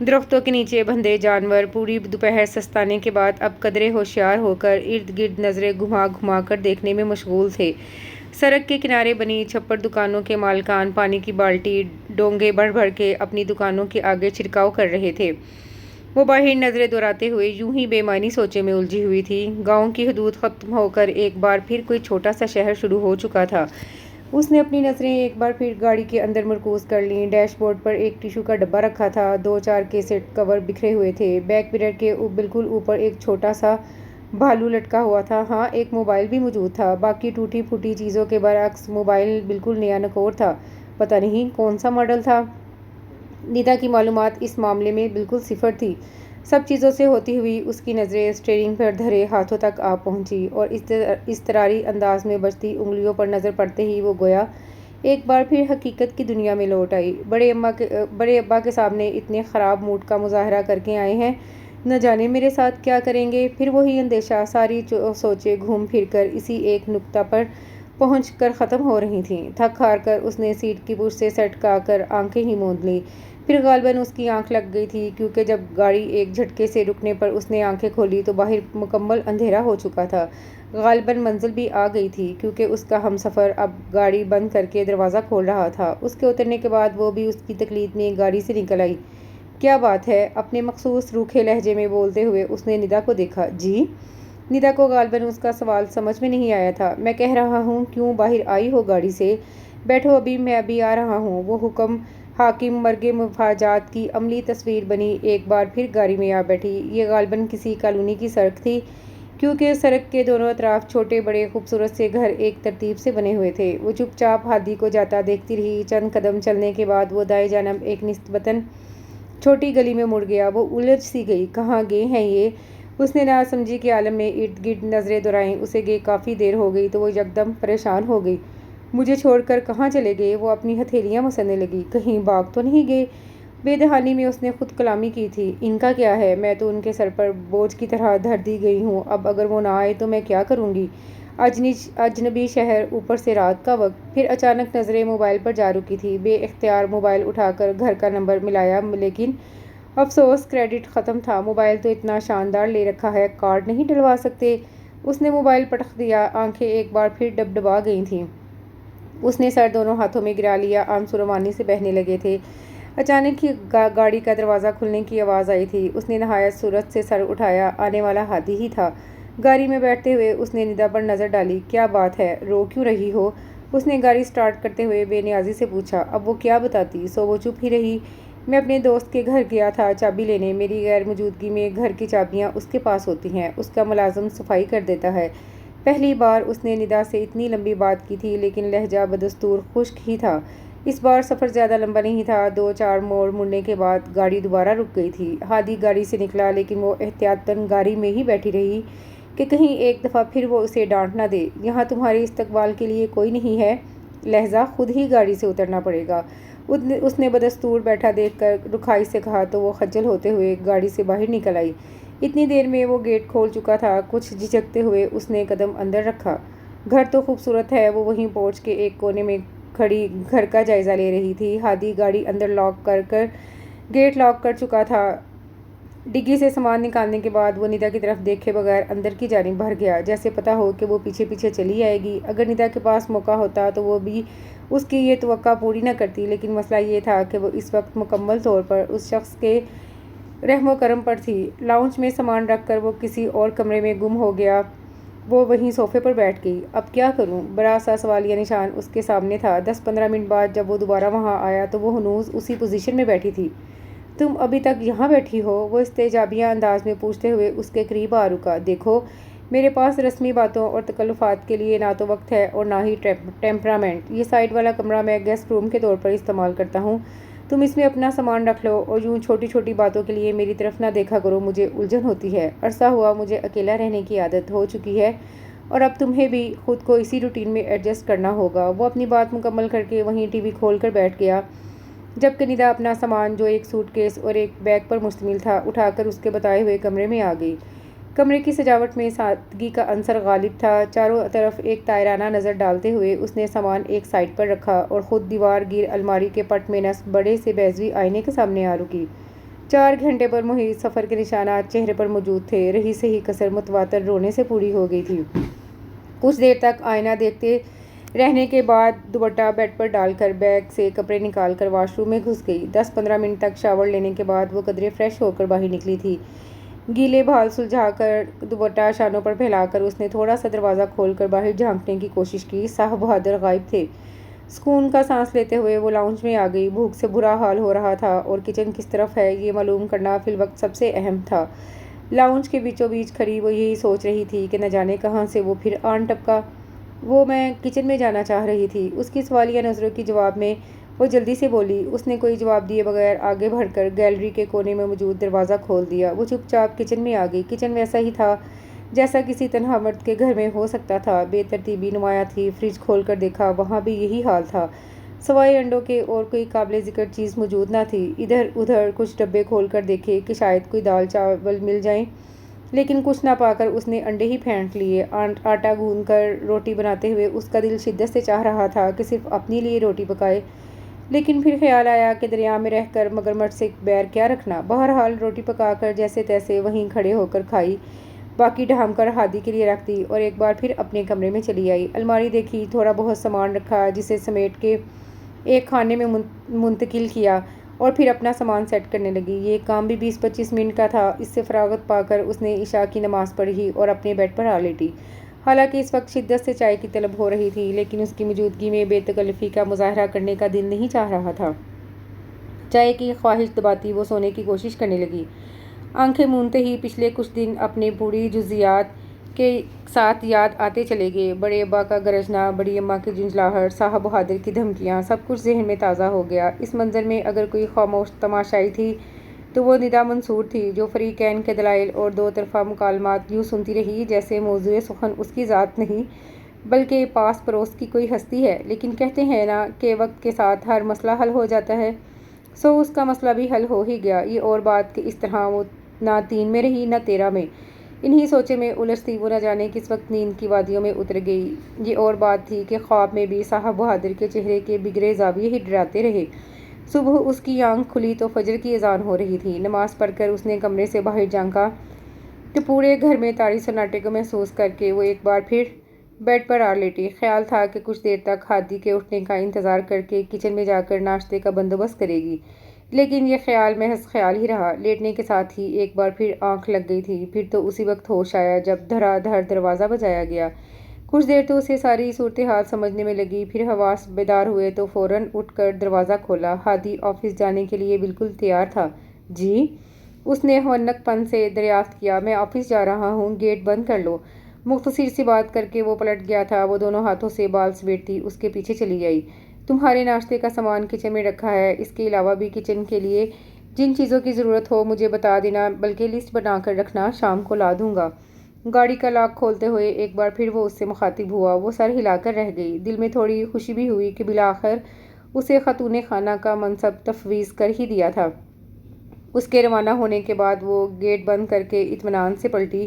درختوں کے نیچے بندھے جانور پوری دوپہر سستانے کے بعد اب قدرے ہوشیار ہو کر ارد گرد نظریں گھما گھما کر دیکھنے میں مشغول تھے۔ سڑک کے کنارے بنی چھپر دکانوں کے مالکان پانی کی بالٹی ڈونگے بھر بھر کے اپنی دکانوں کے آگے چھڑکاؤ کر رہے تھے۔ وہ باہر نظریں دوڑاتے ہوئے یوں ہی بے معنی سوچے میں الجھی ہوئی تھی۔ گاؤں کی حدود ختم ہو کر ایک بار پھر کوئی چھوٹا سا شہر شروع ہو چکا تھا۔ اس نے اپنی نظریں ایک بار پھر گاڑی کے اندر مرکوز کر لیں۔ ڈیش بورڈ پر ایک ٹیشو کا ڈبہ رکھا تھا، 2-4 کیسٹ کور بکھرے ہوئے تھے، بیک مرر کے بالکل اوپر ایک چھوٹا سا بھالو لٹکا ہوا تھا۔ ہاں، ایک موبائل بھی موجود تھا۔ باقی ٹوٹی پھوٹی چیزوں کے برعکس موبائل بالکل نیا نکور تھا۔ پتہ نہیں کون سا ماڈل تھا۔ ندا کی معلومات اس معاملے میں بالکل صفر تھی۔ سب چیزوں سے ہوتی ہوئی اس کی نظریں اسٹیئرنگ پر دھرے ہاتھوں تک آ پہنچی اور اضطراری انداز میں بجتی انگلیوں پر نظر پڑتے ہی وہ گویا ایک بار پھر حقیقت کی دنیا میں لوٹ آئی۔ بڑے ابا کے سامنے اتنے خراب موڈ کا مظاہرہ کر کے آئے ہیں، نہ جانے میرے ساتھ کیا کریں گے۔ پھر وہی اندیشہ، ساری سوچیں گھوم پھر کر اسی ایک نقطہ پر پہنچ کر ختم ہو رہی تھیں۔ تھک ہار کر اس نے سیٹ کی پشت سے سٹکا کر آنکھیں ہی موند لیں۔ پھر غالباً اس کی آنکھ لگ گئی تھی، کیونکہ جب گاڑی ایک جھٹکے سے رکنے پر اس نے آنکھیں کھولی تو باہر مکمل اندھیرا ہو چکا تھا۔ غالباً منزل بھی آ گئی تھی، کیونکہ اس کا ہمسفر اب گاڑی بند کر کے دروازہ کھول رہا تھا۔ اس کے اترنے کے بعد وہ بھی اس کی تقلید میں گاڑی سے نکل آئی۔ کیا بات ہے؟ اپنے مخصوص روکھے لہجے میں بولتے ہوئے اس نے ندا کو دیکھا۔ جی؟ ندا کو غالباً اس کا سوال سمجھ میں نہیں آیا تھا۔ میں کہہ رہا ہوں، کیوں باہر آئی ہو گاڑی سے؟ بیٹھو ابھی، میں ابھی آ رہا ہوں۔ وہ حاکم مرگ مفاجات کی عملی تصویر بنی ایک بار پھر گاڑی میں آ بیٹھی۔ یہ غالباً کسی کالونی کی سڑک تھی، کیونکہ سڑک کے دونوں اطراف چھوٹے بڑے خوبصورت سے گھر ایک ترتیب سے بنے ہوئے تھے۔ وہ چپ چاپ ہادی کو جاتا دیکھتی رہی۔ چند قدم چلنے کے بعد وہ دائیں جانب ایک نسبتاً چھوٹی گلی میں مڑ گیا۔ وہ الجھ سی گئی، کہاں گئے ہیں یہ؟ اس نے ناسمجھی کے عالم میں ارد گرد نظریں دوڑائیں۔ اسے گئے کافی دیر ہو گئی تو وہ یکدم پریشان ہو گئی۔ مجھے چھوڑ کر کہاں چلے گئے؟ وہ اپنی ہتھیلیاں مسلنے لگی۔ کہیں بھاگ تو نہیں گئے؟ بے دہانی میں اس نے خود کلامی کی تھی۔ ان کا کیا ہے؟ میں تو ان کے سر پر بوجھ کی طرح دھر دی گئی ہوں۔ اب اگر وہ نہ آئے تو میں کیا کروں گی؟ اجنبی شہر، اوپر سے رات کا وقت۔ پھر اچانک نظریں موبائل پر جا رکی تھی۔ بے اختیار موبائل اٹھا کر گھر کا نمبر ملایا، لیکن افسوس کریڈٹ ختم تھا۔ موبائل تو اتنا شاندار لے رکھا ہے، کارڈ نہیں ڈلوا سکتے؟ اس نے موبائل پٹخ دیا۔ آنکھیں ایک بار پھر ڈبڈبا گئی تھیں۔ اس نے سر دونوں ہاتھوں میں گرا لیا، آنسو روانی سے بہنے لگے تھے۔ اچانک ہی گاڑی کا دروازہ کھلنے کی آواز آئی تھی۔ اس نے نہایت سرعت سے سر اٹھایا، آنے والا ہادی ہی تھا۔ گاڑی میں بیٹھتے ہوئے اس نے ندا پر نظر ڈالی۔ کیا بات ہے؟ رو کیوں رہی ہو؟ اس نے گاڑی سٹارٹ کرتے ہوئے بے نیازی سے پوچھا۔ اب وہ کیا بتاتی؟ سو وہ چپ ہی رہی۔ میں اپنے دوست کے گھر گیا تھا چابی لینے۔ میری غیر موجودگی میں گھر کی چابیاں اس کے پاس ہوتی ہیں۔ اس کا ملازم صفائی کر دیتا ہے۔ پہلی بار اس نے ندا سے اتنی لمبی بات کی تھی، لیکن لہجہ بدستور خشک ہی تھا۔ اس بار سفر زیادہ لمبا نہیں تھا۔ 2-4 موڑ مڑنے کے بعد گاڑی دوبارہ رک گئی تھی۔ ہادی گاڑی سے نکلا، لیکن وہ احتیاطاً گاڑی میں ہی بیٹھی رہی کہ کہیں ایک دفعہ پھر وہ اسے ڈانٹ نہ دے۔ یہاں تمہارے استقبال کے لیے کوئی نہیں ہے، لہذا خود ہی گاڑی سے اترنا پڑے گا، اس نے بدستور بیٹھا دیکھ کر رکھائی سے کہا تو وہ خجل ہوتے ہوئے گاڑی سے باہر نکل آئی۔ اتنی دیر میں وہ گیٹ کھول چکا تھا۔ کچھ جھجکتے ہوئے اس نے قدم اندر رکھا۔ گھر تو خوبصورت ہے۔ وہ وہیں پورچ کے ایک کونے میں کھڑی گھر کا جائزہ لے رہی تھی۔ ہادی گاڑی اندر لاک کر گیٹ لاک کر چکا تھا۔ ڈگی سے سامان نکالنے کے بعد وہ ندا کی طرف دیکھے بغیر اندر کی جانب بڑھ گیا، جیسے پتہ ہو کہ وہ پیچھے پیچھے چلی آئے گی۔ اگر ندا کے پاس موقع ہوتا تو وہ بھی اس کی یہ توقع پوری نہ کرتی، لیکن مسئلہ یہ تھا کہ وہ اس وقت مکمل طور پر اس شخص کے رحم و کرم پر تھی۔ لاؤنج میں سامان رکھ کر وہ کسی اور کمرے میں گم ہو گیا۔ وہ وہیں صوفے پر بیٹھ گئی۔ اب کیا کروں؟ بڑا سا سوالیہ نشان اس کے سامنے تھا۔ 10-15 منٹ بعد جب وہ دوبارہ وہاں آیا تو وہ ہنوز اسی پوزیشن میں بیٹھی تھی۔ تم ابھی تک یہاں بیٹھی ہو؟ وہ استجابیہ انداز میں پوچھتے ہوئے اس کے قریب آ رکا۔ دیکھو، میرے پاس رسمی باتوں اور تکلفات کے لیے نہ تو وقت ہے اور نہ ہی ٹیمپرامنٹ۔ یہ سائڈ والا کمرہ میں گیسٹ روم کے طور پر استعمال کرتا ہوں۔ تم اس میں اپنا سامان رکھ لو اور یوں چھوٹی چھوٹی باتوں کے لیے میری طرف نہ دیکھا کرو، مجھے الجھن ہوتی ہے۔ عرصہ ہوا مجھے اکیلا رہنے کی عادت ہو چکی ہے اور اب تمہیں بھی خود کو اسی روٹین میں ایڈجسٹ کرنا ہوگا۔ وہ اپنی بات مکمل کر کے وہیں ٹی وی کھول کر بیٹھ گیا، جبکہ ندا اپنا سامان، جو ایک سوٹ کیس اور ایک بیگ پر مشتمل تھا، اٹھا کر اس کے بتائے ہوئے کمرے میں آ گئی۔ کمرے کی سجاوٹ میں سادگی کا عنصر غالب تھا۔ چاروں طرف ایک تائرانہ نظر ڈالتے ہوئے اس نے سامان ایک سائڈ پر رکھا اور خود دیوار گیر الماری کے پٹ میں نصب بڑے سے بیضوی آئینے کے سامنے آ رکی۔ 4 گھنٹے پر محیط سفر کے نشانات چہرے پر موجود تھے۔ رہی صحیح کسر متواتر رونے سے پوری ہو گئی تھی۔ کچھ دیر تک آئینہ دیکھتے رہنے کے بعد دوپٹہ بیڈ پر ڈال کر بیگ سے کپڑے نکال کر واش روم میں گھس گئی۔ 10-15 منٹ تک شاور لینے کے بعد وہ قدرے فریش ہو کر باہر نکلی تھی۔ گیلے بال سلجھا کر دوپٹہ شانوں پر پھیلا کر اس نے تھوڑا سا دروازہ کھول کر باہر جھانکنے کی کوشش کی۔ صاحب بہادر غائب تھے۔ سکون کا سانس لیتے ہوئے وہ لاؤنج میں آ گئی۔ بھوک سے برا حال ہو رہا تھا اور کچن کس طرف ہے یہ معلوم کرنا فی الوقت سب سے اہم تھا۔ لاؤنج کے بیچوں بیچ کھڑی وہ یہی سوچ رہی تھی کہ نہ جانے کہاں سے وہ پھر آن ٹپکا۔ میں کچن میں جانا چاہ رہی تھی۔ اس کی سوالیہ نظروں کے جواب میں وہ جلدی سے بولی۔ اس نے کوئی جواب دیے بغیر آگے بڑھ کر گیلری کے کونے میں موجود دروازہ کھول دیا۔ وہ چپ چاپ کچن میں آ گئی۔ کچن ویسا ہی تھا جیسا کسی تنہا مرد کے گھر میں ہو سکتا تھا۔ بے ترتیبی نمایاں تھی۔ فریج کھول کر دیکھا، وہاں بھی یہی حال تھا۔ سوائے انڈوں کے اور کوئی قابل ذکر چیز موجود نہ تھی۔ ادھر ادھر کچھ ڈبے کھول کر دیکھے کہ شاید کوئی دال چاول مل جائیں، لیکن کچھ نہ پا کر اس نے انڈے ہی پھینٹ لیے۔ آٹا گوندھ کر روٹی بناتے ہوئے اس کا دل شدت سے چاہ رہا تھا کہ صرف اپنے لیے روٹی پکائے، لیکن پھر خیال آیا کہ دریا میں رہ کر مگرمچھ سے بیر کیا رکھنا۔ بہرحال روٹی پکا کر جیسے تیسے وہیں کھڑے ہو کر کھائی، باقی ڈھانپ کر ہادی کے لیے رکھ دی اور ایک بار پھر اپنے کمرے میں چلی آئی۔ الماری دیکھی، تھوڑا بہت سامان رکھا جسے سمیٹ کے ایک خانے میں منتقل کیا اور پھر اپنا سامان سیٹ کرنے لگی۔ یہ کام بھی 20-25 منٹ کا تھا۔ اس سے فراغت پا کر اس نے عشاء کی نماز پڑھی اور اپنے بیڈ پر آ لیٹی۔ حالانکہ اس وقت شدت سے چائے کی طلب ہو رہی تھی، لیکن اس کی موجودگی میں بے تکلفی کا مظاہرہ کرنے کا دل نہیں چاہ رہا تھا۔ چائے کی خواہش دباتی وہ سونے کی کوشش کرنے لگی۔ آنکھیں مونتے ہی پچھلے کچھ دن اپنے بوڑھی جزیات کے ساتھ یاد آتے چلے گئے۔ بڑے ابا کا گرجنا، بڑی اماں کی جھنجھلاہٹ، صاحب بہادر کی دھمکیاں، سب کچھ ذہن میں تازہ ہو گیا۔ اس منظر میں اگر کوئی خاموش تماشائی تھی تو وہ ندا منصور تھی، جو فریقین کے دلائل اور دو طرفہ مکالمات یوں سنتی رہی جیسے موضوع سخن اس کی ذات نہیں بلکہ پاس پڑوس کی کوئی ہستی ہے۔ لیکن کہتے ہیں نا کہ وقت کے ساتھ ہر مسئلہ حل ہو جاتا ہے، سو اس کا مسئلہ بھی حل ہو ہی گیا۔ یہ اور بات کہ اس طرح وہ نہ 3 میں رہی نہ 13 میں۔ انہی سوچے میں الجھتی وہ نہ جانے کس وقت نیند کی وادیوں میں اتر گئی۔ یہ اور بات تھی کہ خواب میں بھی صاحب بہادر کے چہرے کے بگڑے زاویے ہی ڈراتے رہے۔ صبح اس کی آنکھ کھلی تو فجر کی اذان ہو رہی تھی۔ نماز پڑھ کر اس نے کمرے سے باہر جھانکا کہ پورے گھر میں طاری سناٹے کو محسوس کر کے وہ ایک بار پھر بیڈ پر آ لیٹی۔ خیال تھا کہ کچھ دیر تک ہادی کے اٹھنے کا انتظار کر کے کچن میں جا کر ناشتے کا بندوبست کرے گی، لیکن یہ خیال محض خیال ہی رہا۔ لیٹنے کے ساتھ ہی ایک بار پھر آنکھ لگ گئی تھی۔ پھر تو اسی وقت ہوش آیا جب دھڑا دھڑ دروازہ بجایا گیا۔ کچھ دیر تو اسے ساری صورتحال سمجھنے میں لگی، پھر حواس بیدار ہوئے تو فوراً اٹھ کر دروازہ کھولا۔ ہادی آفس جانے کے لیے بالکل تیار تھا۔ جی؟ اس نے ہونک پن سے دریافت کیا۔ میں آفس جا رہا ہوں، گیٹ بند کر لو۔ مختصر سی بات کر کے وہ پلٹ گیا تھا۔ وہ دونوں ہاتھوں سے بال سمیٹتی اس کے پیچھے چلی آئی۔ تمہارے ناشتے کا سامان کچن میں رکھا ہے، اس کے علاوہ بھی کچن کے لیے جن چیزوں کی ضرورت ہو مجھے بتا دینا، بلکہ لسٹ بنا کر رکھنا، شام کو لا دوں گا۔ گاڑی کا لاک کھولتے ہوئے ایک بار پھر وہ اس سے مخاطب ہوا۔ وہ سر ہلا کر رہ گئی۔ دل میں تھوڑی خوشی بھی ہوئی کہ بالآخر اسے خاتون خانہ کا منصب تفویض کر ہی دیا تھا۔ اس کے روانہ ہونے کے بعد وہ گیٹ بند کر کے اطمینان سے پلٹی۔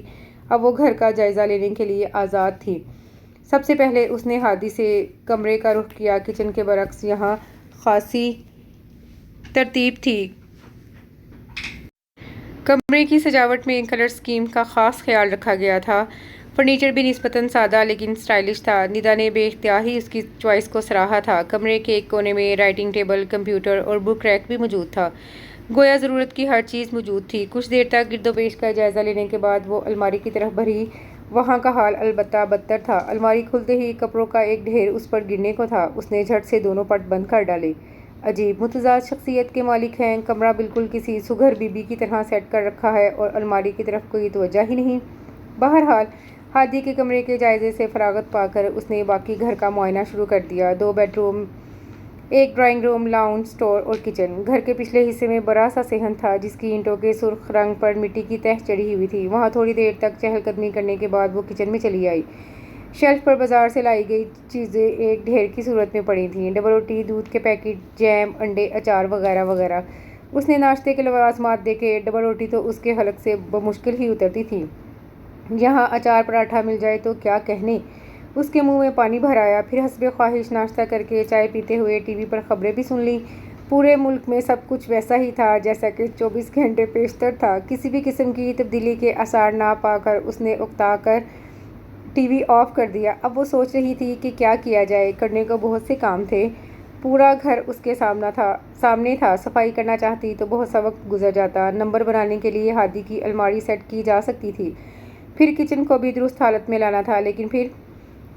اب وہ گھر کا جائزہ لینے کے لیے آزاد تھی۔ سب سے پہلے اس نے ہادی سے کمرے کا رخ کیا۔ کچن کے برعکس یہاں خاصی ترتیب تھی۔ کمرے کی سجاوٹ میں کلر اسکیم کا خاص خیال رکھا گیا تھا۔ فرنیچر بھی نسبتاً سادہ لیکن اسٹائلش تھا۔ ندا نے بے اختیار ہی اس کی چوائس کو سراہا تھا۔ کمرے کے ایک کونے میں رائٹنگ ٹیبل، کمپیوٹر اور بک ریک بھی موجود تھا۔ گویا ضرورت کی ہر چیز موجود تھی۔ کچھ دیر تک گرد و پیش کا جائزہ لینے کے بعد وہ الماری کی طرف بڑھی۔ وہاں کا حال البتہ بدتر تھا۔ الماری کھلتے ہی کپڑوں کا ایک ڈھیر اس پر گرنے کو تھا۔ اس نے جھٹ سے دونوں پٹ بند کر ڈالے۔ عجیب متضاد شخصیت کے مالک ہیں۔ کمرہ بالکل کسی سگھر بی بی کی طرح سیٹ کر رکھا ہے اور الماری کی طرف کوئی توجہ ہی نہیں۔ بہرحال ہادی کے کمرے کے جائزے سے فراغت پا کر اس نے باقی گھر کا معائنہ شروع کر دیا۔ 2 بیڈ روم، ایک ڈرائنگ روم، لاؤنج، اسٹور اور کچن۔ گھر کے پچھلے حصے میں بڑا سا صحن تھا جس کی اینٹوں کے سرخ رنگ پر مٹی کی تہ چڑھی ہوئی تھی۔ وہاں تھوڑی دیر تک چہل قدمی کرنے کے بعد وہ کچن میں چلی آئی۔ شیلف پر بازار سے لائی گئی چیزیں ایک ڈھیر کی صورت میں پڑی تھیں۔ ڈبل روٹی، دودھ کے پیکٹ، جیم، انڈے، اچار وغیرہ وغیرہ۔ اس نے ناشتے کے لوازمات دیکھے۔ ڈبل روٹی تو اس کے حلق سے بمشکل ہی اترتی تھی۔ یہاں اچار پراٹھا مل جائے تو کیا کہنے۔ اس کے منہ میں پانی بھر آیا۔ پھر حسب خواہش ناشتہ کر کے چائے پیتے ہوئے ٹی وی پر خبریں بھی سن لیں۔ پورے ملک میں سب کچھ ویسا ہی تھا جیسا کہ 24 گھنٹے پیشتر تھا۔ کسی بھی قسم کی تبدیلی کے آثار نہ پا کر اس نے اکتا کر ٹی وی آف کر دیا۔ اب وہ سوچ رہی تھی کہ کیا کیا جائے۔ کرنے کو بہت سے کام تھے، پورا گھر اس کے سامنے تھا۔ صفائی کرنا چاہتی تو بہت سا وقت گزر جاتا۔ نمبر بنانے کے لیے ہادی کی الماری سیٹ کی جا سکتی تھی، پھر کچن کو بھی درست حالت میں لانا تھا، لیکن پھر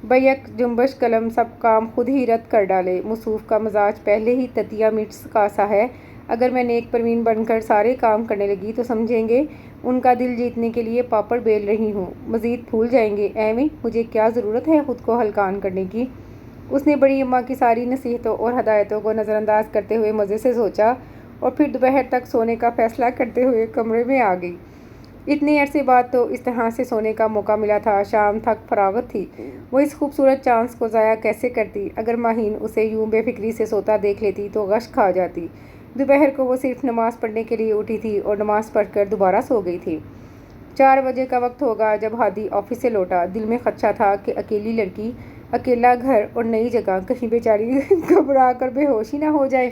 بیک جنبش قلم سب کام خود ہی رد کر ڈالے۔ موصوف کا مزاج پہلے ہی تتیا مرچ کا سا ہے۔ اگر میں نیک پروین بن کر سارے کام کرنے لگی تو سمجھیں گے ان کا دل جیتنے کے لیے پاپڑ بیل رہی ہوں، مزید پھول جائیں گے۔ ایویں مجھے کیا ضرورت ہے خود کو ہلکان کرنے کی؟ اس نے بڑی اماں کی ساری نصیحتوں اور ہدایتوں کو نظر انداز کرتے ہوئے مزے سے سوچا اور پھر دوپہر تک سونے کا فیصلہ کرتے ہوئے کمرے میں آ گئی۔ اتنے عرصے بعد تو اس طرح سے سونے کا موقع ملا تھا۔ شام تک فراغت تھی، وہ اس خوبصورت چانس کو ضائع کیسے کرتی؟ اگر ماہین اسے یوں بے فکری سے سوتا دیکھ لیتی تو غش کھا جاتی۔ دوپہر کو وہ صرف نماز پڑھنے کے لیے اٹھی تھی اور نماز پڑھ کر دوبارہ سو گئی تھی۔ 4 بجے کا وقت ہوگا جب ہادی آفس سے لوٹا۔ دل میں خدشہ تھا کہ اکیلی لڑکی، اکیلا گھر اور نئی جگہ، کہیں بیچاری گھبرا کر بے ہوش ہی نہ ہو جائے۔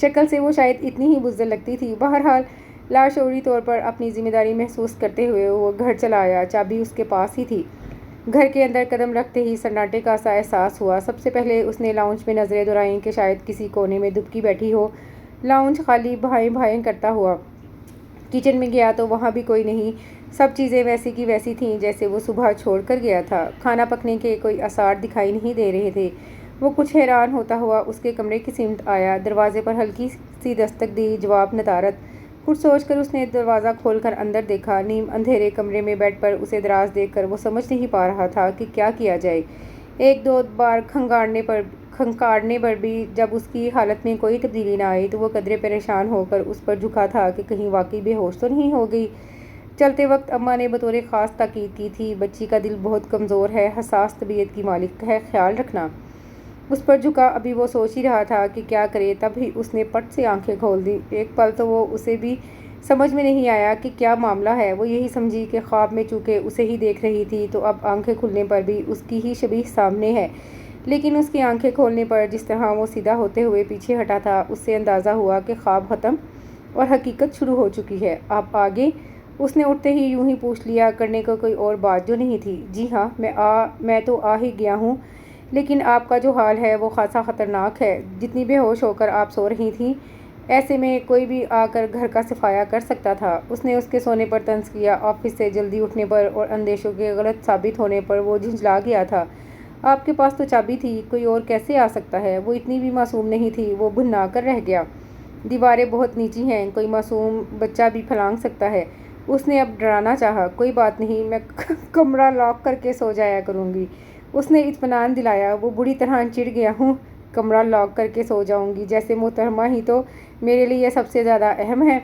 شکل سے وہ شاید اتنی ہی بزدل لگتی تھی۔ بہرحال لاشعوری طور پر اپنی ذمہ داری محسوس کرتے ہوئے وہ گھر چلا آیا۔ چابی اس کے پاس ہی تھی۔ گھر کے اندر قدم رکھتے ہی سناٹے کا سا احساس ہوا۔ سب سے پہلے اس نے لاؤنج میں نظریں دورائیں کہ شاید کسی کونے میں دبکی بیٹھی ہو۔ لاؤنج خالی بھائیں بھائیں کرتا ہوا۔ کچن میں گیا تو وہاں بھی کوئی نہیں۔ سب چیزیں ویسی کی ویسی تھیں جیسے وہ صبح چھوڑ کر گیا تھا۔ کھانا پکنے کے کوئی آثار دکھائی نہیں دے رہے تھے۔ وہ کچھ حیران ہوتا ہوا اس کے کمرے کی سمت آیا۔ دروازے پر ہلکی سی دستک دی، جواب ندارت۔ کچھ سوچ کر اس نے دروازہ کھول کر اندر دیکھا۔ نیم اندھیرے کمرے میں بیڈ پر اسے دراز دیکھ کر وہ سمجھ نہیں پا رہا تھا کہ کیا کیا جائے۔ 1-2 بار کھنکاڑنے پر بھی جب اس کی حالت میں کوئی تبدیلی نہ آئی تو وہ قدرے پریشان ہو کر اس پر جھکا تھا کہ کہیں واقعی بے ہوش تو نہیں ہو گئی۔ چلتے وقت اماں نے بطور خاص تاکید کی تھی، بچی کا دل بہت کمزور ہے، حساس طبیعت کی مالک ہے، خیال رکھنا۔ اس پر جھکا ابھی وہ سوچ ہی رہا تھا کہ کیا کرے، تب ہی اس نے پٹ سے آنکھیں کھول دیں۔ ایک پل تو وہ اسے بھی سمجھ میں نہیں آیا کہ کیا معاملہ ہے۔ وہ یہی سمجھی کہ خواب میں چونکہ اسے ہی دیکھ رہی تھی تو اب آنکھیں کھلنے پر بھی اس کی ہی شبیہ سامنے ہے، لیکن اس کی آنکھیں کھولنے پر جس طرح وہ سیدھا ہوتے ہوئے پیچھے ہٹا تھا، اس سے اندازہ ہوا کہ خواب ختم اور حقیقت شروع ہو چکی ہے۔ آپ آگے؟ اس نے اٹھتے ہی یوں ہی پوچھ لیا، کرنے کو کوئی اور بات جو نہیں تھی۔ جی ہاں، میں تو آ ہی گیا ہوں، لیکن آپ کا جو حال ہے وہ خاصا خطرناک ہے۔ جتنی بے ہوش ہو کر آپ سو رہی تھیں، ایسے میں کوئی بھی آ کر گھر کا صفایا کر سکتا تھا۔ اس نے اس کے سونے پر طنز کیا۔ آفس سے جلدی اٹھنے پر اور اندیشوں کے غلط ثابت ہونے پر وہ جھنجھلا گیا تھا۔ آپ کے پاس تو چابی تھی، کوئی اور کیسے آ سکتا ہے؟ وہ اتنی بھی معصوم نہیں تھی۔ وہ بھنا کر رہ گیا۔ دیواریں بہت نیچی ہیں، کوئی معصوم بچہ بھی پھلانگ سکتا ہے۔ اس نے اب ڈرانا چاہا۔ کوئی بات نہیں، میں کمرہ لاک کر کے سو جایا کروں گی، اس نے اطمینان دلایا۔ وہ بری طرح چڑ گیا۔ ہوں، کمرہ لاک کر کے سو جاؤں گی، جیسے محترمہ ہی تو میرے لیے سب سے زیادہ اہم ہے۔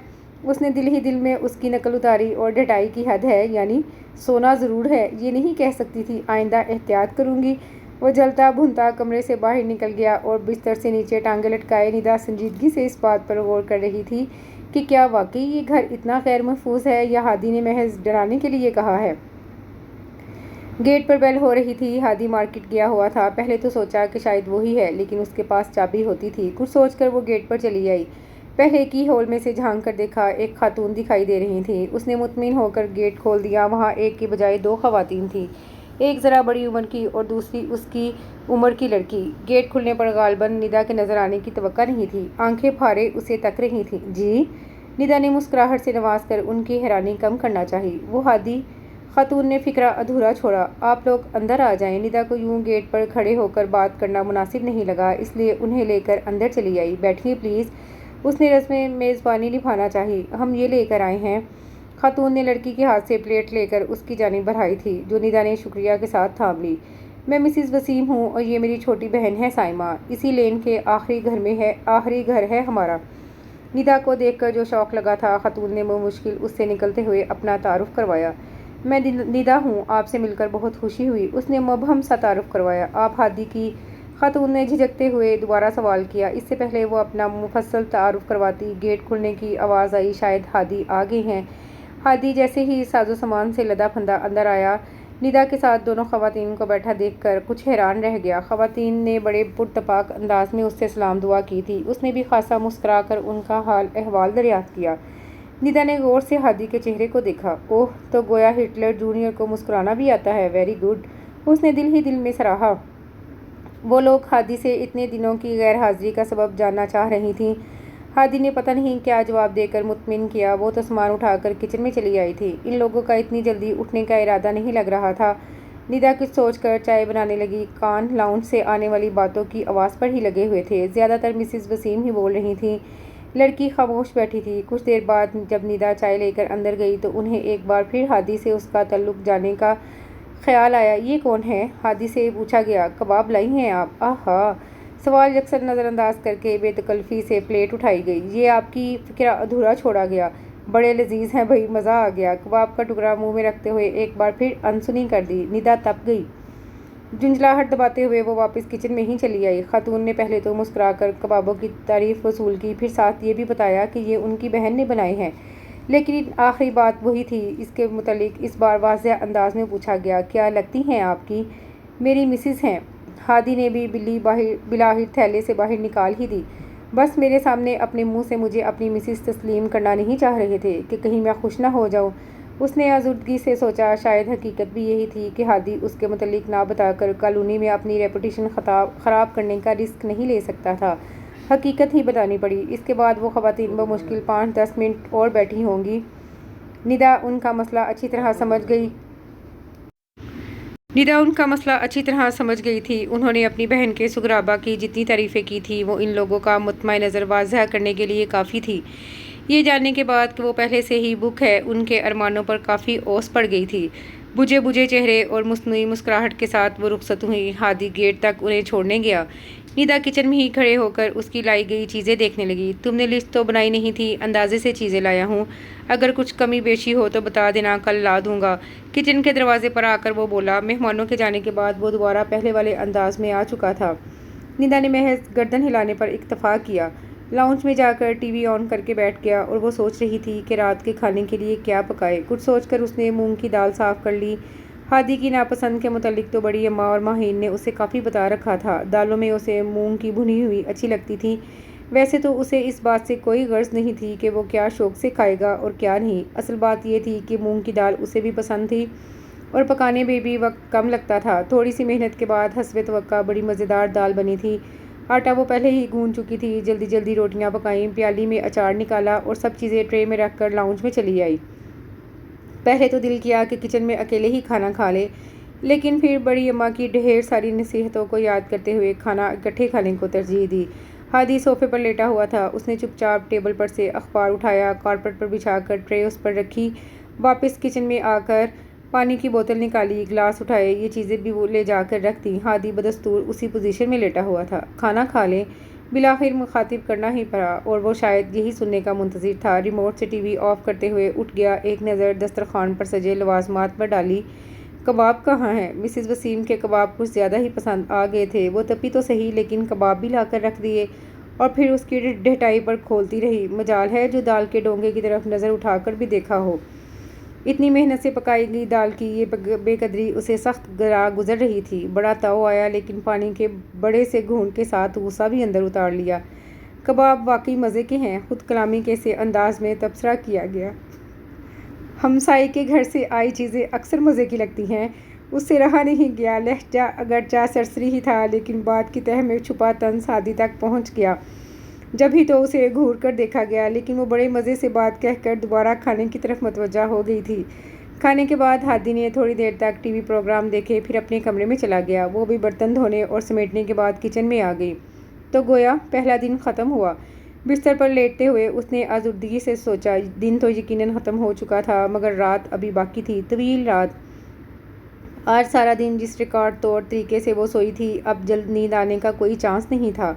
اس نے دل ہی دل میں اس کی نقل اتاری اور ڈٹائی کی حد ہے، یعنی سونا ضرور ہے، یہ نہیں کہہ سکتی تھی۔ آئندہ احتیاط کروں گی۔ وہ جلتا بھنتا کمرے سے باہر نکل گیا اور بستر سے نیچے ٹانگیں لٹکائے ندا سنجیدگی سے اس بات پر غور کر رہی تھی کہ کیا واقعی یہ گھر اتنا غیر محفوظ ہے یا ہادی نے محض ڈرانے کے لیے کہا ہے؟ گیٹ پر بیل ہو رہی تھی۔ ہادی مارکیٹ گیا ہوا تھا۔ پہلے تو سوچا کہ شاید وہی ہے، لیکن اس کے پاس چابی ہوتی تھی۔ کچھ سوچ کر وہ گیٹ پر چلی آئی۔ پہلے کی ہول میں سے جھانک کر دیکھا، ایک خاتون دکھائی دے رہی تھیں۔ اس نے مطمئن ہو کر گیٹ کھول دیا۔ وہاں ایک کی بجائے 2 خواتین تھیں، ایک ذرا بڑی عمر کی اور دوسری اس کی عمر کی لڑکی۔ گیٹ کھلنے پر غالباً ندا کے نظر آنے کی توقع نہیں تھی۔ آنکھیں پھارے اسے تک رہی تھیں۔ جی؟ ندا نے مسکراہٹ سے نواز کر ان کی حیرانی کم کرنا چاہی۔ وہ ہادی؟ خاتون نے فقرہ ادھورا چھوڑا۔ آپ لوگ اندر آ جائیں۔ ندا کو یوں گیٹ پر کھڑے ہو کر بات کرنا مناسب نہیں لگا، اس لیے انہیں لے کر اندر چلی آئی۔ بیٹھیے پلیز، اس نے رسم میزبانی نبھانا چاہی۔ ہم یہ لے کر آئے ہیں۔ خاتون نے لڑکی کے ہاتھ سے پلیٹ لے کر اس کی جانب بڑھائی تھی، جو ندا نے شکریہ کے ساتھ تھام لی۔ میں مسز وسیم ہوں اور یہ میری چھوٹی بہن ہے سائمہ، اسی لین کے آخری گھر ہے ہمارا۔ ندا کو دیکھ کر جو شوق لگا تھا، خاتون نے بمشکل اس سے نکلتے ہوئے اپنا تعارف کروایا۔ میں ندا ہوں، آپ سے مل کر بہت خوشی ہوئی، اس نے مبہم سا تعارف کروایا۔ آپ ہادی کی؟ خاتون نے جھجکتے ہوئے دوبارہ سوال کیا۔ اس سے پہلے وہ اپنا مفصل تعارف کرواتی، گیٹ کھلنے کی آواز آئی، شاید ہادی آ گئے ہیں۔ ہادی جیسے ہی ساز و سامان سے لدا پھندا اندر آیا، ندا کے ساتھ دونوں خواتین کو بیٹھا دیکھ کر کچھ حیران رہ گیا۔ خواتین نے بڑے پرتپاک انداز میں اس سے سلام دعا کی تھی۔ اس نے بھی خاصا مسکرا کر ان کا حال احوال دریافت کیا۔ ندا نے غور سے ہادی کے چہرے کو دیکھا۔ اوہ، تو گویا ہٹلر جونیئر کو مسکرانا بھی آتا ہے، ویری گڈ، اس نے دل ہی دل میں سراہا۔ وہ لوگ ہادی سے اتنے دنوں کی غیر حاضری کا سبب جاننا چاہ رہی تھیں۔ ہادی نے پتہ نہیں کیا جواب دے کر مطمئن کیا۔ وہ تو سامان اٹھا کر کچن میں چلی آئی تھی۔ ان لوگوں کا اتنی جلدی اٹھنے کا ارادہ نہیں لگ رہا تھا۔ ندا کچھ سوچ کر چائے بنانے لگی۔ کان لاؤنج سے آنے والی باتوں کی آواز پر ہی لگے ہوئے تھے۔ زیادہ تر مسز وسیم ہی بول رہی تھیں۔ لڑکی خاموش بیٹھی تھی۔ کچھ دیر بعد جب ندا چائے لے کر اندر گئی تو انہیں ایک بار پھر ہادی سے اس کا تعلق جاننے کا خیال آیا۔ یہ کون ہے؟ ہادی سے پوچھا گیا۔ کباب لائی ہیں آپ؟ آہا! سوال یکسر نظر انداز کر کے بے تکلفی سے پلیٹ اٹھائی گئی۔ یہ آپ کی فکرہ ادھورا چھوڑا گیا۔ بڑے لذیذ ہیں بھئی، مزہ آ گیا۔ کباب کا ٹکڑا منہ میں رکھتے ہوئے ایک بار پھر انسنی کر دی۔ ندا تپ گئی۔ جھنجھلاہٹ دباتے ہوئے وہ واپس کچن میں ہی چلی آئی۔ خاتون نے پہلے تو مسکرا کر کبابوں کی تعریف وصول کی، پھر ساتھ یہ بھی بتایا کہ یہ ان کی بہن نے بنائے ہیں۔ لیکن آخری بات وہی تھی۔ اس کے متعلق اس بار واضح انداز میں پوچھا گیا۔ کیا لگتی ہیں آپ کی؟ میری مسز ہیں۔ ہادی نے بھی بلی بلاہر تھیلے سے باہر نکال ہی دی۔ بس میرے سامنے اپنے منہ سے مجھے اپنی مسز تسلیم کرنا نہیں چاہ رہے تھے کہ کہیں میں خوش نہ ہو جاؤں۔ اس نے آزردگی سے سوچا شاید حقیقت بھی یہی تھی کہ ہادی اس کے متعلق نہ بتا کر کالونی میں اپنی ریپوٹیشن خراب کرنے کا رسک نہیں لے سکتا تھا۔ حقیقت ہی بتانی پڑی۔ اس کے بعد وہ خواتین بمشکل 5-10 منٹ اور بیٹھی ہوں گی۔ ندا ان کا مسئلہ اچھی طرح سمجھ گئی تھی۔ انہوں نے اپنی بہن کے سغرابہ کی جتنی تعریفیں کی تھیں وہ ان لوگوں کا مطمع نظر واضح کرنے کے لیے کافی تھی۔ یہ جاننے کے بعد کہ وہ پہلے سے ہی بک ہے، ان کے ارمانوں پر کافی اوس پڑ گئی تھی۔ بجھے بجھے چہرے اور مصنوعی مسکراہٹ کے ساتھ وہ رخصت ہوئی۔ ہادی گیٹ تک انہیں چھوڑنے گیا۔ ندا کچن میں ہی کھڑے ہو کر اس کی لائی گئی چیزیں دیکھنے لگی۔ تم نے لسٹ تو بنائی نہیں تھی، اندازے سے چیزیں لایا ہوں، اگر کچھ کمی بیشی ہو تو بتا دینا، کل لا دوں گا۔ کچن کے دروازے پر آ کر وہ بولا۔ مہمانوں کے جانے کے بعد وہ دوبارہ پہلے والے انداز میں آ چکا تھا۔ ندا نے محض گردن ہلانے پر اکتفا کیا۔ لاؤنج میں جا کر ٹی وی آن کر کے بیٹھ گیا اور وہ سوچ رہی تھی کہ رات کے کھانے کے لیے کیا پکائے۔ کچھ سوچ کر اس نے مونگ کی دال صاف کر لی۔ ہادی کی ناپسند کے متعلق تو بڑی اماں اور ماہین نے اسے کافی بتا رکھا تھا۔ دالوں میں اسے مونگ کی بھنی ہوئی اچھی لگتی تھی۔ ویسے تو اسے اس بات سے کوئی غرض نہیں تھی کہ وہ کیا شوق سے کھائے گا اور کیا نہیں۔ اصل بات یہ تھی کہ مونگ کی دال اسے بھی پسند تھی اور پکانے میں بھی وقت کم لگتا تھا۔ تھوڑی سی محنت کے بعد حسب توقع بڑی مزیدار دال بنی تھی۔ آٹا وہ پہلے ہی گوندھ چکی تھی۔ جلدی جلدی روٹیاں پکائیں، پیالی میں اچار نکالا اور سب چیزیں ٹرے میں رکھ کر لاؤنج میں چلی آئی۔ پہلے تو دل کیا کہ کچن میں اکیلے ہی کھانا کھا لے، لیکن پھر بڑی اماں کی ڈھیر ساری نصیحتوں کو یاد کرتے ہوئے کھانا اکٹھے کھانے کو ترجیح دی۔ ہادی صوفے پر لیٹا ہوا تھا۔ اس نے چپ چاپ ٹیبل پر سے اخبار اٹھایا، کارپیٹ پر بچھا کر ٹرے اس پر رکھی، واپس کچن میں آ کر پانی کی بوتل نکالی، گلاس اٹھائے، یہ چیزیں بھی وہ لے جا کر رکھ دیں۔ ہادی بدستور اسی پوزیشن میں لیٹا ہوا تھا۔ کھانا کھا لیں، بالآخر مخاطب کرنا ہی پڑا اور وہ شاید یہی سننے کا منتظر تھا۔ ریموٹ سے ٹی وی آف کرتے ہوئے اٹھ گیا، ایک نظر دسترخوان پر سجے لوازمات پر ڈالی۔ کباب کہاں ہیں؟ مسز وسیم کے کباب کچھ زیادہ ہی پسند آ گئے تھے۔ وہ تپی تو صحیح لیکن کباب بھی لا کر رکھ دیے اور پھر اس کی ڈھٹائی پر کھولتی رہی۔ مجال ہے جو دال کے ڈونگے کی طرف نظر اٹھا کر بھی دیکھا ہو۔ اتنی محنت سے پکائی گئی دال کی یہ بے قدری اسے سخت گراں گزر رہی تھی۔ بڑا تاؤ آیا لیکن پانی کے بڑے سے گھونٹ کے ساتھ غصہ بھی اندر اتار لیا۔ کباب واقعی مزے کے ہیں، خود کلامی کے سے انداز میں تبصرہ کیا گیا۔ ہمسائے کے گھر سے آئی چیزیں اکثر مزے کی لگتی ہیں۔ اس سے رہا نہیں گیا۔ لہجہ اگرچہ سرسری ہی تھا لیکن بات کی تہہ میں چھپا طنز ہادی تک پہنچ گیا۔ جب ہی تو اسے گھور کر دیکھا گیا لیکن وہ بڑے مزے سے بات کہہ کر دوبارہ کھانے کی طرف متوجہ ہو گئی تھی۔ کھانے کے بعد ہادی نے تھوڑی دیر تک ٹی وی پروگرام دیکھے، پھر اپنے کمرے میں چلا گیا۔ وہ بھی برتن دھونے اور سمیٹنے کے بعد کچن میں آ گئی تو گویا پہلا دن ختم ہوا۔ بستر پر لیٹتے ہوئے اس نے آزردگی سے سوچا، دن تو یقیناً ختم ہو چکا تھا مگر رات ابھی باقی تھی، طویل رات۔ آج سارا دن جس ریکارڈ طور طریقے سے وہ سوئی تھی اب جلد نیند آنے کا کوئی چانس نہیں تھا۔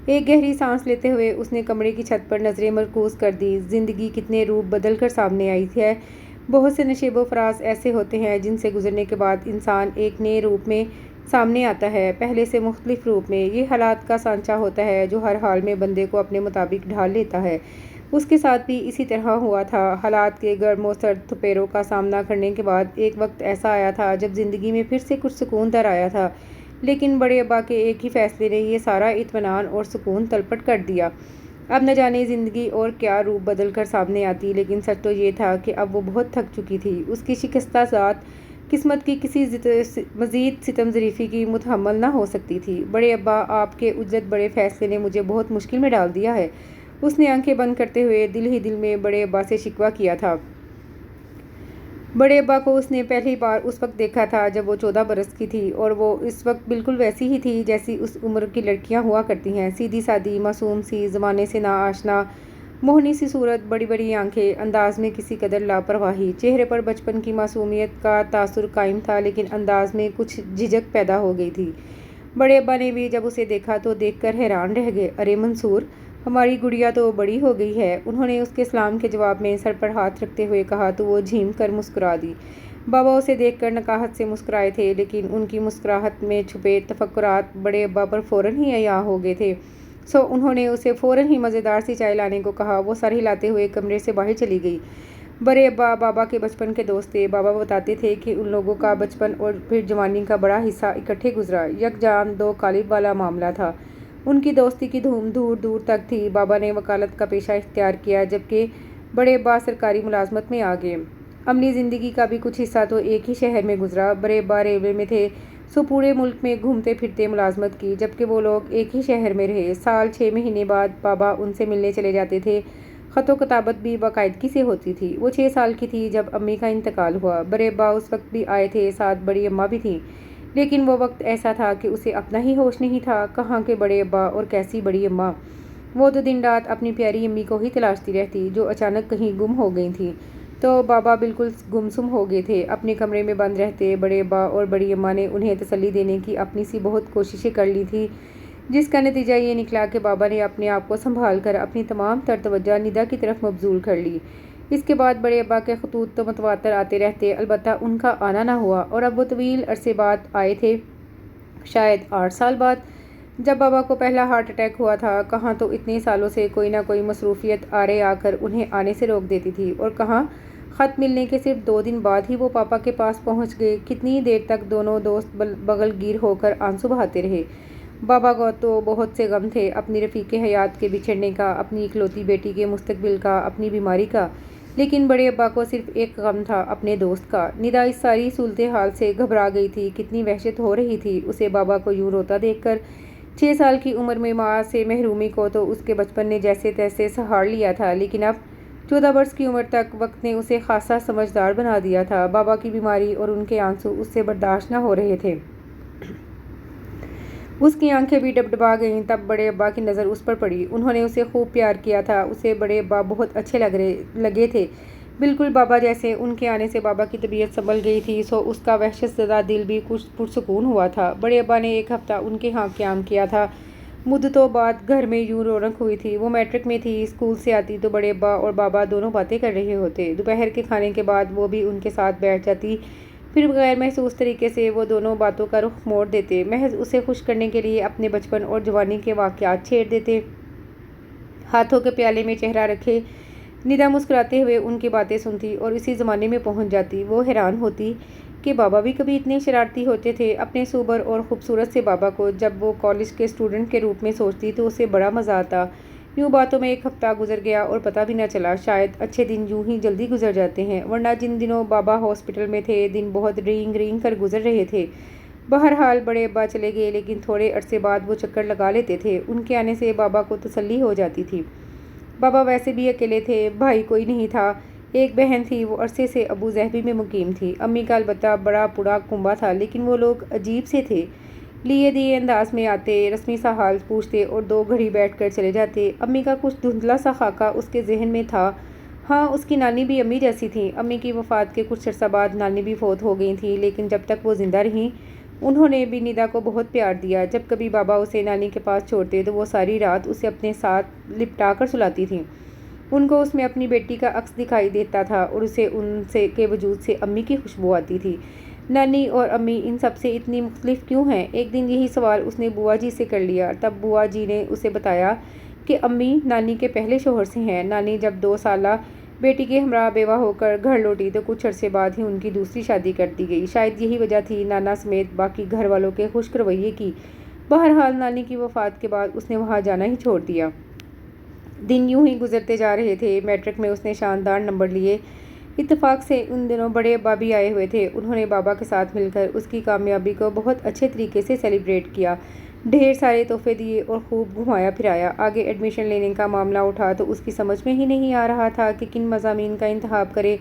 ایک گہری سانس لیتے ہوئے اس نے کمرے کی چھت پر نظریں مرکوز کر دیں۔ زندگی کتنے روپ بدل کر سامنے آئی ہے۔ بہت سے نشیب و فراز ایسے ہوتے ہیں جن سے گزرنے کے بعد انسان ایک نئے روپ میں سامنے آتا ہے، پہلے سے مختلف روپ میں۔ یہ حالات کا سانچہ ہوتا ہے جو ہر حال میں بندے کو اپنے مطابق ڈھال لیتا ہے۔ اس کے ساتھ بھی اسی طرح ہوا تھا۔ حالات کے گرم و سرد تھپیڑوں کا سامنا کرنے کے بعد ایک وقت ایسا آیا تھا جب زندگی میں پھر سے کچھ سکون در آیا تھا، لیکن بڑے ابا کے ایک ہی فیصلے نے یہ سارا اطمینان اور سکون تلپٹ کر دیا۔ اب نہ جانے زندگی اور کیا روپ بدل کر سامنے آتی، لیکن سچ تو یہ تھا کہ اب وہ بہت تھک چکی تھی۔ اس کی شکستہ ذات قسمت کی کسی مزید ستم ظریفی کی متحمل نہ ہو سکتی تھی۔ بڑے ابا، آپ کے اجلت بڑے فیصلے نے مجھے بہت مشکل میں ڈال دیا ہے۔ اس نے آنکھیں بند کرتے ہوئے دل ہی دل میں بڑے ابا سے شکوہ کیا تھا۔ بڑے ابا کو اس نے پہلی بار اس وقت دیکھا تھا جب وہ 14 برس کی تھی، اور وہ اس وقت بالکل ویسی ہی تھی جیسی اس عمر کی لڑکیاں ہوا کرتی ہیں، سیدھی سادی، معصوم سی، زمانے سے نا آشنا، موہنی سی صورت، بڑی بڑی آنکھیں، انداز میں کسی قدر لاپرواہی۔ چہرے پر بچپن کی معصومیت کا تاثر قائم تھا، لیکن انداز میں کچھ جھجک پیدا ہو گئی تھی۔ بڑے ابا نے بھی جب اسے دیکھا تو دیکھ کر حیران رہ گئے۔ ارے منصور، ہماری گڑیا تو بڑی ہو گئی ہے۔ انہوں نے اس کے سلام کے جواب میں سر پر ہاتھ رکھتے ہوئے کہا تو وہ جھیم کر مسکرا دی۔ بابا اسے دیکھ کر نکاہت سے مسکرائے تھے، لیکن ان کی مسکراہٹ میں چھپے تفکرات بڑے ابا پر فوراً ہی عیاں ہو گئے تھے، سو انہوں نے اسے فوراً ہی مزیدار سی چائے لانے کو کہا۔ وہ سر ہلاتے ہوئے کمرے سے باہر چلی گئی۔ بڑے ابا بابا کے بچپن کے دوست تھے۔ بابا بتاتے تھے کہ ان لوگوں کا بچپن اور پھر جوانی کا بڑا حصہ اکٹھے گزرا، یکجان دو قالب والا معاملہ تھا۔ ان کی دوستی کی دھوم دور دور تک تھی۔ بابا نے وکالت کا پیشہ اختیار کیا، جبکہ بڑے ابا سرکاری ملازمت میں آ گئے۔ عملی زندگی کا بھی کچھ حصہ تو ایک ہی شہر میں گزرا۔ بڑے ابا ریلوے میں تھے، سو پورے ملک میں گھومتے پھرتے ملازمت کی، جبکہ وہ لوگ ایک ہی شہر میں رہے۔ سال 6 مہینے بعد بابا ان سے ملنے چلے جاتے تھے۔ خط و کتابت بھی باقاعدگی سے ہوتی تھی۔ وہ 6 سال کی تھی جب امی کا انتقال ہوا۔ بڑے ابا اس وقت بھی آئے تھے، ساتھ بڑی اماں بھی تھیں، لیکن وہ وقت ایسا تھا کہ اسے اپنا ہی ہوش نہیں تھا، کہاں کے بڑے ابا اور کیسی بڑی اماں۔ وہ تو دن رات اپنی پیاری امی کو ہی تلاشتی رہتی، جو اچانک کہیں گم ہو گئی تھیں۔ تو بابا بالکل گمسم ہو گئے تھے، اپنے کمرے میں بند رہتے۔ بڑے ابا اور بڑی اماں نے انہیں تسلی دینے کی اپنی سی بہت کوششیں کر لی تھیں، جس کا نتیجہ یہ نکلا کہ بابا نے اپنے آپ کو سنبھال کر اپنی تمام تر توجہ ندا کی طرف مبذول کر لی۔ اس کے بعد بڑے ابا کے خطوط تو متواتر آتے رہتے، البتہ ان کا آنا نہ ہوا، اور اب وہ طویل عرصے بعد آئے تھے، شاید 8 سال بعد، جب بابا کو پہلا ہارٹ اٹیک ہوا تھا۔ کہاں تو اتنے سالوں سے کوئی نہ کوئی مصروفیت آڑے آ کر انہیں آنے سے روک دیتی تھی، اور کہاں خط ملنے کے صرف 2 دن بعد ہی وہ پاپا کے پاس پہنچ گئے۔ کتنی دیر تک دونوں دوست بغل گیر ہو کر آنسو بہاتے رہے۔ بابا کو تو بہت سے غم تھے، اپنی رفیق حیات کے بچھڑنے کا، اپنی اکلوتی بیٹی کے مستقبل کا، اپنی بیماری کا، لیکن بڑے ابا کو صرف ایک غم تھا، اپنے دوست کا۔ ندا اس ساری صورتحال سے گھبرا گئی تھی۔ کتنی وحشت ہو رہی تھی اسے بابا کو یوں روتا دیکھ کر۔ 6 سال کی عمر میں ماں سے محرومی کو تو اس کے بچپن نے جیسے تیسے سہاڑ لیا تھا، لیکن اب 14 برس کی عمر تک وقت نے اسے خاصا سمجھدار بنا دیا تھا۔ بابا کی بیماری اور ان کے آنسو اس سے برداشت نہ ہو رہے تھے۔ اس کی آنکھیں بھی ڈبڈبا گئیں۔ تب بڑے ابا کی نظر اس پر پڑی۔ انہوں نے اسے خوب پیار کیا تھا، اسے بڑے ابا بہت اچھے لگے تھے، بالکل بابا جیسے۔ ان کے آنے سے بابا کی طبیعت سنبھل گئی تھی، سو اس کا وحشت زدہ دل بھی کچھ پرسکون ہوا تھا۔ بڑے ابا نے 1 ہفتہ ان کے ہاں قیام کیا تھا۔ مدتوں بعد گھر میں یوں رونق ہوئی تھی۔ وہ میٹرک میں تھی، اسکول سے آتی تو بڑے ابا اور بابا دونوں باتیں کر رہے ہوتے۔ دوپہر کے کھانے کے بعد وہ بھی ان کے ساتھ بیٹھ جاتی، پھر غیر محسوس طریقے سے وہ دونوں باتوں کا رخ موڑ دیتے، محض اسے خوش کرنے کے لیے اپنے بچپن اور جوانی کے واقعات چھیڑ دیتے۔ ہاتھوں کے پیالے میں چہرہ رکھے ندا مسکراتے ہوئے ان کی باتیں سنتی اور اسی زمانے میں پہنچ جاتی۔ وہ حیران ہوتی کہ بابا بھی کبھی اتنے شرارتی ہوتے تھے۔ اپنے سوبر اور خوبصورت سے بابا کو جب وہ کالج کے اسٹوڈنٹ کے روپ میں سوچتی تو اسے بڑا مزہ آتا۔ یوں باتوں میں 1 ہفتہ گزر گیا اور پتہ بھی نہ چلا۔ شاید اچھے دن یوں ہی جلدی گزر جاتے ہیں، ورنہ جن دنوں بابا ہاسپٹل میں تھے دن بہت رینگ رینگ کر گزر رہے تھے۔ بہرحال بڑے ابا چلے گئے، لیکن تھوڑے عرصے بعد وہ چکر لگا لیتے تھے۔ ان کے آنے سے بابا کو تسلی ہو جاتی تھی۔ بابا ویسے بھی اکیلے تھے، بھائی کوئی نہیں تھا۔ ایک بہن تھی، وہ عرصے سے ابو ظہبی میں مقیم تھی۔ امی کا البتہ بڑا پڑا کنبہ تھا، لیکن وہ لوگ عجیب سے تھے، لیے دیے انداز میں آتے، رسمی سا حال پوچھتے اور 2 گھڑی بیٹھ کر چلے جاتے۔ امی کا کچھ دھندلا سا خاکہ اس کے ذہن میں تھا۔ ہاں، اس کی نانی بھی امی جیسی تھیں۔ امی کی وفات کے کچھ عرصہ بعد نانی بھی فوت ہو گئی تھیں، لیکن جب تک وہ زندہ رہیں انہوں نے بھی ندا کو بہت پیار دیا۔ جب کبھی بابا اسے نانی کے پاس چھوڑتے تو وہ ساری رات اسے اپنے ساتھ لپٹا کر سلاتی تھیں۔ ان کو اس میں اپنی بیٹی کا عکس دکھائی دیتا تھا اور اسے ان سے کے وجود سے امی کی خوشبو آتی تھی۔ نانی اور امی ان سب سے اتنی مختلف کیوں ہیں؟ ایک دن یہی سوال اس نے بوا جی سے کر لیا۔ تب بوا جی نے اسے بتایا کہ امی نانی کے پہلے شوہر سے ہیں۔ نانی جب 2 سالہ بیٹی کے ہمراہ بیوہ ہو کر گھر لوٹی تو کچھ عرصے بعد ہی ان کی دوسری شادی کر دی گئی۔ شاید یہی وجہ تھی نانا سمیت باقی گھر والوں کے خشک رویے کی۔ بہرحال نانی کی وفات کے بعد اس نے وہاں جانا ہی چھوڑ دیا۔ دن یوں ہی گزرتے جا رہے تھے۔ میٹرک میں اس نے شاندار نمبر لیے۔ اتفاق سے ان دنوں بڑے ابا بھی آئے ہوئے تھے۔ انہوں نے بابا کے ساتھ مل کر اس کی کامیابی کو بہت اچھے طریقے سے سیلیبریٹ کیا، ڈھیر سارے تحفے دیے اور خوب گھمایا پھرایا۔ آگے ایڈمیشن لینے کا معاملہ اٹھا تو اس کی سمجھ میں ہی نہیں آ رہا تھا کہ کن مضامین کا انتخاب کرے۔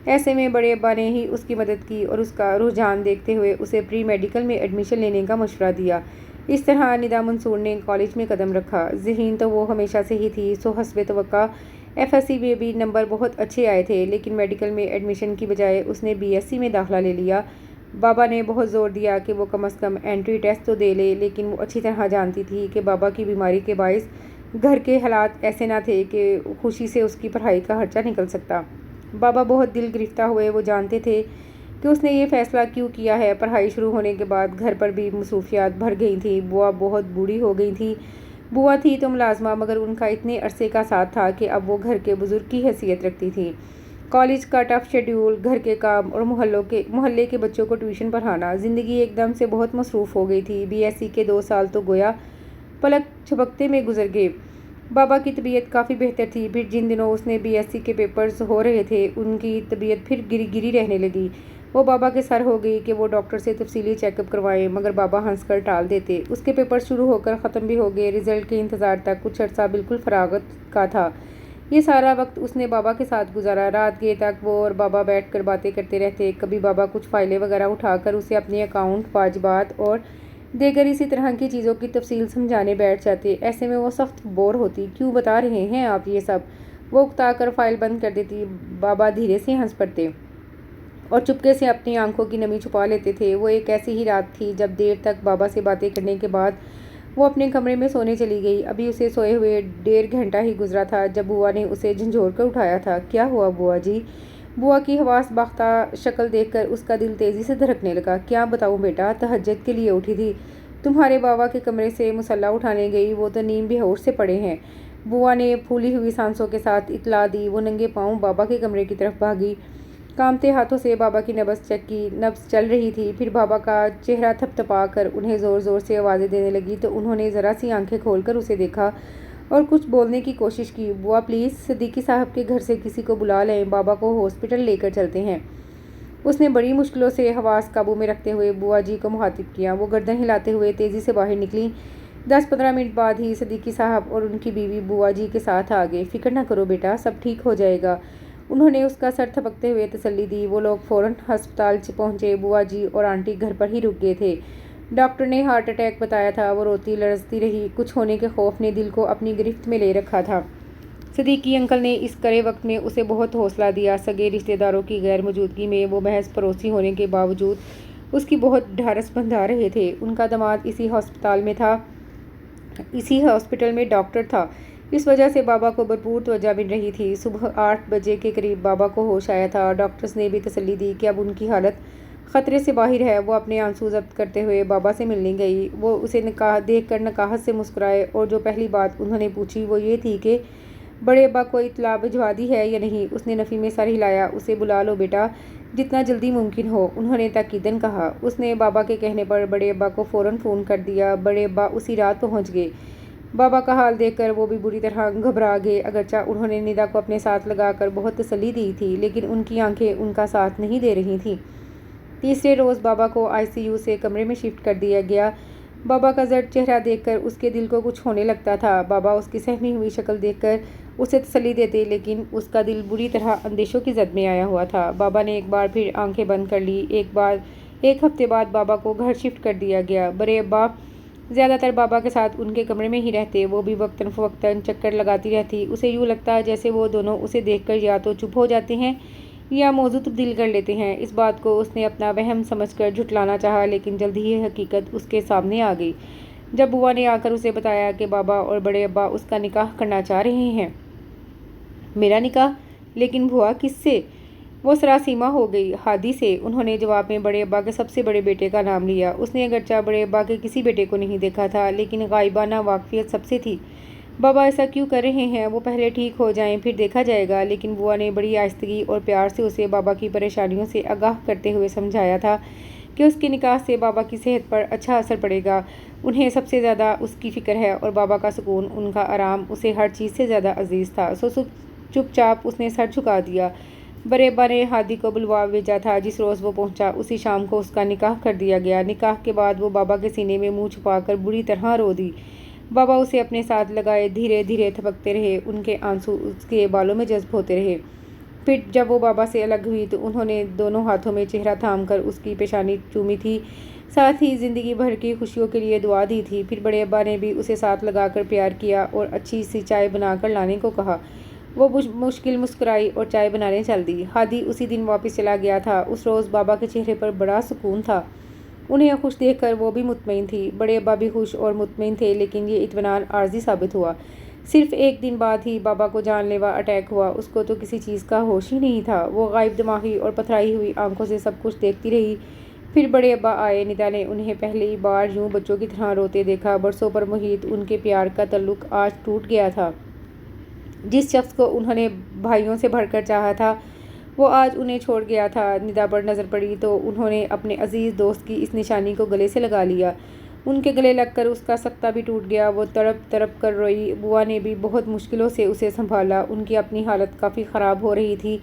ایسے میں بڑے ابا نے ہی اس کی مدد کی اور اس کا رجحان دیکھتے ہوئے اسے پری میڈیکل میں ایڈمیشن لینے کا مشورہ دیا۔ اس طرح ندا منصور نے کالج میں قدم رکھا۔ ذہین تو وہ ہمیشہ سے ہی تھی، سو حسب توقع ایف ایس سی میں بھی نمبر بہت اچھے آئے تھے، لیکن میڈیکل میں ایڈمیشن کی بجائے اس نے بی ایس سی میں داخلہ لے لیا۔ بابا نے بہت زور دیا کہ وہ کم از کم انٹری ٹیسٹ تو دے لے، لیکن وہ اچھی طرح جانتی تھی کہ بابا کی بیماری کے باعث گھر کے حالات ایسے نہ تھے کہ خوشی سے اس کی پڑھائی کا خرچہ نکل سکتا۔ بابا بہت دل گرفتہ ہوئے۔ وہ جانتے تھے کہ اس نے یہ فیصلہ کیوں کیا ہے۔ پڑھائی شروع ہونے کے بعد گھر پر بھی مصروفیات بڑھ گئی تھیں۔ بوا بہت بوڑھی ہو گئی تھی۔ بوا تھی تو ملازمہ، مگر ان کا اتنے عرصے کا ساتھ تھا کہ اب وہ گھر کے بزرگ کی حیثیت رکھتی تھی۔ کالج کا ٹف شیڈیول، گھر کے کام اور محلے کے بچوں کو ٹیوشن پڑھانا، زندگی ایک دم سے بہت مصروف ہو گئی تھی۔ بی ایس سی کے 2 سال تو گویا پلک جھپکتے میں گزر گئے۔ بابا کی طبیعت کافی بہتر تھی۔ پھر جن دنوں اس نے بی ایس سی کے پیپرز ہو رہے تھے، ان کی طبیعت پھر گری رہنے لگی۔ وہ بابا کے سر ہو گئی کہ وہ ڈاکٹر سے تفصیلی چیک اپ کروائیں، مگر بابا ہنس کر ٹال دیتے۔ اس کے پیپر شروع ہو کر ختم بھی ہو گئے۔ رزلٹ کے انتظار تک کچھ عرصہ بالکل فراغت کا تھا۔ یہ سارا وقت اس نے بابا کے ساتھ گزارا۔ رات گئے تک وہ اور بابا بیٹھ کر باتیں کرتے رہتے۔ کبھی بابا کچھ فائلیں وغیرہ اٹھا کر اسے اپنے اکاؤنٹ، واجبات اور دیگر اسی طرح کی چیزوں کی تفصیل سمجھانے بیٹھ جاتے۔ ایسے میں وہ سخت بور ہوتی۔ کیوں بتا رہے ہیں آپ یہ سب؟ وہ اکتا کر فائل بند کر دیتی۔ بابا دھیرے سے ہنس پڑتے اور چپکے سے اپنی آنکھوں کی نمی چھپا لیتے تھے۔ وہ ایک ایسی ہی رات تھی جب دیر تک بابا سے باتیں کرنے کے بعد وہ اپنے کمرے میں سونے چلی گئی۔ ابھی اسے سوئے ہوئے 1.5 گھنٹہ ہی گزرا تھا جب بوا نے اسے جھنجھوڑ کر اٹھایا تھا۔ کیا ہوا بوا جی؟ بوا کی حواس باختہ شکل دیکھ کر اس کا دل تیزی سے دھڑکنے لگا۔ کیا بتاؤں بیٹا، تہجد کے لیے اٹھی تھی؟ تمہارے بابا کے کمرے سے مسلح اٹھانے گئی، وہ تو نیم بے ہوش سے پڑے ہیں۔ بوا نے پھولی ہوئی سانسوں کے ساتھ اطلاع دی۔ وہ ننگے پاؤں بابا کے کمرے کی طرف بھاگی، کانپتے ہاتھوں سے بابا کی نبض چیک کی۔ نبض چل رہی تھی۔ پھر بابا کا چہرہ تھپتھپا کر انہیں زور زور سے آوازیں دینے لگی تو انہوں نے ذرا سی آنکھیں کھول کر اسے دیکھا اور کچھ بولنے کی کوشش کی۔ بوا پلیز صدیقی صاحب کے گھر سے کسی کو بلا لیں، بابا کو ہاسپٹل لے کر چلتے ہیں۔ اس نے بڑی مشکلوں سے حواس قابو میں رکھتے ہوئے بوا جی کو مخاطب کیا۔ وہ گردن ہلاتے ہوئے تیزی سے باہر نکلی۔ 10-15 منٹ بعد ہی صدیقی صاحب اور ان کی بیوی بوا جی کے ساتھ آ گئے۔ فکر نہ کرو بیٹا، سب ٹھیک ہو جائے گا، انہوں نے اس کا سر تھپکتے ہوئے تسلی دی۔ وہ لوگ فوراً ہسپتال پہنچے۔ بوا جی اور آنٹی گھر پر ہی رک گئے تھے۔ ڈاکٹر نے ہارٹ اٹیک بتایا تھا۔ وہ روتی لرزتی رہی۔ کچھ ہونے کے خوف نے دل کو اپنی گرفت میں لے رکھا تھا۔ صدیقی انکل نے اس کرے وقت میں اسے بہت حوصلہ دیا۔ سگے رشتہ داروں کی غیر موجودگی میں وہ محض پڑوسی ہونے کے باوجود اس کی بہت ڈھارس بندھا رہے تھے۔ ان کا داماد اسی ہاسپٹل میں ڈاکٹر تھا۔ اس وجہ سے بابا کو بھرپور توجہ مل رہی تھی۔ صبح 8 بجے کے قریب بابا کو ہوش آیا تھا۔ ڈاکٹرز نے بھی تسلی دی کہ اب ان کی حالت خطرے سے باہر ہے۔ وہ اپنے آنسو ضبط کرتے ہوئے بابا سے ملنے گئی۔ وہ اسے دیکھ کر نکاہت سے مسکرائے اور جو پہلی بات انہوں نے پوچھی وہ یہ تھی کہ بڑے ابا کو اطلاع بھجوا دی ہے یا نہیں۔ اس نے نفی میں سر ہلایا۔ اسے بلا لو بیٹا، جتنا جلدی ممکن ہو، انہوں نے تاکیداً کہا۔ اس نے بابا کے کہنے پر بڑے ابا کو فوراً فون کر دیا۔ بڑے ابا اسی رات پہنچ گئے۔ بابا کا حال دیکھ کر وہ بھی بری طرح گھبرا گئے۔ اگرچہ انہوں نے ندا کو اپنے ساتھ لگا کر بہت تسلی دی تھی، لیکن ان کی آنکھیں ان کا ساتھ نہیں دے رہی تھیں۔ تیسرے روز بابا کو آئی سی یو سے کمرے میں شفٹ کر دیا گیا۔ بابا کا زرد چہرہ دیکھ کر اس کے دل کو کچھ ہونے لگتا تھا۔ بابا اس کی سہمی ہوئی شکل دیکھ کر اسے تسلی دیتے، لیکن اس کا دل بری طرح اندیشوں کی زد میں آیا ہوا تھا۔ بابا نے ایک بار پھر آنکھیں بند کر لی۔ ایک ہفتے بعد بابا کو گھر شفٹ کر دیا گیا۔ بڑے ابا زیادہ تر بابا کے ساتھ ان کے کمرے میں ہی رہتے۔ وہ بھی وقتاً فوقتاً چکر لگاتی رہتی۔ اسے یوں لگتا جیسے وہ دونوں اسے دیکھ کر یا تو چپ ہو جاتے ہیں یا موضوع تبدیل کر لیتے ہیں۔ اس بات کو اس نے اپنا وہم سمجھ کر جھٹلانا چاہا، لیکن جلد ہی یہ حقیقت اس کے سامنے آ گئی جب بوا نے آ کر اسے بتایا کہ بابا اور بڑے ابا اس کا نکاح کرنا چاہ رہے ہیں۔ میرا نکاح؟ لیکن بوا کس سے؟ وہ سراسیمہ ہو گئی۔ ہادی سے، انہوں نے جواب میں بڑے ابا کے سب سے بڑے بیٹے کا نام لیا۔ اس نے اگرچہ بڑے ابا کے کسی بیٹے کو نہیں دیکھا تھا، لیکن غائبانہ واقفیت سب سے تھی۔ بابا ایسا کیوں کر رہے ہیں؟ وہ پہلے ٹھیک ہو جائیں پھر دیکھا جائے گا۔ لیکن بوا نے بڑی آہستگی اور پیار سے اسے بابا کی پریشانیوں سے آگاہ کرتے ہوئے سمجھایا تھا کہ اس کے نکاح سے بابا کی صحت پر اچھا اثر پڑے گا۔ انہیں سب سے زیادہ اس کی فکر ہے اور بابا کا سکون، ان کا آرام اسے ہر چیز سے زیادہ عزیز تھا۔ چپ چاپ اس نے سر جھکا دیا۔ بڑے ابا نے ہادی کو بلوا بھیجا تھا۔ جس روز وہ پہنچا اسی شام کو اس کا نکاح کر دیا گیا۔ نکاح کے بعد وہ بابا کے سینے میں منہ چھپا کر بری طرح رو دی۔ بابا اسے اپنے ساتھ لگائے دھیرے دھیرے تھپکتے رہے، ان کے آنسو اس کے بالوں میں جذب ہوتے رہے۔ پھر جب وہ بابا سے الگ ہوئی تو انہوں نے دونوں ہاتھوں میں چہرہ تھام کر اس کی پیشانی چومی تھی، ساتھ ہی زندگی بھر کی خوشیوں کے لیے دعا دی تھی۔ پھر بڑے ابا نے بھی اسے ساتھ لگا کر پیار کیا اور اچھی سی چائے بنا کر لانے کو کہا۔ وہ مشکل مسکرائی اور چائے بنانے چل دی۔ ہادی اسی دن واپس چلا گیا تھا۔ اس روز بابا کے چہرے پر بڑا سکون تھا۔ انہیں خوش دیکھ کر وہ بھی مطمئن تھی۔ بڑے ابا بھی خوش اور مطمئن تھے، لیکن یہ اطمینان عارضی ثابت ہوا۔ صرف ایک دن بعد ہی بابا کو جان لیوا اٹیک ہوا۔ اس کو تو کسی چیز کا ہوش ہی نہیں تھا۔ وہ غائب دماغی اور پتھرائی ہوئی آنکھوں سے سب کچھ دیکھتی رہی۔ پھر بڑے ابا آئے۔ ندا نے انہیں پہلی بار یوں بچوں کی طرح روتے دیکھا۔ برسوں پر محیط ان کے پیار کا تعلق آج ٹوٹ گیا تھا۔ جس شخص کو انہوں نے بھائیوں سے بڑھ کر چاہا تھا وہ آج انہیں چھوڑ گیا تھا۔ ندا پر نظر پڑی تو انہوں نے اپنے عزیز دوست کی اس نشانی کو گلے سے لگا لیا۔ ان کے گلے لگ کر اس کا سکتہ بھی ٹوٹ گیا۔ وہ تڑپ تڑپ کر روئی۔ بوا نے بھی بہت مشکلوں سے اسے سنبھالا۔ ان کی اپنی حالت کافی خراب ہو رہی تھی۔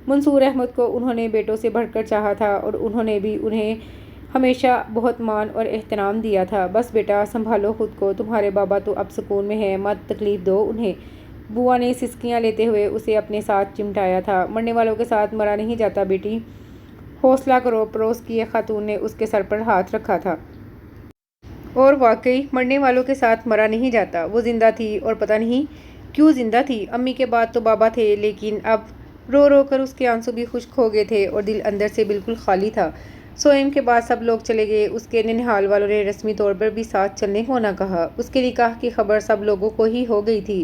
منصور احمد کو انہوں نے بیٹوں سے بڑھ کر چاہا تھا اور انہوں نے بھی انہیں ہمیشہ بہت مان اور احترام دیا تھا۔ بس بیٹا سنبھالو خود کو، تمہارے بابا تو اب سکون میں ہیں، مت تکلیف دو انہیں۔ بوا نے سسکیاں لیتے ہوئے اسے اپنے ساتھ چمٹایا تھا۔ مرنے والوں کے ساتھ مرا نہیں جاتا بیٹی، حوصلہ کرو۔ پڑوس کی ایک خاتون نے اس کے سر پر ہاتھ رکھا تھا۔ اور واقعی مرنے والوں کے ساتھ مرا نہیں جاتا۔ وہ زندہ تھی اور پتہ نہیں کیوں زندہ تھی۔ امی کے بعد تو بابا تھے، لیکن اب رو رو کر اس کے آنسو بھی خشک ہو گئے تھے اور دل اندر سے بالکل خالی تھا۔ سوئم کے بعد سب لوگ چلے گئے۔ اس کے ننہال والوں نے رسمی طور پر بھی ساتھ چلنے کو نہ کہا۔ اس کے نکاح کی خبر سب لوگوں کو ہی ہو گئی تھی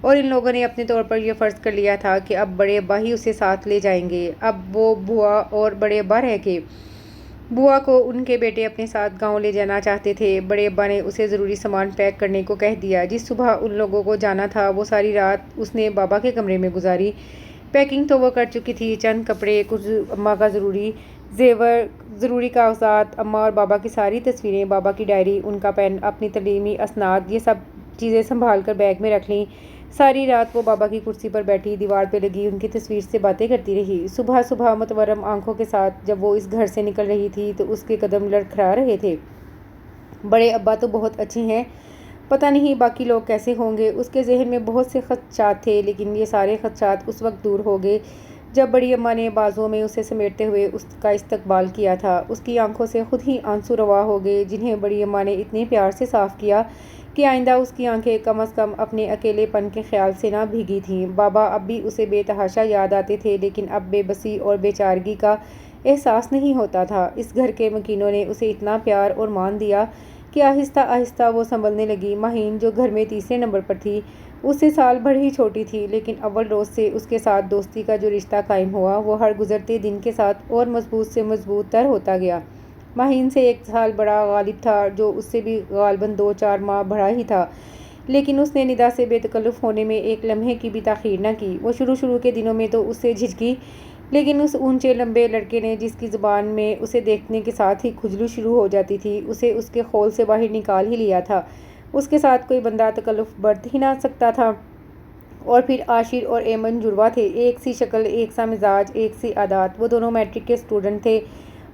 اور ان لوگوں نے اپنے طور پر یہ فرض کر لیا تھا کہ اب بڑے ابا ہی اسے ساتھ لے جائیں گے۔ اب وہ بوا اور بڑے ابا رہ گئے۔ بوا کو ان کے بیٹے اپنے ساتھ گاؤں لے جانا چاہتے تھے۔ بڑے ابا نے اسے ضروری سامان پیک کرنے کو کہہ دیا۔ جس صبح ان لوگوں کو جانا تھا وہ ساری رات اس نے بابا کے کمرے میں گزاری۔ پیکنگ تو وہ کر چکی تھی، چند کپڑے، کچھ اماں کا ضروری زیور، ضروری کاغذات، اماں اور بابا کی ساری تصویریں، بابا کی ڈائری، ان کا پین، اپنی تعلیمی اسناد، یہ سب چیزیں سنبھال کر بیگ میں رکھ لیں۔ ساری رات وہ بابا کی کرسی پر بیٹھی دیوار پہ لگی ان کی تصویر سے باتیں کرتی رہی۔ صبح صبح متورم آنکھوں کے ساتھ جب وہ اس گھر سے نکل رہی تھی تو اس کے قدم لڑکھڑا رہے تھے۔ بڑے ابا تو بہت اچھے ہیں، پتہ نہیں باقی لوگ کیسے ہوں گے۔ اس کے ذہن میں بہت سے خدشات تھے، لیکن یہ سارے خدشات اس وقت دور ہو گئے جب بڑی اماں نے بازوؤں میں اسے سمیٹتے ہوئے اس کا استقبال کیا تھا۔ اس کی آنکھوں سے خود ہی آنسو روا ہو گئے، جنہیں بڑی اماں نے اتنے پیار سے صاف کیا کہ آئندہ اس کی آنکھیں کم از کم اپنے اکیلے پن کے خیال سے نہ بھیگی تھیں۔ بابا اب بھی اسے بے تحاشا یاد آتے تھے، لیکن اب بے بسی اور بے چارگی کا احساس نہیں ہوتا تھا۔ اس گھر کے مکینوں نے اسے اتنا پیار اور مان دیا کہ آہستہ آہستہ وہ سنبھلنے لگی۔ مہین جو گھر میں تیسرے نمبر پر تھی، اس سے سال بھر ہی چھوٹی تھی، لیکن اول روز سے اس کے ساتھ دوستی کا جو رشتہ قائم ہوا وہ ہر گزرتے دن کے ساتھ اور مضبوط سے مضبوط تر ہوتا گیا۔ مہین سے 1 سال بڑا غالب تھا، جو اس سے بھی غالباً 2-4 ماہ بڑا ہی تھا، لیکن اس نے ندا سے بے تکلف ہونے میں ایک لمحے کی بھی تاخیر نہ کی۔ وہ شروع کے دنوں میں تو اس سے جھجکی، لیکن اس اونچے لمبے لڑکے نے، جس کی زبان میں اسے دیکھنے کے ساتھ ہی کھجلی شروع ہو جاتی تھی، اسے اس کے خول سے باہر نکال ہی لیا تھا۔ اس کے ساتھ کوئی بندہ تکلف برت ہی نہ سکتا تھا۔ اور پھر عاشر اور ایمن جڑواں تھے، ایک سی شکل، ایک سا مزاج، ایک سی عادات۔ وہ دونوں میٹرک کے اسٹوڈنٹ تھے۔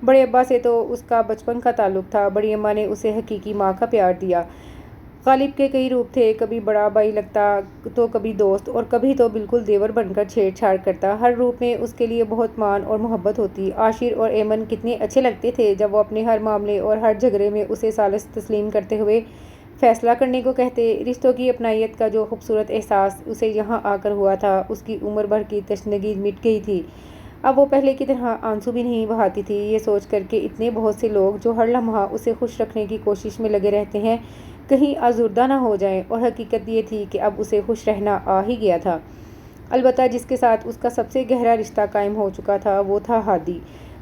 بڑے ابا سے تو اس کا بچپن کا تعلق تھا۔ بڑی اماں نے اسے حقیقی ماں کا پیار دیا۔ غالب کے کئی روپ تھے، کبھی بڑا بھائی لگتا تو کبھی دوست، اور کبھی تو بالکل دیور بن کر چھیڑ چھاڑ کرتا۔ ہر روپ میں اس کے لیے بہت مان اور محبت ہوتی۔ عاشر اور ایمن کتنے اچھے لگتے تھے جب وہ اپنے ہر معاملے اور ہر جھگڑے میں اسے ثالث تسلیم کرتے ہوئے فیصلہ کرنے کو کہتے۔ رشتوں کی اپنائیت کا جو خوبصورت احساس اسے یہاں آ کر ہوا تھا، اس کی عمر بھر کی تشنگی مٹ گئی تھی۔ اب وہ پہلے کی طرح آنسو بھی نہیں بہاتی تھی، یہ سوچ کر کہ اتنے بہت سے لوگ جو ہر لمحہ اسے خوش رکھنے کی کوشش میں لگے رہتے ہیں کہیں آزردہ نہ ہو جائیں۔ اور حقیقت یہ تھی کہ اب اسے خوش رہنا آ ہی گیا تھا۔ البتہ جس کے ساتھ اس کا سب سے گہرا رشتہ قائم ہو چکا تھا وہ تھا ہادی،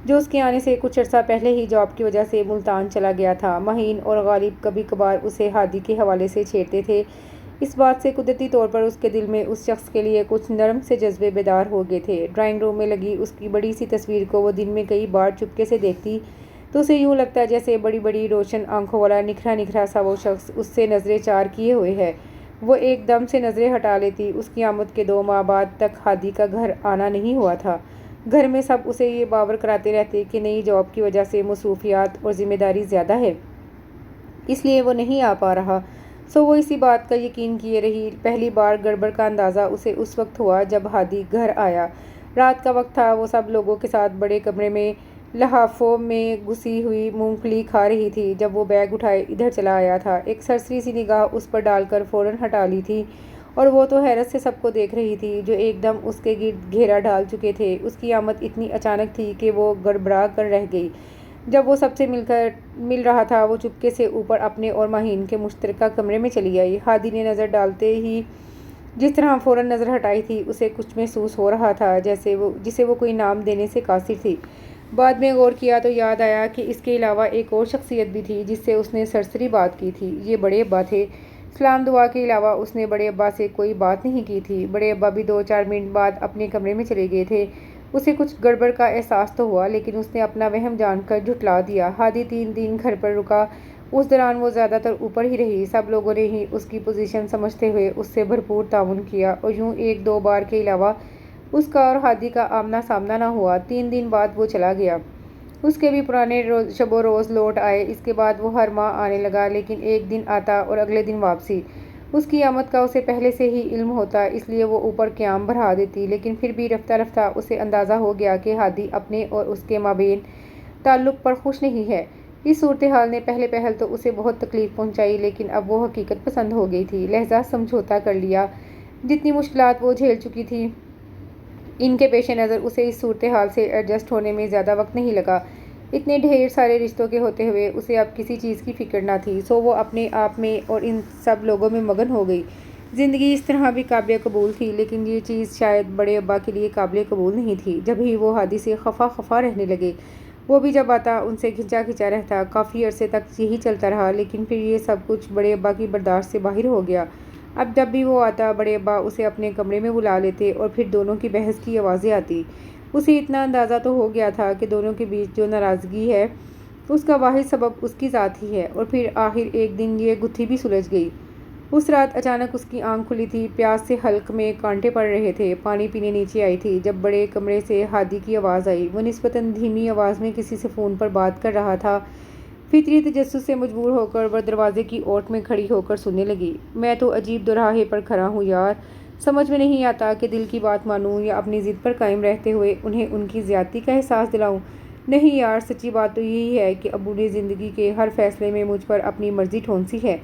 جو اس کے آنے سے کچھ عرصہ پہلے ہی جاب کی وجہ سے ملتان چلا گیا تھا۔ مہین اور غالب کبھی کبھار اسے ہادی کے حوالے سے چھیڑتے تھے، اس بات سے قدرتی طور پر اس کے دل میں اس شخص کے لیے کچھ نرم سے جذبے بیدار ہو گئے تھے۔ ڈرائنگ روم میں لگی اس کی بڑی سی تصویر کو وہ دن میں کئی بار چپکے سے دیکھتی تو اسے یوں لگتا جیسے بڑی بڑی روشن آنکھوں والا نکھرا نکھرا سا وہ شخص اس سے نظریں چار کیے ہوئے ہے۔ وہ ایک دم سے نظریں ہٹا لیتی۔ اس کی آمد کے 2 ماہ بعد تک ہادی کا گھر آنا نہیں ہوا تھا۔ گھر میں سب اسے یہ باور کراتے رہتے کہ نئی جاب کی وجہ سے مصروفیات اور ذمہ داری زیادہ ہے، اس لیے وہ نہیں آ پا رہا۔ سو وہ اسی بات کا یقین کیے رہی۔ پہلی بار گڑبڑ کا اندازہ اسے اس وقت ہوا جب ہادی گھر آیا۔ رات کا وقت تھا۔ وہ سب لوگوں کے ساتھ بڑے کمرے میں لحافوں میں گھسی ہوئی مونگ پھلی کھا رہی تھی جب وہ بیگ اٹھائے ادھر چلا آیا تھا۔ ایک سرسری سی نگاہ اس پر ڈال کر فوراً ہٹا لی تھی اور وہ تو حیرت سے سب کو دیکھ رہی تھی جو ایک دم اس کے گرد گھیرا ڈال چکے تھے۔ اس کی آمد اتنی اچانک تھی کہ وہ گڑبڑا کر رہ گئی۔ جب وہ سب سے مل رہا تھا وہ چپکے سے اوپر اپنے اور ماہین کے مشترکہ کمرے میں چلی آئی۔ ہادی نے نظر ڈالتے ہی جس طرح فوراً نظر ہٹائی تھی اسے کچھ محسوس ہو رہا تھا جسے وہ کوئی نام دینے سے قاصر تھی۔ بعد میں غور کیا تو یاد آیا کہ اس کے علاوہ ایک اور شخصیت بھی تھی جس سے اس نے سرسری بات کی تھی۔ یہ بڑے ابا تھے۔ سلام دعا کے علاوہ اس نے بڑے ابا سے کوئی بات نہیں کی تھی۔ بڑے ابا بھی 2-4 منٹ بعد اپنے کمرے میں چلے گئے تھے۔ اسے کچھ گڑبڑ کا احساس تو ہوا لیکن اس نے اپنا وہم جان کر جھٹلا دیا۔ ہادی 3 دن گھر پر رکا۔ اس دوران وہ زیادہ تر اوپر ہی رہی۔ سب لوگوں نے ہی اس کی پوزیشن سمجھتے ہوئے اس سے بھرپور تعاون کیا اور یوں 1-2 بار کے علاوہ اس کا اور ہادی کا آمنا سامنا نہ ہوا۔ 3 دن بعد وہ چلا گیا۔ اس کے بھی پرانے شب و روز لوٹ آئے۔ اس کے بعد وہ ہر ماہ آنے لگا لیکن ایک دن آتا اور اگلے دن واپسی۔ اس کی آمد کا اسے پہلے سے ہی علم ہوتا اس لیے وہ اوپر قیام بڑھا دیتی لیکن پھر بھی رفتہ رفتہ اسے اندازہ ہو گیا کہ ہادی اپنے اور اس کے مابین تعلق پر خوش نہیں ہے۔ اس صورتحال نے پہل تو اسے بہت تکلیف پہنچائی لیکن اب وہ حقیقت پسند ہو گئی تھی۔ لہجہ سمجھوتا کر لیا۔ جتنی مشکلات وہ جھیل چکی تھی ان کے پیش نظر اسے اس صورتحال سے ایڈجسٹ ہونے میں زیادہ وقت نہیں لگا۔ اتنے ڈھیر سارے رشتوں کے ہوتے ہوئے اسے اب کسی چیز کی فکر نہ تھی۔ سو وہ اپنے آپ میں اور ان سب لوگوں میں مگن ہو گئی۔ زندگی اس طرح بھی قابل قبول تھی لیکن یہ چیز شاید بڑے ابا کے لیے قابل قبول نہیں تھی۔ جب ہی وہ ہادی سے خفا رہنے لگے۔ وہ بھی جب آتا ان سے کھنچا رہتا۔ کافی عرصے تک یہی چلتا رہا لیکن پھر یہ سب کچھ بڑے ابا کی برداشت سے باہر ہو گیا۔ اب جب بھی وہ آتا بڑے ابا اسے اپنے کمرے میں بلا لیتے اور پھر دونوں کی بحث کی آوازیں آتی۔ اسے اتنا اندازہ تو ہو گیا تھا کہ دونوں کے بیچ جو ناراضگی ہے اس کا واحد سبب اس کی ذات ہی ہے اور پھر آخر ایک دن یہ گتھی بھی سلجھ گئی۔ اس رات اچانک اس کی آنکھ کھلی تھی۔ پیاس سے حلق میں کانٹے پڑ رہے تھے۔ پانی پینے نیچے آئی تھی جب بڑے کمرے سے ہادی کی آواز آئی۔ وہ نسبتاً دھیمی آواز میں کسی سے فون پر بات کر رہا تھا۔ فطری تجسس سے مجبور ہو کر وہ دروازے کی اوٹ میں کھڑی ہو کر سننے لگی۔ میں تو عجیب دوراہے پر کھڑا ہوں یار، سمجھ میں نہیں آتا کہ دل کی بات مانوں یا اپنی ضد پر قائم رہتے ہوئے انہیں ان کی زیادتی کا احساس دلاؤں۔ نہیں یار، سچی بات تو یہی ہے کہ ابو نے زندگی کے ہر فیصلے میں مجھ پر اپنی مرضی ٹھونسی ہے۔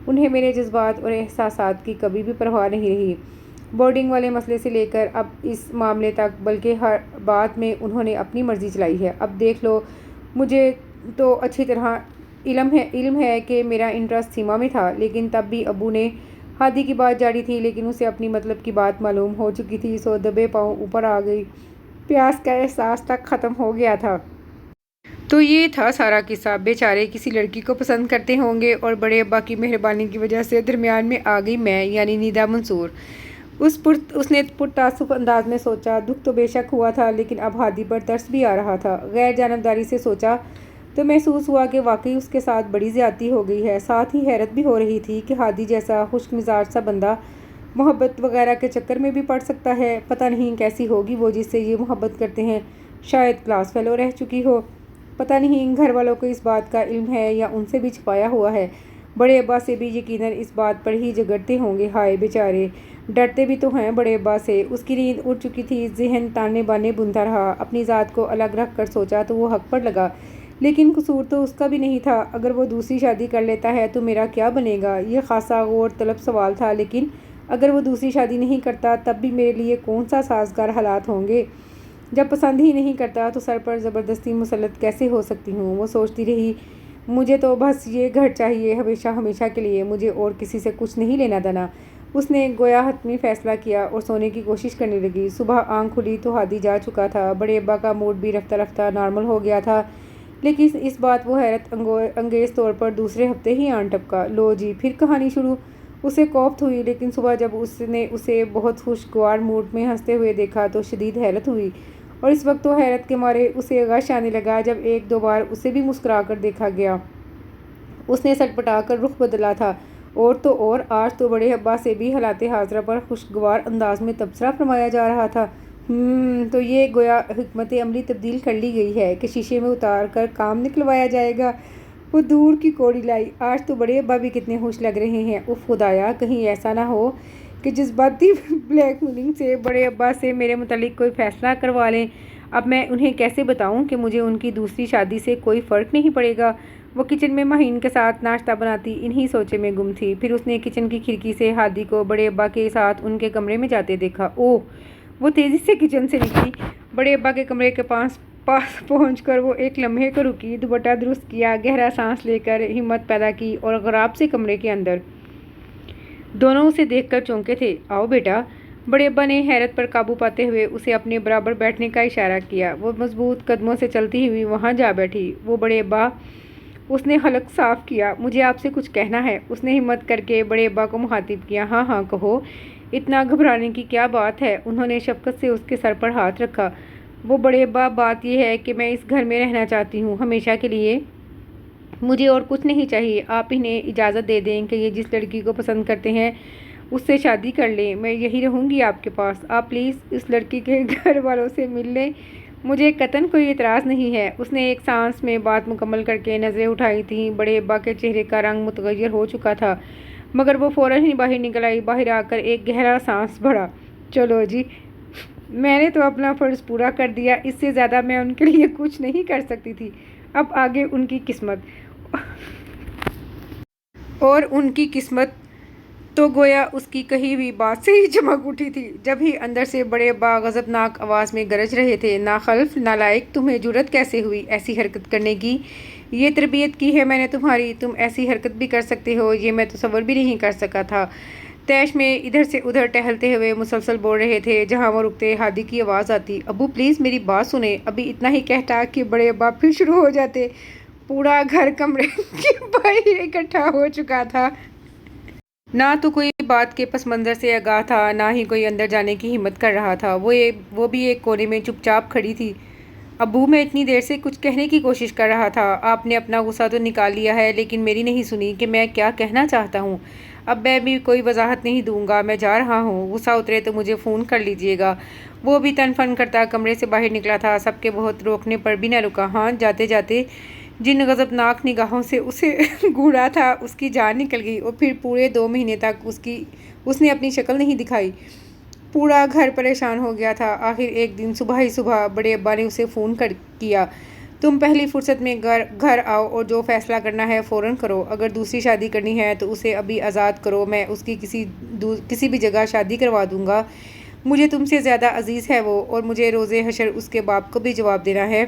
انہیں میرے جذبات اور احساسات کی کبھی بھی پرواہ نہیں رہی۔ بورڈنگ والے مسئلے سے لے کر اب اس معاملے تک، بلکہ ہر بات میں انہوں نے اپنی مرضی چلائی ہے۔ اب دیکھ لو، مجھے تو اچھی طرح علم ہے کہ میرا انٹرسٹ سیما میں تھا لیکن تب بھی ابو نے ہادی کی بات جاری تھی لیکن اسے اپنی مطلب کی بات معلوم ہو چکی تھی۔ سو دبے پاؤں اوپر آ گئی۔ پیاس کا احساس تک ختم ہو گیا تھا۔ تو یہ تھا سارا قصہ۔ بیچارے کسی لڑکی کو پسند کرتے ہوں گے اور بڑے ابا کی مہربانی کی وجہ سے درمیان میں آ گئی میں، یعنی ندا منصور۔ اس نے پرتعصب انداز میں سوچا۔ دکھ تو بے شک ہوا تھا لیکن اب ہادی پر ترس بھی آ رہا تھا۔ غیر جانبداری سے سوچا تو محسوس ہوا کہ واقعی اس کے ساتھ بڑی زیادتی ہو گئی ہے۔ ساتھ ہی حیرت بھی ہو رہی تھی کہ ہادی جیسا خشک مزاج سا بندہ محبت وغیرہ کے چکر میں بھی پڑ سکتا ہے۔ پتہ نہیں کیسی ہوگی وہ جس سے یہ محبت کرتے ہیں، شاید کلاس فیلو رہ چکی ہو۔ پتہ نہیں گھر والوں کو اس بات کا علم ہے یا ان سے بھی چھپایا ہوا ہے۔ بڑے ابا سے بھی یقیناً اس بات پر ہی جھگڑتے ہوں گے۔ ہائے بیچارے، ڈرتے بھی تو ہیں بڑے ابا سے۔ اس کی نیند اڑ چکی تھی۔ ذہن تانے بانے بنتا رہا۔ اپنی ذات کو الگ رکھ کر سوچا تو وہ حق پر لگا لیکن قصور تو اس کا بھی نہیں تھا۔ اگر وہ دوسری شادی کر لیتا ہے تو میرا کیا بنے گا؟ یہ خاصا غور طلب سوال تھا لیکن اگر وہ دوسری شادی نہیں کرتا تب بھی میرے لیے کون سا سازگار حالات ہوں گے؟ جب پسند ہی نہیں کرتا تو سر پر زبردستی مسلط کیسے ہو سکتی ہوں؟ وہ سوچتی رہی، مجھے تو بس یہ گھر چاہیے ہمیشہ کے لیے، مجھے اور کسی سے کچھ نہیں لینا دینا۔ اس نے گویا حتمی فیصلہ کیا اور سونے کی کوشش کرنے لگی۔ صبح آنکھ کھلی تو ہادی جا چکا تھا۔ بڑے ابا کا موڈ بھی رفتہ رفتہ نارمل ہو گیا تھا لیکن اس بات وہ حیرت انگیز طور پر دوسرے ہفتے ہی آن ٹپکا۔ لو جی، پھر کہانی شروع۔ اسے کوفت ہوئی، لیکن صبح جب اس نے اسے بہت خوشگوار موڈ میں ہنستے ہوئے دیکھا تو شدید حیرت ہوئی، اور اس وقت وہ حیرت کے مارے اسے غش آنے لگا جب ایک دو بار اسے بھی مسکرا کر دیکھا گیا۔ اس نے سٹ پٹا کر رخ بدلا تھا، اور تو اور آج تو بڑے ابا سے بھی حالات حاضرہ پر خوشگوار انداز میں تبصرہ فرمایا جا رہا تھا۔ تو یہ گویا حکمت عملی تبدیل کر لی گئی ہے کہ شیشے میں اتار کر کام نکلوایا جائے گا۔ وہ دور کی کوڑی لائی، آج تو بڑے ابا بھی کتنے خوش لگ رہے ہیں۔ اف خدایا، کہیں ایسا نہ ہو کہ جذباتی بلیک میلنگ سے بڑے ابا سے میرے متعلق کوئی فیصلہ کروا لیں۔ اب میں انہیں کیسے بتاؤں کہ مجھے ان کی دوسری شادی سے کوئی فرق نہیں پڑے گا۔ وہ کچن میں مہین کے ساتھ ناشتہ بناتی انہی سوچے میں گم تھی۔ پھر اس نے کچن کی کھڑکی سے ہادی کو بڑے ابا کے ساتھ ان کے کمرے میں جاتے دیکھا۔ اوہ! وہ تیزی سے کچن سے نکلی، بڑے ابا کے کمرے کے پاس پہنچ کر وہ ایک لمحے کو رکی، دوپٹہ درست کیا، گہرا سانس لے کر ہمت پیدا کی اور غراب سے کمرے کے اندر۔ دونوں اسے دیکھ کر چونکے تھے۔ آؤ بیٹا۔ بڑے ابا نے حیرت پر قابو پاتے ہوئے اسے اپنے برابر بیٹھنے کا اشارہ کیا۔ وہ مضبوط قدموں سے چلتی ہوئی وہاں جا بیٹھی۔ وہ بڑے ابا، اس نے حلق صاف کیا، مجھے آپ سے کچھ کہنا ہے۔ اس نے ہمت کر کے بڑے ابا کو مخاطب کیا۔ ہاں ہاں کہو، اتنا گھبرانے کی کیا بات ہے؟ انہوں نے شفقت سے اس کے سر پر ہاتھ رکھا۔ وہ بڑے ابا، بات یہ ہے کہ میں اس گھر میں رہنا چاہتی ہوں، ہمیشہ کے لیے۔ مجھے اور کچھ نہیں چاہیے۔ آپ انہیں اجازت دے دیں کہ یہ جس لڑکی کو پسند کرتے ہیں اس سے شادی کر لیں۔ میں یہی رہوں گی آپ کے پاس۔ آپ پلیز اس لڑکی کے گھر والوں سے مل لیں، مجھے قطعاً کوئی اعتراض نہیں ہے۔ اس نے ایک سانس میں بات مکمل کر کے نظریں اٹھائی تھیں۔ بڑے ابا کے چہرے کا رنگ متغیر ہو چکا تھا، مگر وہ فوراً ہی باہر نکل آئی۔ باہر آ کر ایک گہرا سانس بھرا۔ چلو جی، میں نے تو اپنا فرض پورا کر دیا، اس سے زیادہ میں ان کے لیے کچھ نہیں کر سکتی تھی۔ اب آگے ان کی قسمت۔ اور ان کی قسمت تو گویا اس کی کہی ہوئی بات سے ہی چمک اٹھی تھی، جب ہی اندر سے بڑے ابا غضبناک آواز میں گرج رہے تھے۔ ناخلف، نالائق، تمہیں جرأت کیسے ہوئی ایسی حرکت کرنے کی؟ یہ تربیت کی ہے میں نے تمہاری، تم ایسی حرکت بھی کر سکتے ہو، یہ میں تصور بھی نہیں کر سکا تھا۔ طیش میں ادھر سے ادھر ٹہلتے ہوئے مسلسل بول رہے تھے، جہاں وہ رکتے ہادی کی آواز آتی، ابو پلیز میری بات سنیں۔ ابھی اتنا ہی کہتا کہ بڑے ابا پھر شروع ہو جاتے۔ پورا گھر کمرے کے باہر اکٹھا ہو چکا تھا۔ نہ تو کوئی بات کے پس منظر سے آگاہ تھا، نہ ہی کوئی اندر جانے کی ہمت کر رہا تھا۔ وہ بھی ایک کونے میں چپ چاپ کھڑی تھی۔ ابو، میں اتنی دیر سے کچھ کہنے کی کوشش کر رہا تھا، آپ نے اپنا غصہ تو نکال لیا ہے، لیکن میری نہیں سنی کہ میں کیا کہنا چاہتا ہوں۔ اب میں بھی کوئی وضاحت نہیں دوں گا، میں جا رہا ہوں، غصہ اترے تو مجھے فون کر لیجیے گا۔ وہ بھی تن فن کرتا کمرے سے باہر نکلا تھا، سب کے بہت روکنے پر بھی نہ رکا۔ ہاں، جاتے جاتے جن غضبناک نگاہوں سے اسے گھوڑا تھا اس کی جان نکل گئی، اور پھر پورے 2 مہینے تک اس نے اپنی شکل نہیں دکھائی۔ پورا گھر پریشان ہو گیا تھا۔ آخر ایک دن صبح ہی صبح بڑے ابا نے اسے فون کیا، تم پہلی فرصت میں گھر آؤ اور جو فیصلہ کرنا ہے فوراً کرو۔ اگر دوسری شادی کرنی ہے تو اسے ابھی آزاد کرو، میں اس کی کسی بھی جگہ شادی کروا دوں گا۔ مجھے تم سے زیادہ عزیز ہے وہ، اور مجھے روز حشر اس کے باپ کو بھی جواب دینا ہے۔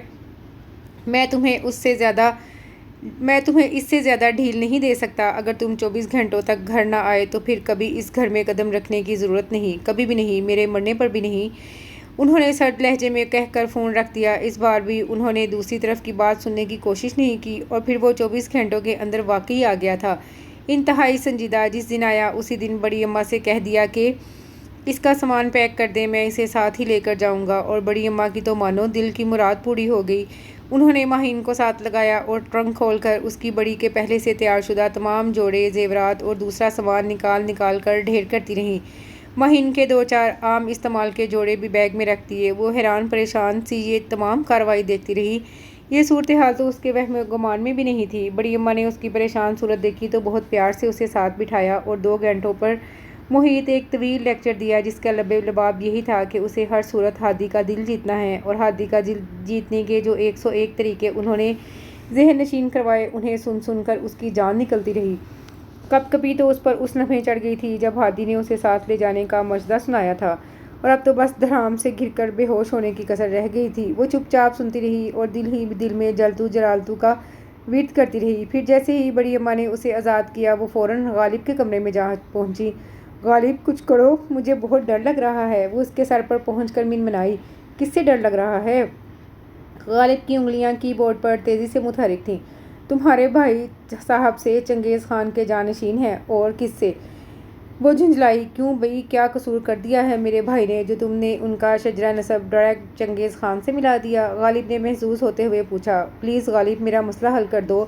میں تمہیں اس سے زیادہ ڈھیل نہیں دے سکتا۔ اگر تم 24 گھنٹوں تک گھر نہ آئے تو پھر کبھی اس گھر میں قدم رکھنے کی ضرورت نہیں، کبھی بھی نہیں، میرے مرنے پر بھی نہیں۔ انہوں نے سرد لہجے میں کہہ کر فون رکھ دیا۔ اس بار بھی انہوں نے دوسری طرف کی بات سننے کی کوشش نہیں کی، اور پھر وہ 24 گھنٹوں کے اندر واقعی آ گیا تھا، انتہائی سنجیدہ۔ جس دن آیا اسی دن بڑی اماں سے کہہ دیا کہ اس کا سامان پیک کر دیں، میں اسے ساتھ ہی لے کر جاؤں گا۔ اور بڑی اماں کی تو مانو دل کی مراد پوری ہو گئی۔ انہوں نے مہین کو ساتھ لگایا اور ٹرنک کھول کر اس کی بڑی کے پہلے سے تیار شدہ تمام جوڑے، زیورات اور دوسرا سامان نکال کر ڈھیر کرتی رہیں۔ مہین کے 2-4 عام استعمال کے جوڑے بھی بیگ میں رکھ دیے۔ وہ حیران پریشان سی یہ تمام کارروائی دیکھتی رہی۔ یہ صورتحال تو اس کے وہم و گمان میں بھی نہیں تھی۔ بڑی اماں نے اس کی پریشان صورت دیکھی تو بہت پیار سے اسے ساتھ بٹھایا اور 2 گھنٹوں پر محیط ایک طویل لیکچر دیا، جس کا لب لباب یہی تھا کہ اسے ہر صورت ہادی کا دل جیتنا ہے، اور ہادی کا دل جیتنے کے جو 101 طریقے انہوں نے ذہن نشین کروائے، انہیں سن کر اس کی جان نکلتی رہی۔ کپ کپی تو اس پر اس لمحے چڑھ گئی تھی جب ہادی نے اسے ساتھ لے جانے کا مشورہ سنایا تھا، اور اب تو بس دھڑام سے گر کر بے ہوش ہونے کی کسر رہ گئی تھی۔ وہ چپ چاپ سنتی رہی اور دل ہی دل میں جلتو جلالتو کا ورد کرتی رہی۔ پھر جیسے ہی بڑی اماں نے اسے آزاد کیا، وہ فوراً غالب کے کمرے میں جا پہنچی۔ غالب، کچھ کرو، مجھے بہت ڈر لگ رہا ہے۔ وہ اس کے سر پر پہنچ کر منمنائی۔ کس سے ڈر لگ رہا ہے؟ غالب کی انگلیاں کی بورڈ پر تیزی سے متحرک تھیں۔ تمہارے بھائی صاحب سے، چنگیز خان کے جانشین ہیں۔ اور کس سے؟ وہ جھنجھلائی، کیوں بھئی، کیا قصور کر دیا ہے میرے بھائی نے جو تم نے ان کا شجرہ نسب ڈائریکٹ چنگیز خان سے ملا دیا؟ غالب نے محظوظ ہوتے ہوئے پوچھا۔ پلیز غالب، میرا مسئلہ حل کر دو،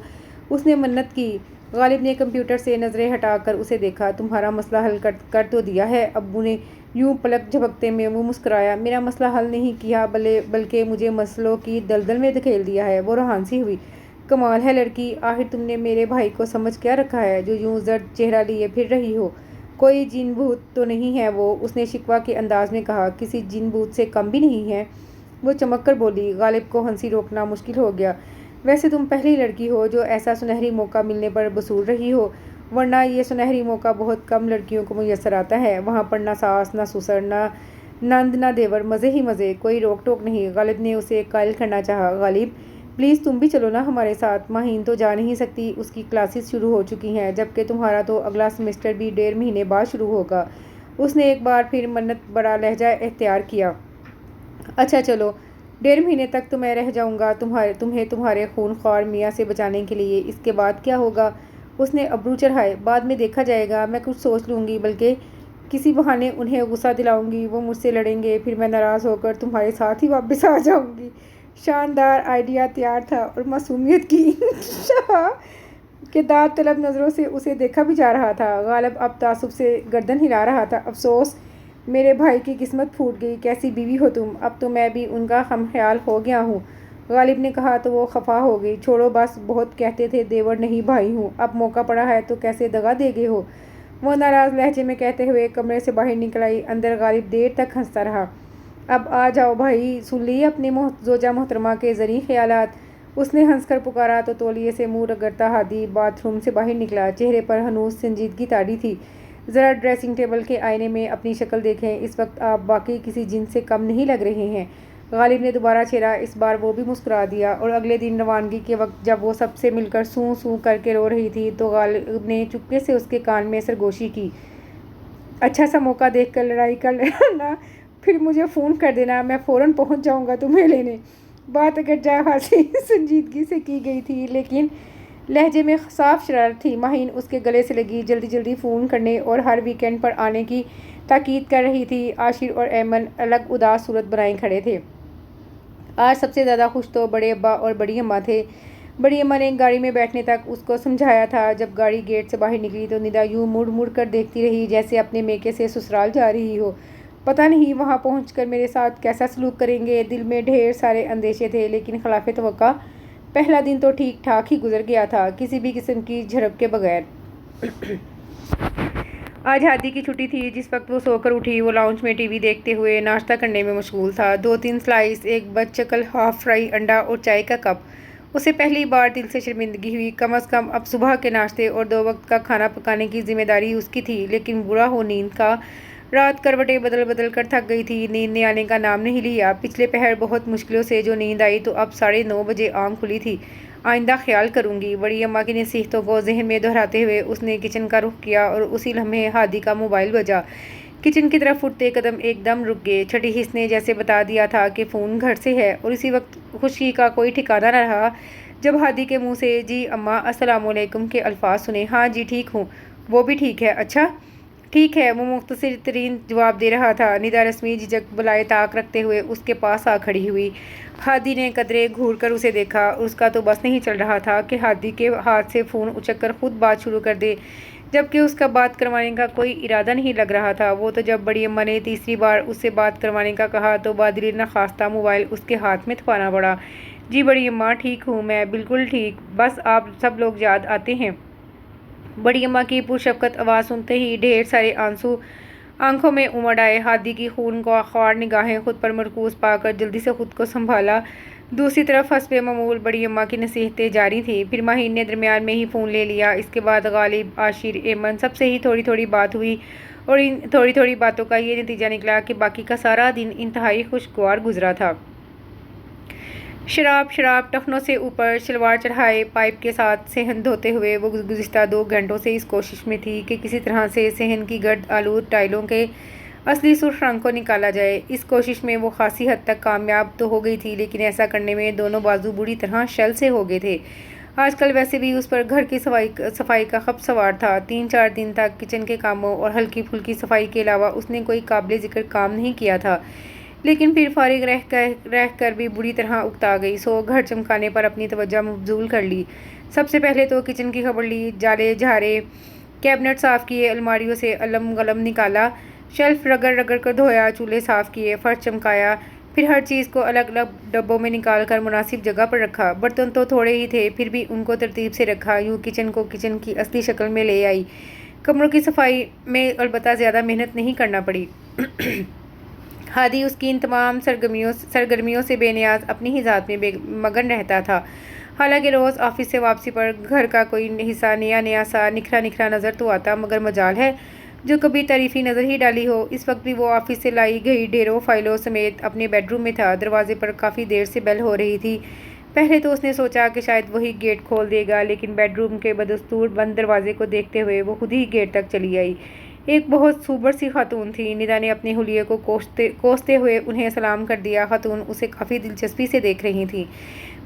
اس نے منت کی۔ غالب نے کمپیوٹر سے نظریں ہٹا کر اسے دیکھا۔ تمہارا مسئلہ حل کر تو دیا ہے، ابو نے یوں پلک جھپکتے میں وہ مسکرایا۔ میرا مسئلہ حل نہیں کیا بلکہ مجھے مسئلوں کی دلدل میں دھکیل دیا ہے۔ وہ روحان سی ہوئی۔ کمال ہے لڑکی، آخر تم نے میرے بھائی کو سمجھ کیا رکھا ہے جو یوں زرد چہرہ لیے پھر رہی ہو؟ کوئی جن بھوت تو نہیں ہے وہ، اس نے شکوہ کے انداز میں کہا۔ کسی جن بھوت سے کم بھی نہیں ہے، وہ چمک کر بولی۔ غالب کو ہنسی روکنا مشکل ہو گیا۔ ویسے تم پہلی لڑکی ہو جو ایسا سنہری موقع ملنے پر بسور رہی ہو، ورنہ یہ سنہری موقع بہت کم لڑکیوں کو میسر آتا ہے۔ وہاں پر نہ ساس، نہ سسر، نہ نند، نہ دیور، مزے ہی مزے، کوئی روک ٹوک نہیں۔ غالب نے اسے قائل کرنا چاہا۔ غالب پلیز تم بھی چلو نا ہمارے ساتھ۔ ماہین تو جا نہیں سکتی، اس کی کلاسز شروع ہو چکی ہیں، جبکہ تمہارا تو اگلا سیمسٹر بھی 1.5 مہینے بعد شروع ہوگا۔ اس نے ایک بار پھر منت بڑا لہجہ اختیار کیا۔ اچھا چلو، 1.5 مہینے تک تو میں رہ جاؤں گا تمہیں تمہارے خون خوار میاں سے بچانے کے لیے۔ اس کے بعد کیا ہوگا؟ اس نے ابرو چڑھائے۔ بعد میں دیکھا جائے گا، میں کچھ سوچ لوں گی، بلکہ کسی بہانے انہیں غصہ دلاؤں گی، وہ مجھ سے لڑیں گے، پھر میں ناراض ہو کر تمہارے ساتھ ہی واپس آ جاؤں گی۔ شاندار آئیڈیا تیار تھا اور معصومیت کی شاہ کے داد طلب نظروں سے اسے دیکھا بھی جا رہا تھا۔ غالب اب تعصب سے گردن ہلا رہا تھا۔ افسوس، میرے بھائی کی قسمت پھوٹ گئی، کیسی بیوی ہو تم۔ اب تو میں بھی ان کا ہم خیال ہو گیا ہوں۔ غالب نے کہا تو وہ خفا ہو گئی۔ چھوڑو بس، بہت کہتے تھے دیور نہیں بھائی ہوں، اب موقع پڑا ہے تو کیسے دغا دے گے ہو، وہ ناراض لہجے میں کہتے ہوئے کمرے سے باہر نکل آئی۔ اندر غالب دیر تک ہنستا رہا۔ اب آ جاؤ بھائی، سن لیے اپنے زوجہ محترمہ کے زرعی خیالات، اس نے ہنس کر پکارا تو تولیے سے منہ رگڑتا ہادی باتھ روم سے باہر نکلا۔ چہرے پر ہنوز سنجیدگی طاری تھی۔ ذرا ڈریسنگ ٹیبل کے آئینے میں اپنی شکل دیکھیں، اس وقت آپ واقعی کسی جن سے کم نہیں لگ رہے ہیں۔ غالب نے دوبارہ چھیڑا۔ اس بار وہ بھی مسکرا دیا۔ اور اگلے دن روانگی کے وقت جب وہ سب سے مل کر سوں سوں کر کے رو رہی تھی تو غالب نے چپکے سے اس کے کان میں سرگوشی کی۔ اچھا سا موقع دیکھ کر لڑائی کر لینا، پھر مجھے فون کر دینا، میں فوراً پہنچ جاؤں گا تمہیں لینے۔ بات اگر جا خاصی سنجیدگی سے کی گئی تھی، لیکن لہجے میں صاف شرارت تھی۔ ماہین اس کے گلے سے لگی، جلدی جلدی فون کرنے اور ہر ویکینڈ پر آنے کی تاکید کر رہی تھی۔ عاشر اور ایمن الگ اداس صورت بنائے کھڑے تھے۔ آج سب سے زیادہ خوش تو بڑے ابا اور بڑی اماں تھے۔ بڑی اماں نے گاڑی میں بیٹھنے تک اس کو سمجھایا تھا۔ جب گاڑی گیٹ سے باہر نکلی تو ندا یوں مڑ مڑ کر دیکھتی رہی جیسے اپنے میکے سے سسرال جا رہی ہو۔ پتہ نہیں وہاں پہنچ کر میرے ساتھ کیسا سلوک کریں گے۔ دل میں ڈھیر سارے اندیشے تھے، لیکن خلاف توقع پہلا دن تو ٹھیک ٹھاک ہی گزر گیا تھا، کسی بھی قسم کی جھڑپ کے بغیر۔ آج ہادی کی چھٹی تھی۔ جس وقت وہ سو کر اٹھی وہ لاؤنج میں ٹی وی دیکھتے ہوئے ناشتہ کرنے میں مشغول تھا۔ 2-3 سلائس، ایک بد شکل ہاف فرائی انڈا اور چائے کا کپ۔ اسے پہلی بار دل سے شرمندگی ہوئی۔ کم از کم اب صبح کے ناشتے اور 2 وقت کا کھانا پکانے کی ذمہ داری اس کی تھی، لیکن برا ہو نیند کا۔ رات کروٹیں بدل بدل کر تھک گئی تھی، نیند نے آنے کا نام نہیں لیا۔ پچھلے پہر بہت مشکلوں سے جو نیند آئی تو اب 9:30 بجے آنکھ کھلی تھی۔ آئندہ خیال کروں گی، بڑی اماں کی نصیحتوں کو ذہن میں دہراتے ہوئے اس نے کچن کا رخ کیا اور اسی لمحے ہادی کا موبائل بجا۔ کچن کی طرف اٹھتے قدم ایک دم رک گئے۔ چھٹی حس نے جیسے بتا دیا تھا کہ فون گھر سے ہے، اور اسی وقت خوشی کا کوئی ٹھکانہ نہ رہا جب ہادی کے منہ سے جی اماں السلام علیکم کے الفاظ سنے۔ ہاں جی ٹھیک ہوں۔ وہ بھی ٹھیک ہے؟ اچھا ٹھیک ہے، وہ مختصر ترین جواب دے رہا تھا۔ ندا رسمی جھجک بالائے طاق رکھتے ہوئے اس کے پاس آ کھڑی ہوئی۔ ہادی نے قدرے گھور کر اسے دیکھا۔ اس کا تو بس نہیں چل رہا تھا کہ ہادی کے ہاتھ سے فون اچک کر خود بات شروع کر دے، جبکہ اس کا بات کروانے کا کوئی ارادہ نہیں لگ رہا تھا۔ وہ تو جب بڑی اماں نے تیسری بار اس سے بات کروانے کا کہا تو بادل نخواستہ موبائل اس کے ہاتھ میں تھپانا پڑا۔ جی بڑی اماں ٹھیک ہوں میں، بالکل ٹھیک، بس آپ سب لوگ یاد آتے ہیں۔ بڑی اماں کی پرشفقت آواز سنتے ہی ڈھیر سارے آنسو آنکھوں میں امڑ آئے۔ ہادی کی خون خوار نگاہیں خود پر مرکوز پا کر جلدی سے خود کو سنبھالا۔ دوسری طرف حسب معمول بڑی اماں کی نصیحتیں جاری تھیں۔ پھر ماہین نے درمیان میں ہی فون لے لیا۔ اس کے بعد غالب، عاشر، ایمن سب سے ہی تھوڑی تھوڑی بات ہوئی، اور ان تھوڑی تھوڑی باتوں کا یہ نتیجہ نکلا کہ باقی کا سارا دن انتہائی خوشگوار گزرا تھا۔ شراب ٹخنوں سے اوپر شلوار چڑھائے پائپ کے ساتھ صحن دھوتے ہوئے وہ گزشتہ 2 گھنٹوں سے اس کوشش میں تھی کہ کسی طرح سے صحن کی گرد آلود ٹائلوں کے اصلی سرخ رنگ کو نکالا جائے۔ اس کوشش میں وہ خاصی حد تک کامیاب تو ہو گئی تھی، لیکن ایسا کرنے میں دونوں بازو بری طرح شل سے ہو گئے تھے۔ آج کل ویسے بھی اس پر گھر کی صفائی کا خب سوار تھا۔ 3-4 دن تک کچن کے کاموں اور ہلکی پھلکی صفائی کے علاوہ اس نے کوئی قابل ذکر کام نہیں کیا تھا، لیکن پھر فارغ رہ کر بھی بری طرح اکتا گئی، سو گھر چمکانے پر اپنی توجہ مبذول کر لی۔ سب سے پہلے تو کچن کی خبر لی، جالے جھاڑے، کیبنٹ صاف کیے، الماریوں سے علم غلم نکالا، شیلف رگڑ رگڑ کر دھویا، چولہے صاف کیے، فرش چمکایا، پھر ہر چیز کو الگ الگ ڈبوں میں نکال کر مناسب جگہ پر رکھا۔ برتن تو تھوڑے ہی تھے، پھر بھی ان کو ترتیب سے رکھا، یوں کچن کو کچن کی اصلی شکل میں لے آئی۔ کمروں کی صفائی میں البتہ زیادہ محنت نہیں کرنا پڑی۔ ہادی اس کی ان تمام سرگرمیوں سے بے نیاز اپنی ہی ذات میں مگن رہتا تھا۔ حالانکہ روز آفس سے واپسی پر گھر کا کوئی حصہ نیا سا نکھرا نظر تو آتا، مگر مجال ہے جو کبھی تعریفی نظر ہی ڈالی ہو۔ اس وقت بھی وہ آفس سے لائی گئی ڈھیروں فائلوں سمیت اپنے بیڈ روم میں تھا۔ دروازے پر کافی دیر سے بیل ہو رہی تھی۔ پہلے تو اس نے سوچا کہ شاید وہی گیٹ کھول دے گا، لیکن بیڈ روم کے بدستور بند دروازے کو دیکھتے ہوئے وہ خود ہی گیٹ تک چلی آئی۔ ایک بہت سوبر سی خاتون تھی۔ ندا نے اپنے حلیے کو کوستے ہوئے انہیں سلام کر دیا۔ خاتون اسے کافی دلچسپی سے دیکھ رہی تھیں۔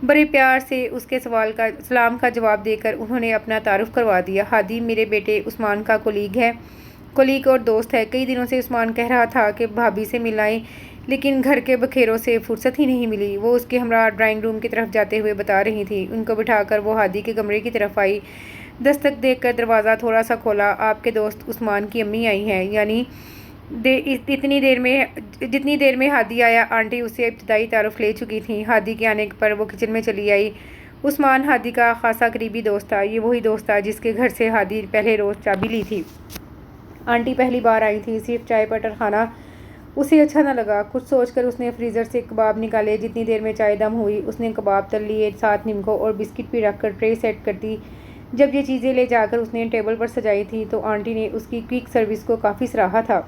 بڑے پیار سے اس کے سلام کا جواب دے کر انہوں نے اپنا تعارف کروا دیا۔ ہادی میرے بیٹے عثمان کا کولیگ اور دوست ہے۔ کئی دنوں سے عثمان کہہ رہا تھا کہ بھابھی سے مل آئیں، لیکن گھر کے بکھیروں سے فرصت ہی نہیں ملی۔ وہ اس کے ہمراہ ڈرائنگ روم کی طرف جاتے ہوئے بتا رہی تھی۔ ان کو بٹھا کر وہ ہادی کے کمرے کی طرف آئی۔ دستک دیکھ کر دروازہ تھوڑا سا کھولا۔ آپ کے دوست عثمان کی امی آئی ہیں؟ یعنی جتنی دیر میں ہادی آیا، آنٹی اس سے ابتدائی تعارف لے چکی تھیں۔ ہادی کے آنے پر وہ کچن میں چلی آئی۔ عثمان ہادی کا خاصا قریبی دوست تھا۔ یہ وہی دوست تھا جس کے گھر سے ہادی پہلے روز چابی لی تھی۔ آنٹی پہلی بار آئی تھی، صرف چائے پر ٹرکانا اسے اچھا نہ لگا۔ کچھ سوچ کر اس نے فریزر سے کباب نکالے۔ جتنی دیر میں چائے دم ہوئی، اس نے کباب تل لیے، ساتھ نمکو اور بسکٹ بھی رکھ کر ٹرے سیٹ کر دی۔ جب یہ چیزیں لے جا کر اس نے ٹیبل پر سجائی تھیں تو آنٹی نے اس کی کوئک سروس کو کافی سراہا تھا۔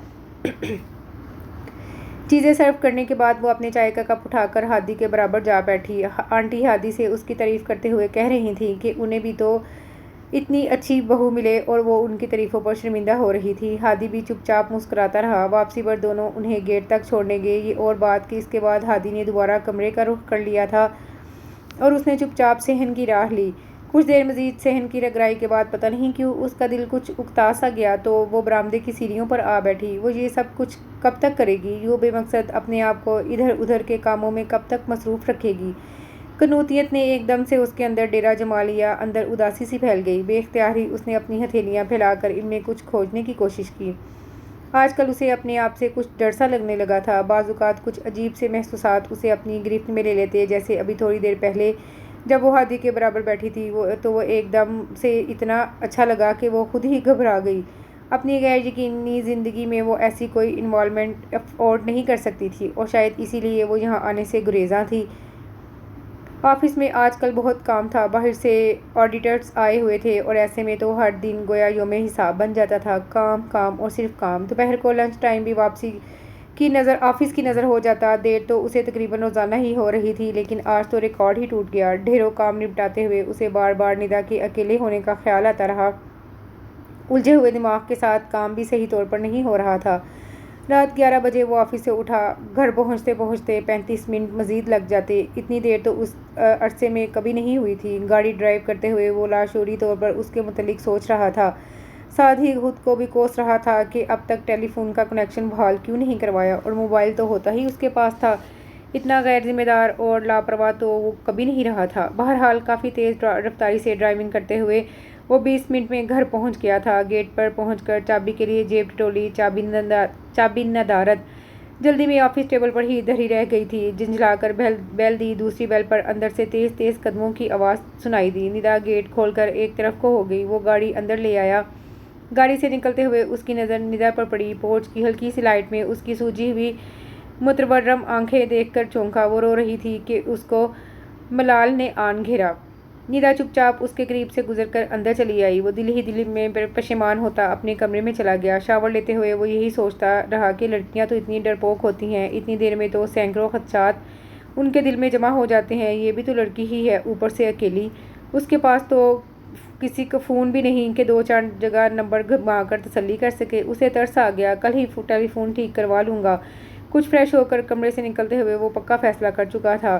چیزیں سرو کرنے کے بعد وہ اپنے چائے کا کپ اٹھا کر ہادی کے برابر جا بیٹھی۔ آنٹی ہادی سے اس کی تعریف کرتے ہوئے کہہ رہی تھیں کہ انہیں بھی تو اتنی اچھی بہو ملے، اور وہ ان کی تعریفوں پر شرمندہ ہو رہی تھی۔ ہادی بھی چپ چاپ مسکراتا رہا۔ واپسی پر دونوں انہیں گیٹ تک چھوڑنے گئے۔ یہ اور بات کہ اس کے بعد ہادی نے دوبارہ کمرے کا رخ کر لیا تھا اور اس نے چپ چاپ صحن کی راہ لی۔ کچھ دیر مزید صحن کی رگڑائی کے بعد پتہ نہیں کیوں اس کا دل کچھ اکتا سا گیا، تو وہ برآمدے کی سیڑھیوں پر آ بیٹھی۔ وہ یہ سب کچھ کب تک کرے گی؟ یوں بے مقصد اپنے آپ کو ادھر ادھر کے کاموں میں کب تک مصروف رکھے گی؟ قنوطیت نے ایک دم سے اس کے اندر ڈیرا جما لیا۔ اندر اداسی سی پھیل گئی۔ بے اختیار ہی اس نے اپنی ہتھیلیاں پھیلا کر ان میں کچھ کھوجنے کی کوشش کی۔ آج کل اسے اپنے آپ سے کچھ ڈر سا لگنے لگا تھا۔ بعض اوقات کچھ عجیب سے محسوسات اسے اپنی گرفت میں لے لیتے، جیسے ابھی تھوڑی دیر پہلے جب وہ ہادی کے برابر بیٹھی تھی تو وہ ایک دم سے اتنا اچھا لگا کہ وہ خود ہی گھبرا گئی۔ اپنی غیر یقینی زندگی میں وہ ایسی کوئی انوالومنٹ افورڈ نہیں کر سکتی تھی، اور شاید اسی لیے وہ یہاں آنے سے گریزاں تھی۔ آفس میں آج کل بہت کام تھا۔ باہر سے آڈیٹرز آئے ہوئے تھے، اور ایسے میں تو ہر دن گویا یوم حساب بن جاتا تھا۔ کام اور صرف کام۔ دوپہر کو لنچ ٹائم بھی آفس کی نظر ہو جاتا۔ دیر تو اسے تقریباً روزانہ ہی ہو رہی تھی، لیکن آج تو ریکارڈ ہی ٹوٹ گیا۔ ڈھیروں کام نپٹاتے ہوئے اسے بار بار ندا کے اکیلے ہونے کا خیال آتا رہا۔ الجھے ہوئے دماغ کے ساتھ کام بھی صحیح طور پر نہیں ہو رہا تھا۔ رات 11 بجے وہ آفس سے اٹھا۔ گھر پہنچتے 35 منٹ مزید لگ جاتے۔ اتنی دیر تو اس عرصے میں کبھی نہیں ہوئی تھی۔ گاڑی ڈرائیو کرتے ہوئے وہ لاشعوری طور پر اس کے متعلق سوچ رہا تھا، ساتھ ہی خود کو بھی کوس رہا تھا کہ اب تک ٹیلی فون کا کنیکشن بحال کیوں نہیں کروایا، اور موبائل تو ہوتا ہی اس کے پاس تھا۔ اتنا غیر ذمہ دار اور لاپرواہ تو وہ کبھی نہیں رہا تھا۔ بہرحال کافی تیز رفتاری سے ڈرائیونگ کرتے ہوئے وہ 20 منٹ میں گھر پہنچ گیا تھا۔ گیٹ پر پہنچ کر چابی کے لیے جیب ٹٹولی، چابی ندارت جلدی میں آفس ٹیبل پر ہی دھری رہ گئی تھی۔ جھنجھلا کر بیل دی۔ دوسری بیل پر اندر سے تیز تیز قدموں کی آواز سنائی دی۔ ندا گیٹ کھول کر ایک طرف کو ہو گئی۔ وہ گاڑی اندر لے آیا۔ گاڑی سے نکلتے ہوئے اس کی نظر ندا پر پڑی۔ پورچ کی ہلکی سی لائٹ میں اس کی سوجی ہوئی متورم آنکھیں دیکھ کر چونکا۔ وہ رو رہی تھی کہ اس کو ملال نے آن گھیرا۔ ندا چپ چاپ اس کے قریب سے گزر کر اندر چلی آئی۔ وہ دل ہی میں پشیمان ہوتا اپنے کمرے میں چلا گیا۔ شاور لیتے ہوئے وہ یہی سوچتا رہا کہ لڑکیاں تو اتنی ڈرپوک ہوتی ہیں، اتنی دیر میں تو سینکڑوں خدشات ان کے دل میں جمع ہو جاتے ہیں۔ یہ بھی تو لڑکی ہی ہے، اوپر سے اکیلی۔ اس کے پاس تو کسی کا فون بھی نہیں کہ 2-4 جگہ نمبر گھما کر تسلی کر سکے۔ اسے ترس آ گیا، کل ہی ٹیلی فون ٹھیک کروا لوں گا۔ کچھ فریش ہو کر کمرے سے نکلتے ہوئے وہ پکا فیصلہ کر چکا تھا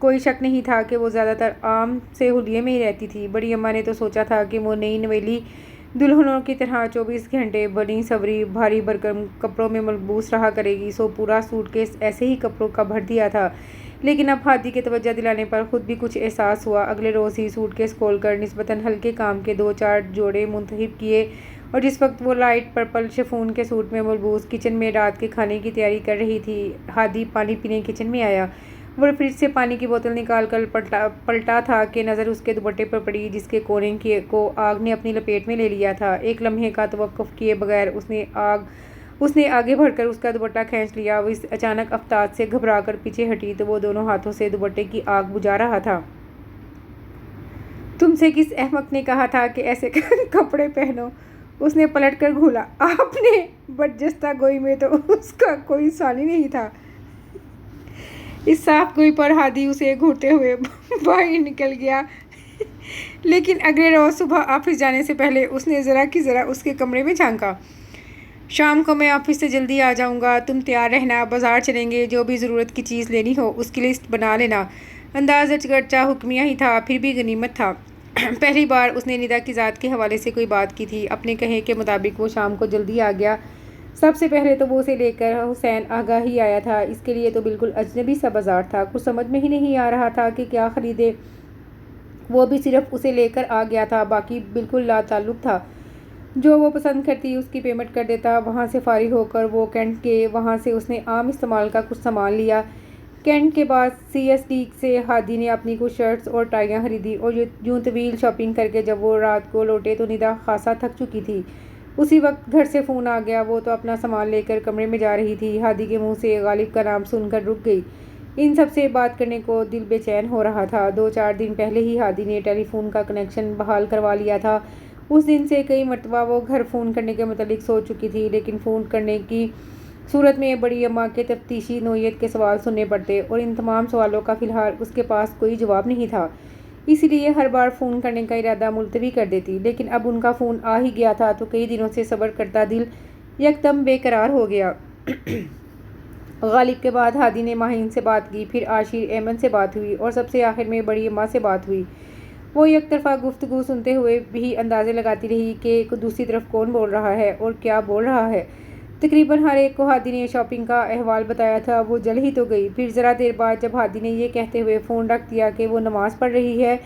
کوئی شک نہیں تھا کہ وہ زیادہ تر عام سے حلیے میں ہی رہتی تھی۔ بڑی اماں نے تو سوچا تھا کہ وہ نئی نویلی دلہنوں کی طرح 24 گھنٹے بنی سوری بھاری بھرکم کپڑوں میں ملبوس رہا کرے گی، سو پورا سوٹ کیس ایسے ہی کپڑوں کا بھر دیا تھا۔ لیکن اب ہادی کے توجہ دلانے پر خود بھی کچھ احساس ہوا۔ اگلے روز ہی سوٹ کیس کھول کر نسبتاً ہلکے کام کے 2-4 جوڑے منتخب کیے، اور جس وقت وہ لائٹ پرپل شفون کے سوٹ میں ملبوس کچن میں رات کے کھانے کی تیاری کر رہی تھی، ہادی پانی پینے کچن میں آیا۔ وہ فریج سے پانی کی بوتل نکال کر پلٹا تھا کہ نظر اس کے دوپٹے پر پڑی، جس کے کونے کو آگ نے اپنی لپیٹ میں لے لیا تھا۔ ایک لمحے کا توقف کیے بغیر اس نے آگے بڑھ کر اس کا دوپٹہ کھینچ لیا۔ وہ اس اچانک افتاد سے گھبرا کر پیچھے ہٹی تو وہ دونوں ہاتھوں سے دوپٹے کی آگ بجھا رہا تھا۔ تم سے کس احمق نے کہا تھا کہ ایسے کپڑے پہنو؟ اس نے پلٹ کر گھولا۔ آپ نے؟ برجستہ گوئی میں تو اس کا کوئی ثانی نہیں تھا۔ اس صاف گوئی پر ہادی اسے گھورتے ہوئے باہر نکل گیا۔ لیکن اگلے روز صبح آفس جانے سے پہلے اس نے ذرا کی ذرا اس کے کمرے میں جھانکا۔ شام کو میں آفس سے جلدی آ جاؤں گا، تم تیار رہنا، بازار چلیں گے، جو بھی ضرورت کی چیز لینی ہو اس کی لسٹ بنا لینا۔ انداز اگرچہ حکمیہ ہی تھا، پھر بھی غنیمت تھا۔ پہلی بار اس نے ندا کی ذات کے حوالے سے کوئی بات کی تھی۔ اپنے کہے کے مطابق وہ شام کو جلدی آ گیا۔ سب سے پہلے تو وہ اسے لے کر حسین آگا ہی آیا تھا۔ اس کے لیے تو بالکل اجنبی سا بازار تھا، کچھ سمجھ میں ہی نہیں آ رہا تھا کہ کیا خریدے۔ وہ بھی صرف اسے لے کر آ گیا تھا، باقی بالکل لا تعلق تھا۔ جو وہ پسند کرتی اس کی پیمنٹ کر دیتا۔ وہاں سے فارغ ہو کر وہ کینٹ کے، وہاں سے اس نے عام استعمال کا کچھ سامان لیا۔ کینٹ کے بعد سی ایس ڈی سے ہادی نے اپنی کچھ شرٹس اور ٹائیاں خریدی، اور یوں طویل شاپنگ کر کے جب وہ رات کو لوٹے تو ندا خاصا تھک چکی تھی۔ اسی وقت گھر سے فون آ گیا۔ وہ تو اپنا سامان لے کر کمرے میں جا رہی تھی، ہادی کے منہ سے غالب کا نام سن کر رک گئی۔ ان سب سے بات کرنے کو دل بے چین ہو رہا تھا۔ 2-4 دن پہلے ہی ہادی نے ٹیلی فون کا کنیکشن بحال کروا لیا تھا۔ اس دن سے کئی مرتبہ وہ گھر فون کرنے کے متعلق سوچ چکی تھی، لیکن فون کرنے کی صورت میں بڑی اماں کے تفتیشی نوعیت کے سوال سننے پڑتے، اور ان تمام سوالوں کا فی الحال اس کے پاس کوئی جواب نہیں تھا، اسی لیے ہر بار فون کرنے کا ارادہ ملتوی کر دیتی۔ لیکن اب ان کا فون آ ہی گیا تھا تو کئی دنوں سے صبر کرتا دل یکدم بے قرار ہو گیا۔ غالب کے بعد ہادی نے ماہین سے بات کی، پھر عاشر ایمن سے بات ہوئی، اور سب سے آخر میں بڑی اماں سے بات ہوئی۔ وہ یک طرفہ گفتگو سنتے ہوئے بھی اندازے لگاتی رہی کہ دوسری طرف کون بول رہا ہے اور کیا بول رہا ہے۔ تقریباً ہر ایک کو ہادی نے شاپنگ کا احوال بتایا تھا۔ وہ جل ہی تو گئی۔ پھر ذرا دیر بعد جب ہادی نے یہ کہتے ہوئے فون رکھ دیا کہ وہ نماز پڑھ رہی ہے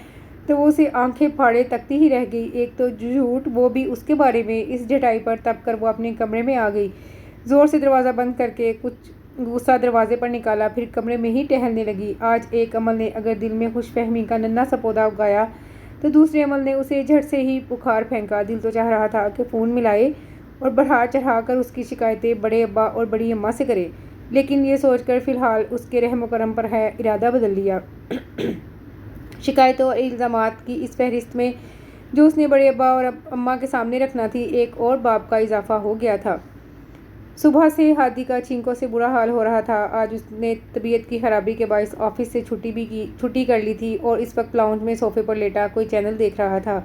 تو وہ اسے آنکھیں پھاڑے تکتی ہی رہ گئی۔ ایک تو جھوٹ، وہ بھی اس کے بارے میں، اس ڈھٹائی پر تپ کر وہ اپنے کمرے میں آ گئی، زور سے دروازہ بند کر کے کچھ غصہ دروازے پر نکالا، پھر کمرے میں ہی ٹہلنے لگی۔ آج ایک عمل نے اگر دل میں خوش فہمی کا ننھا سا پودا اگایا تو دوسرے عمل نے اسے جھٹ سے ہی بخار پھینکا۔ دل تو چاہ رہا تھا کہ فون ملائے اور بڑھا چڑھا کر اس کی شکایتیں بڑے ابا اور بڑی اماں سے کرے، لیکن یہ سوچ کر فی الحال اس کے رحم و کرم پر ہے ارادہ بدل لیا۔ شکایتوں اور الزامات کی اس فہرست میں جو اس نے بڑے ابا اور اماں کے سامنے رکھنا تھی، ایک اور باب کا اضافہ ہو گیا تھا۔ صبح سے ہادی کا چھینکوں سے برا حال ہو رہا تھا۔ آج اس نے طبیعت کی خرابی کے باعث آفس سے چھٹی کر لی تھی اور اس وقت لاؤنج میں صوفے پر لیٹا کوئی چینل دیکھ رہا تھا۔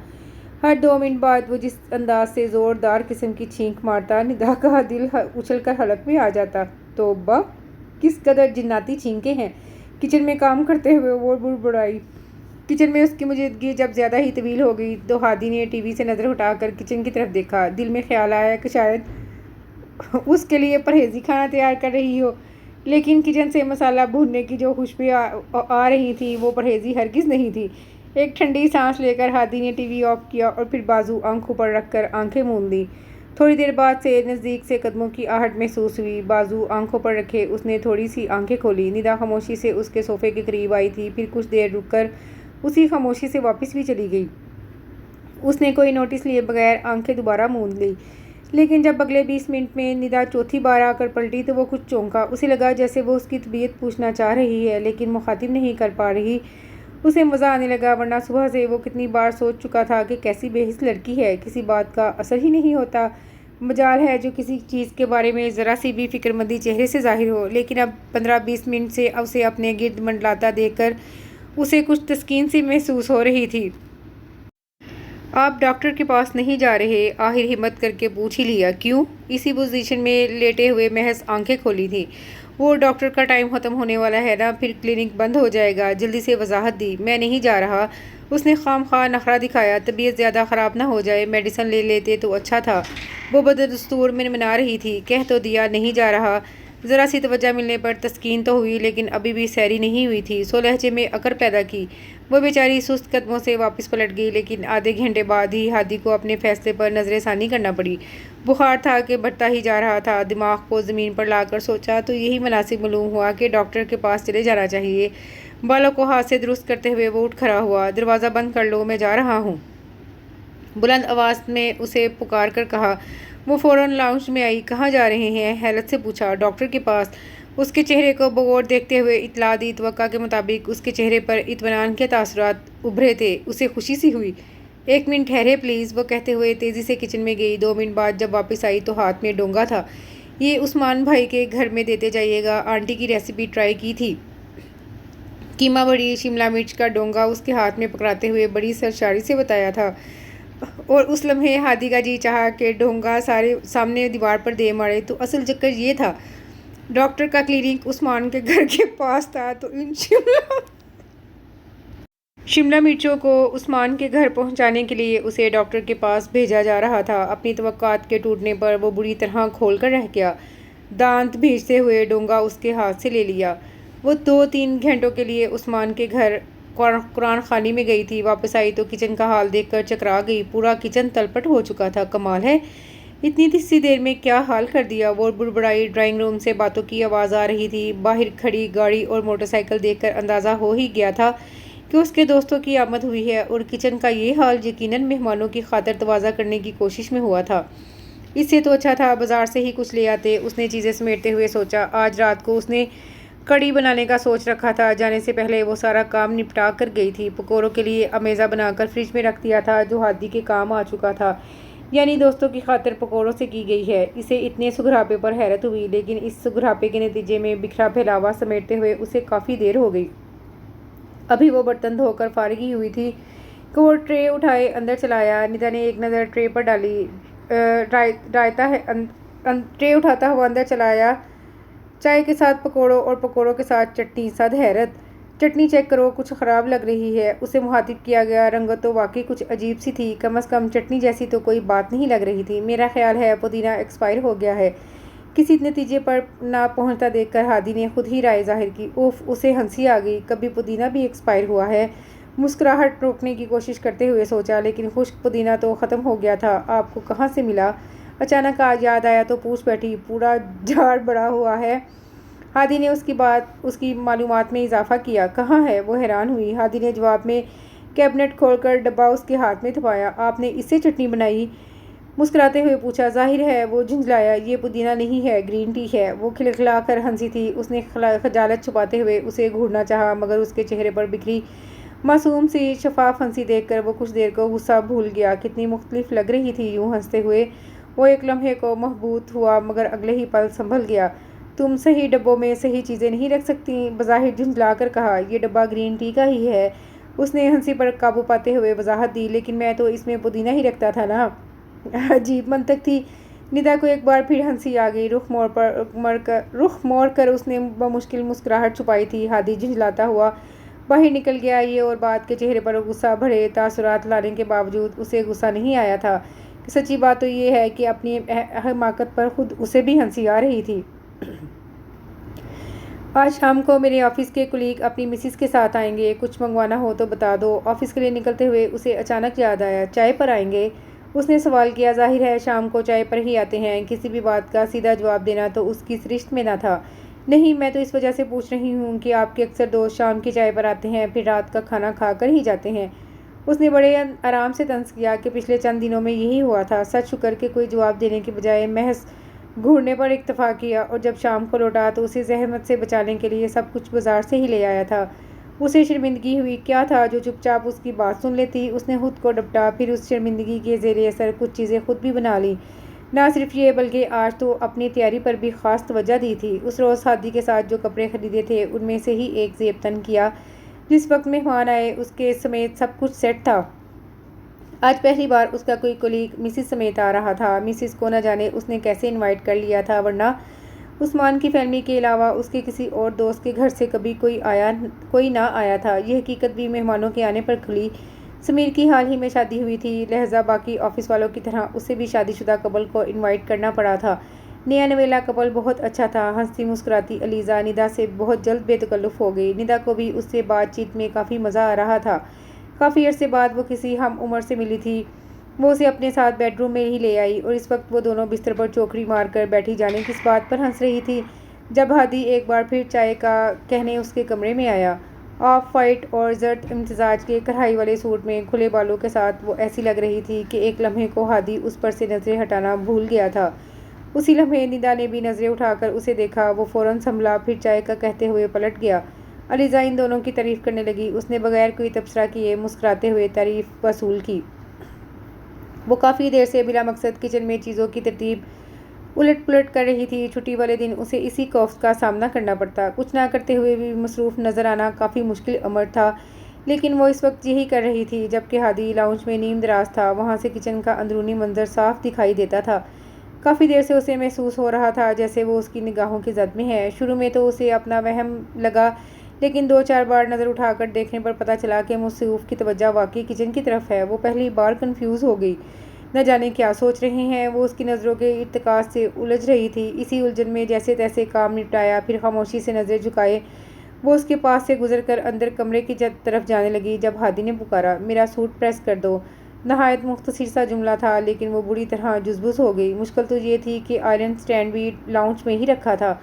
ہر 2 منٹ بعد وہ جس انداز سے زوردار قسم کی چھینک مارتا، ندا کا دل اچھل کر حلق میں آ جاتا۔ توبہ! کس قدر جناتی چھینکیں ہیں! کچن میں کام کرتے ہوئے وہ بڑبڑائی۔ کچن میں اس کی موجودگی جب زیادہ ہی طویل ہو گئی تو ہادی نے ٹی وی سے نظر ہٹا کر کچن کی طرف دیکھا۔ دل میں خیال آیا کہ شاید اس کے لیے پرہیزی کھانا تیار کر رہی ہو، لیکن کچن سے مسالہ بھوننے کی جو خوشبوئیں آ رہی تھیں وہ پرہیزی ہرگز نہیں تھی۔ ایک ٹھنڈی سانس لے کر ہادی نے ٹی وی آف کیا اور پھر بازو آنکھوں پر رکھ کر آنکھیں موند لیں۔ تھوڑی دیر بعد سے نزدیک سے قدموں کی آہٹ محسوس ہوئی۔ بازو آنکھوں پر رکھے اس نے تھوڑی سی آنکھیں کھولی۔ ندا خاموشی سے اس کے صوفے کے قریب آئی تھی، پھر کچھ دیر رک کر اسی خاموشی سے واپس بھی چلی گئی۔ اس نے کوئی نوٹس لیے بغیر آنکھیں دوبارہ موند لیں، لیکن جب اگلے 20 منٹ میں ندا چوتھی بار آ کر پلٹی تو وہ کچھ چونکا۔ اسے لگا جیسے وہ اس کی طبیعت پوچھنا چاہ رہی ہے لیکن مخاطب نہیں کر پا رہی۔ اسے مزہ آنے لگا، ورنہ صبح سے وہ کتنی بار سوچ چکا تھا کہ کیسی بے حس لڑکی ہے، کسی بات کا اثر ہی نہیں ہوتا۔ مجال ہے جو کسی چیز کے بارے میں ذرا سی بھی فکر مندی چہرے سے ظاہر ہو، لیکن اب 15-20 منٹ سے اسے اپنے گرد منڈلاتا دیکھ کر اسے کچھ تسکین سی محسوس ہو رہی تھی۔ آپ ڈاکٹر کے پاس نہیں جا رہے؟ آخر ہمت کر کے پوچھ ہی لیا۔ کیوں؟ اسی پوزیشن میں لیٹے ہوئے محض آنکھیں کھولی تھی وہ ڈاکٹر کا ٹائم ختم ہونے والا ہے نا، پھر کلینک بند ہو جائے گا۔ جلدی سے وضاحت دی۔ میں نہیں جا رہا۔ اس نے خام خواہ نخرہ دکھایا۔ طبیعت زیادہ خراب نہ ہو جائے، میڈیسن لے لیتے تو اچھا تھا۔ وہ بددستور منمنا رہی تھی۔ کہہ تو دیا نہیں جا رہا۔ ذرا سی توجہ ملنے پر تسکین تو ہوئی، لیکن ابھی بھی سیری نہیں ہوئی تھی۔ سو لہجے میں اکڑ پیدا کی۔ وہ بیچاری سست قدموں سے واپس پلٹ گئی، لیکن آدھے گھنٹے بعد ہی ہادی کو اپنے فیصلے پر نظر ثانی کرنا پڑی۔ بخار تھا کہ بڑھتا ہی جا رہا تھا۔ دماغ کو زمین پر لا کر سوچا تو یہی مناسب معلوم ہوا کہ ڈاکٹر کے پاس چلے جانا چاہیے۔ بالوں کو ہاتھ سے درست کرتے ہوئے وہ اٹھ کھڑا ہوا۔ دروازہ بند کر لو، میں جا رہا ہوں، بلند آواز میں اسے پکار کر کہا۔ وہ فوراً لاؤنج میں آئی۔ کہاں جا رہے ہیں؟ حیرت سے پوچھا۔ ڈاکٹر کے پاس۔ اس کے چہرے کو بغور دیکھتے ہوئے اطلاع دی۔ توقع کے مطابق اس کے چہرے پر اطمینان کے تاثرات ابھرے تھے۔ اسے خوشی سی ہوئی۔ 1 منٹ ٹھہرے پلیز، وہ کہتے ہوئے تیزی سے کچن میں گئی۔ 2 منٹ بعد جب واپس آئی تو ہاتھ میں ڈونگا تھا۔ یہ عثمان بھائی کے گھر میں دیتے جائیے گا، آنٹی کی ریسیپی ٹرائی کی تھی۔ قیمہ بڑی شملہ مرچ کا ڈونگا اس کے ہاتھ میں پکڑاتے ہوئے بڑی سرشاری سے بتایا تھا، اور اس لمحے ہادی کا جی چاہا کہ ڈونگا سامنے دیوار پر دے مارے۔ تو اصل چکر یہ تھا، ڈاکٹر کا کلینک عثمان کے گھر کے پاس تھا، تو ان شملہ مرچوں کو عثمان کے گھر پہنچانے کے لیے اسے ڈاکٹر کے پاس بھیجا جا رہا تھا۔ اپنی توقعات کے ٹوٹنے پر وہ بری طرح کھول کر رہ گیا۔ دانت بھیجتے ہوئے ڈونگا اس کے ہاتھ سے لے لیا۔ وہ 2-3 گھنٹوں کے لیے عثمان کے گھر قرآن خوانی میں گئی تھی۔ واپس آئی تو کچن کا حال دیکھ کر چکرا گئی۔ پورا کچن تلپٹ ہو چکا تھا۔ کمال ہے، اتنی سی دیر میں کیا حال کر دیا۔ وہ بڑبڑائی۔ ڈرائنگ روم سے باتوں کی آواز آ رہی تھی۔ باہر کھڑی گاڑی اور موٹر سائیکل دیکھ کر اندازہ ہو ہی گیا تھا کہ اس کے دوستوں کی آمد ہوئی ہے، اور کچن کا یہ حال یقیناً مہمانوں کی خاطر تواضع کرنے کی کوشش میں ہوا تھا۔ اس سے تو اچھا تھا بازار سے ہی کچھ لے آتے، اس نے چیزیں سمیٹتے ہوئے سوچا۔ آج رات کو اس نے کڑی بنانے کا سوچ رکھا تھا۔ جانے سے پہلے وہ سارا کام نپٹا کر گئی تھی۔ پکوڑوں کے لیے امیزہ بنا کر فریج میں رکھ دیا تھا، جو ہادی کے کام آ چکا تھا، یعنی دوستوں کی خاطر پکوڑوں سے کی گئی ہے۔ اسے اتنے سگھراپے پر حیرت ہوئی، لیکن اس سگھراپے کے نتیجے میں بکھرا پھیلاوا سمیٹتے ہوئے اسے کافی دیر ہو گئی۔ ابھی وہ برتن دھو کر فارغ ہی ہوئی تھی کہ وہ ٹرے اٹھائے اندر چلا آیا۔ ندا نے ایک نظر ٹرے پر ڈالی۔ ٹرے اٹھاتا ہوا اندر چلا آیا، چائے کے ساتھ پکوڑوں اور پکوڑوں کے ساتھ چٹنی۔ صد حیرت، چٹنی چیک کرو، کچھ خراب لگ رہی ہے۔ اسے مخاطب کیا گیا۔ رنگت تو واقعی کچھ عجیب سی تھی، کم از کم چٹنی جیسی تو کوئی بات نہیں لگ رہی تھی۔ میرا خیال ہے پودینہ ایکسپائر ہو گیا ہے۔ کسی نتیجے پر نہ پہنچتا دیکھ کر ہادی نے خود ہی رائے ظاہر کی۔ اوف، اسے ہنسی آ گئی۔ کبھی پودینہ بھی ایکسپائر ہوا ہے؟ مسکراہٹ روکنے کی کوشش کرتے ہوئے سوچا، لیکن خشک پودینہ تو ختم ہو گیا تھا۔ آپ کو کہاں سے ملا؟ اچانک آج یاد آیا تو پوچھ بیٹھی۔ پورا جھاڑ بڑا ہوا ہے۔ ہادی نے اس کی معلومات میں اضافہ کیا۔ کہاں ہے؟ وہ حیران ہوئی۔ ہادی نے جواب میں کیبنٹ کھول کر ڈبہ اس کے ہاتھ میں تھمایا۔ آپ نے اس سے چٹنی بنائی؟ مسکراتے ہوئے پوچھا۔ ظاہر ہے، وہ جھنجھلایا۔ یہ پودینہ نہیں ہے، گرین ٹی ہے۔ وہ کھلکھلا کر ہنسی تھی۔ اس نے خجالت چھپاتے ہوئے اسے گھورنا چاہا، مگر اس کے چہرے پر بکھری معصوم سی شفاف ہنسی دیکھ کر وہ کچھ دیر کو غصہ بھول گیا۔ کتنی مختلف لگ رہی تھی یوں ہنستے ہوئے۔ وہ ایک لمحے کو محبوط ہوا، مگر اگلے ہی پل سنبھل گیا۔ تم صحیح ڈبوں میں صحیح چیزیں نہیں رکھ سکتی؟ بظاہر جھنجھلا کر کہا۔ یہ ڈبہ گرین ٹی کا ہی ہے۔ اس نے ہنسی پر قابو پاتے ہوئے وضاحت دی۔ لیکن میں تو اس میں پودینہ ہی رکھتا تھا نا۔ عجیب منطق تھی۔ ندا کو ایک بار پھر ہنسی آ گئی۔ رخ موڑ کر اس نے بمشکل مسکراہٹ چھپائی تھی۔ ہادی جھنجھلاتا ہوا باہر نکل گیا۔ یہ اور بات کے چہرے پر غصہ بھرے تاثرات لانے کے باوجود اسے غصہ نہیں آیا تھا۔ سچی بات تو یہ ہے کہ اپنی حماقت پر خود اسے بھی ہنسی آ رہی تھی۔ آج شام کو میرے آفس کے کلیگ اپنی مسز کے ساتھ آئیں گے۔ کچھ منگوانا ہو تو بتا دو۔ آفس کے لیے نکلتے ہوئے اسے اچانک یاد آیا، چائے پر آئیں گے؟ اس نے سوال کیا۔ ظاہر ہے شام کو چائے پر ہی آتے ہیں۔ کسی بھی بات کا سیدھا جواب دینا تو اس کی سرشت میں نہ تھا۔ نہیں، میں تو اس وجہ سے پوچھ رہی ہوں کہ آپ کے اکثر دوست شام کی چائے پر آتے ہیں، پھر رات کا کھانا کھا کر ہی جاتے ہیں۔ اس نے بڑے آرام سے طنز کیا کہ پچھلے چند دنوں میں یہی ہوا تھا۔ سچ شکر کہ کوئی جواب دینے کے بجائے محض گھورنے پر اکتفا کیا، اور جب شام کو لوٹا تو اسے زحمت سے بچانے کے لیے سب کچھ بازار سے ہی لے آیا تھا۔ اسے شرمندگی ہوئی۔ کیا تھا جو چپ چاپ اس کی بات سن لیتی؟ اس نے خود کو ڈپٹا، پھر اس شرمندگی کے زیر اثر کچھ چیزیں خود بھی بنا لیں۔ نہ صرف یہ بلکہ آج تو اپنی تیاری پر بھی خاص توجہ دی تھی۔ اس روز ہادی کے ساتھ جو کپڑے خریدے تھے ان میں سے ہی ایک زیب تن کیا۔ جس وقت مہمان آئے اس کے سمیت سب کچھ سیٹ تھا۔ آج پہلی بار اس کا کوئی کولیگ مسز سمیت آ رہا تھا۔ مسز کو نہ جانے اس نے کیسے انوائٹ کر لیا تھا، ورنہ عثمان کی فیملی کے علاوہ اس کے کسی اور دوست کے گھر سے کبھی کوئی نہ آیا تھا۔ یہ حقیقت بھی مہمانوں کے آنے پر کھلی۔ سمیر کی حال ہی میں شادی ہوئی تھی، لہذا باقی آفس والوں کی طرح اسے بھی شادی شدہ کپل کو انوائٹ کرنا پڑا تھا۔ نیا نویلا کپل بہت اچھا تھا۔ ہنستی مسکراتی علیزہ ندا سے بہت جلد بے تکلف ہو گئی۔ ندا کو بھی اس سے بات چیت میں کافی مزہ آ رہا تھا۔ کافی عرصے بعد وہ کسی ہم عمر سے ملی تھی۔ وہ اسے اپنے ساتھ بیڈ روم میں ہی لے آئی اور اس وقت وہ دونوں بستر پر چوکڑی مار کر بیٹھی جانے کس بات پر ہنس رہی تھی، جب ہادی ایک بار پھر چائے کا کہنے اس کے کمرے میں آیا۔ آف وائٹ اور زرد امتزاج کے کڑھائی والے سوٹ میں کھلے بالوں کے ساتھ وہ ایسی لگ رہی تھی کہ ایک لمحے کو ہادی اس پر سے نظریں ہٹانا بھول گیا تھا۔ اسی لمحے ندا نے بھی نظریں اٹھا کر اسے دیکھا۔ وہ فوراً سنبھلا، پھر چائے کا کہتے ہوئے پلٹ گیا۔ علیزہ ان دونوں کی تعریف کرنے لگی۔ اس نے بغیر کوئی تبصرہ کیے مسکراتے ہوئے تعریف وصول کی۔ وہ کافی دیر سے بلا مقصد کچن میں چیزوں کی ترتیب الٹ پلٹ کر رہی تھی۔ چھٹی والے دن اسے اسی خوف کا سامنا کرنا پڑتا۔ کچھ نہ کرتے ہوئے بھی مصروف نظر آنا کافی مشکل امر تھا، لیکن وہ اس وقت یہی کر رہی تھی جبکہ ہادی لاؤنج میں نیم دراز تھا۔ وہاں سے کچن کا اندرونی منظر صاف دکھائی دیتا تھا۔ کافی دیر سے اسے محسوس ہو رہا تھا جیسے وہ اس کی نگاہوں کی زد میں ہے۔ شروع میں تو اسے اپنا وہم لگا، لیکن 2-4 بار نظر اٹھا کر دیکھنے پر پتہ چلا کہ مصروف کی توجہ واقعی کچن کی طرف ہے۔ وہ پہلی بار کنفیوز ہو گئی، نہ جانے کیا سوچ رہے ہیں۔ وہ اس کی نظروں کے ارتکاز سے الجھ رہی تھی۔ اسی الجھن میں جیسے تیسے کام نپٹایا، پھر خاموشی سے نظریں جھکائے وہ اس کے پاس سے گزر کر اندر کمرے کی طرف جانے لگی جب ہادی نے پکارا، میرا سوٹ پریس کر دو۔ نہایت مختصر سا جملہ تھا، لیکن وہ بری طرح جزبز ہو گئی۔ مشکل تو یہ تھی کہ آئرن سٹینڈ بھی لاؤنج میں ہی رکھا تھا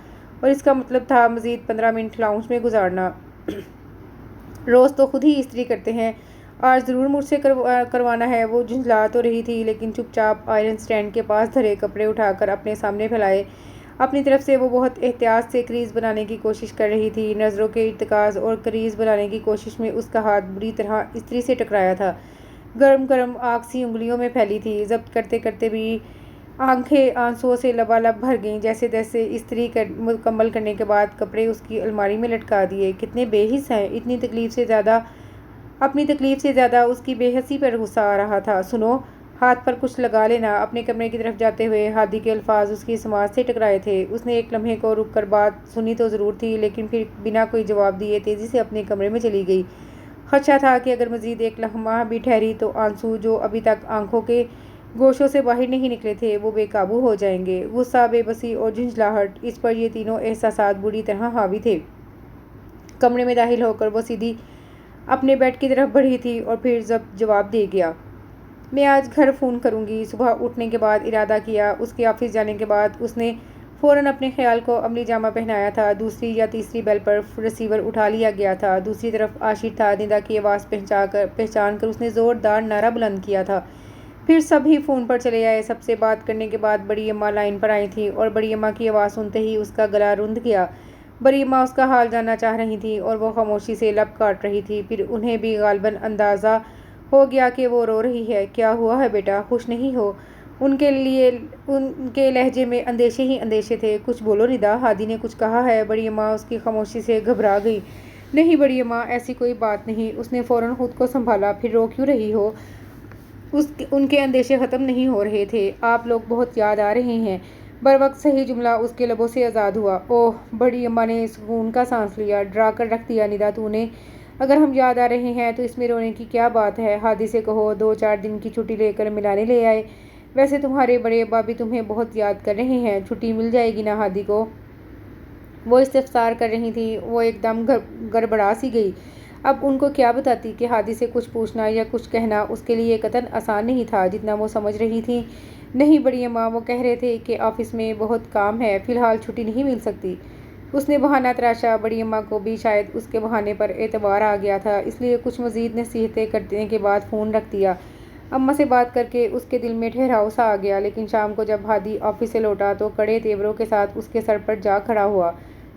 اور اس کا مطلب تھا مزید 15 منٹ لاؤنج میں گزارنا۔ روز تو خود ہی استری کرتے ہیں، آج ضرور مجھ سے کروانا ہے۔ وہ جھنجھلا تو رہی تھی لیکن چپ چاپ آئرن سٹینڈ کے پاس دھرے کپڑے اٹھا کر اپنے سامنے پھیلائے۔ اپنی طرف سے وہ بہت احتیاط سے کریز بنانے کی کوشش کر رہی تھی۔ نظروں کے ارتکاز اور کریز بنانے کی کوشش میں اس کا ہاتھ بری طرح استری سے ٹکرایا تھا۔ گرم گرم آگ سی انگلیوں میں پھیلی تھی۔ ضبط کرتے کرتے بھی آنکھیں آنسوؤں سے لبالب بھر گئیں۔ جیسے تیسے استری مکمل کرنے کے بعد کپڑے اس کی الماری میں لٹکا دیے۔ کتنے بے حس ہیں! اپنی تکلیف سے زیادہ اس کی بے حسی پر غصہ آ رہا تھا۔ سنو، ہاتھ پر کچھ لگا لینا۔ اپنے کمرے کی طرف جاتے ہوئے ہادی کے الفاظ اس کی سماعت سے ٹکرائے تھے۔ اس نے ایک لمحے کو رک کر بات سنی تو ضرور تھی، لیکن پھر بنا کوئی جواب دیے تیزی سے اپنے کمرے میں چلی گئی۔ خدشہ تھا کہ اگر مزید ایک لمحہ بھی ٹھہری تو آنسو جو ابھی تک آنکھوں کے گوشوں سے باہر نہیں نکلے تھے وہ بے قابو ہو جائیں گے۔ غصہ، بے بسی اور جھنجھلاہٹ، اس پر یہ تینوں احساسات بری طرح حاوی تھے۔ کمرے میں داخل ہو کر وہ سیدھی اپنے بیڈ کی طرف بڑھی تھی اور پھر ضبط جواب دے گیا، میں آج گھر فون کروں گی۔ صبح اٹھنے کے بعد ارادہ کیا۔ اس کے آفس جانے کے بعد اس نے فوراً اپنے خیال کو عملی جامہ پہنایا تھا۔ دوسری یا تیسری بیل پر ریسیور اٹھا لیا گیا تھا۔ دوسری طرف عاشر تھا۔ ندا کی آواز پہچان کر اس نے زوردار نعرہ بلند کیا تھا۔ پھر سب ہی فون پر چلے آئے۔ سب سے بات کرنے کے بعد بڑی اماں لائن پر آئی تھیں اور بڑی اماں کی آواز سنتے ہی اس کا گلا رند گیا۔ بڑی اماں اس کا حال جاننا چاہ رہی تھیں اور وہ خاموشی سے لب کاٹ رہی تھی۔ پھر انہیں بھی غالباً اندازہ ہو گیا کہ وہ رو رہی ہے۔ کیا ہوا ہے بیٹا، خوش نہیں ہو؟ ان کے لہجے میں اندیشے ہی اندیشے تھے۔ کچھ بولو ندا، ہادی نے کچھ کہا ہے؟ بڑی اماں اس کی خاموشی سے گھبرا گئی۔ نہیں بڑی اماں، ایسی کوئی بات نہیں۔ اس نے فوراً خود کو سنبھالا۔ پھر رو کیوں رہی ہو؟ ان کے اندیشے ختم نہیں ہو رہے تھے۔ آپ لوگ بہت یاد آ رہے ہیں۔ بروقت صحیح جملہ اس کے لبوں سے آزاد ہوا۔ اوہ! بڑی اماں نے سکون کا سانس لیا۔ ڈرا کر رکھ دیا ندا تو نے۔ اگر ہم یاد آ رہے ہیں تو اس میں رونے کی کیا بات ہے؟ ہادی سے کہو 2-4 دن کی چھٹی لے کر ملانے لے آئے۔ ویسے تمہارے بڑے ابا بھی تمہیں بہت یاد کر رہے ہیں۔ چھٹی مل جائے گی نا ہادی کو؟ وہ استفسار کر رہی تھی۔ وہ ایک دم گڑبڑا سی گئی۔ اب ان کو کیا بتاتی کہ ہادی سے کچھ پوچھنا یا کچھ کہنا اس کے لیے قطعاً آسان نہیں تھا جتنا وہ سمجھ رہی تھی۔ نہیں بڑی اماں، وہ کہہ رہے تھے کہ آفس میں بہت کام ہے، فی الحال چھٹی نہیں مل سکتی۔ اس نے بہانہ تراشا۔ بڑی اماں کو بھی شاید اس کے بہانے پر اعتبار آ گیا تھا، اس لیے کچھ مزید نصیحتیں کرنے کے بعد فون رکھ دیا۔ اماں سے بات کر کے اس کے دل میں ٹھہراؤ سا آ گیا، لیکن شام کو جب ہادی آفس سے لوٹا تو کڑے تیوروں کے ساتھ اس کے سر پر جا کھڑا ہوا۔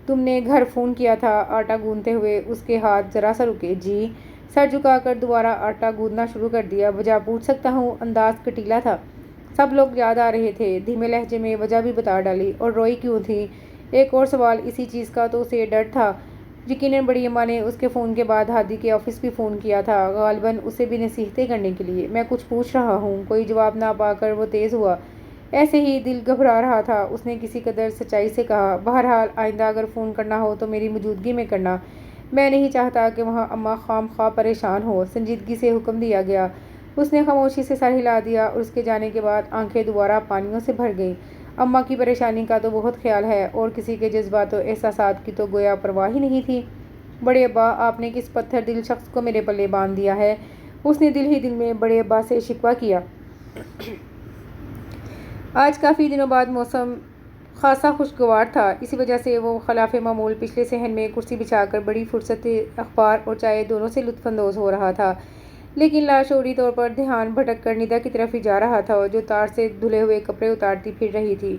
تم نے گھر فون کیا تھا؟ آٹا گوندتے ہوئے اس کے ہاتھ ذرا سا رکے۔ جی۔ سر جھکا کر دوبارہ آٹا گوندنا شروع کر دیا۔ وجہ پوچھ سکتا ہوں؟ انداز کٹیلا تھا۔ سب لوگ یاد آ رہے تھے۔ دھیمے لہجے میں وجہ بھی بتا ڈالی۔ اور روئی کیوں تھی؟ ایک اور سوال اسی چیز کا تو اسے ڈر تھا۔ یقیناً بڑی اماں نے اس کے فون کے بعد ہادی کے آفس بھی فون کیا تھا، غالباً اسے بھی نصیحتیں کرنے کے لیے۔ میں کچھ پوچھ رہا ہوں۔ کوئی جواب نہ پا کر وہ تیز ہوا۔ ایسے ہی دل گھبرا رہا تھا۔ اس نے کسی قدر سچائی سے کہا، بہرحال آئندہ اگر فون کرنا ہو تو میری موجودگی میں کرنا، میں نہیں چاہتا کہ وہاں اماں خام خواہ پریشان ہو۔ سنجیدگی سے حکم دیا گیا۔ اس نے خاموشی سے سر ہلا دیا اور اس کے جانے کے بعد آنکھیں دوبارہ پانیوں سے بھر گئیں۔ اماں کی پریشانی کا تو بہت خیال ہے، اور کسی کے جذبات و احساسات کی تو گویا پرواہ ہی نہیں تھی۔ بڑے ابا، آپ نے کس پتھر دل شخص کو میرے پلے باندھ دیا ہے؟ اس نے دل ہی دل میں بڑے ابا سے شکوہ کیا۔ آج کافی دنوں بعد موسم خاصا خوشگوار تھا، اسی وجہ سے وہ خلاف معمول پچھلے صحن میں کرسی بچھا کر بڑی فرصت اخبار اور چائے دونوں سے لطف اندوز ہو رہا تھا، لیکن لاشعوری طور پر دھیان بھٹک کر ندا کی طرف ہی جا رہا تھا جو تار سے دھلے ہوئے کپڑے اتارتی پھر رہی تھی۔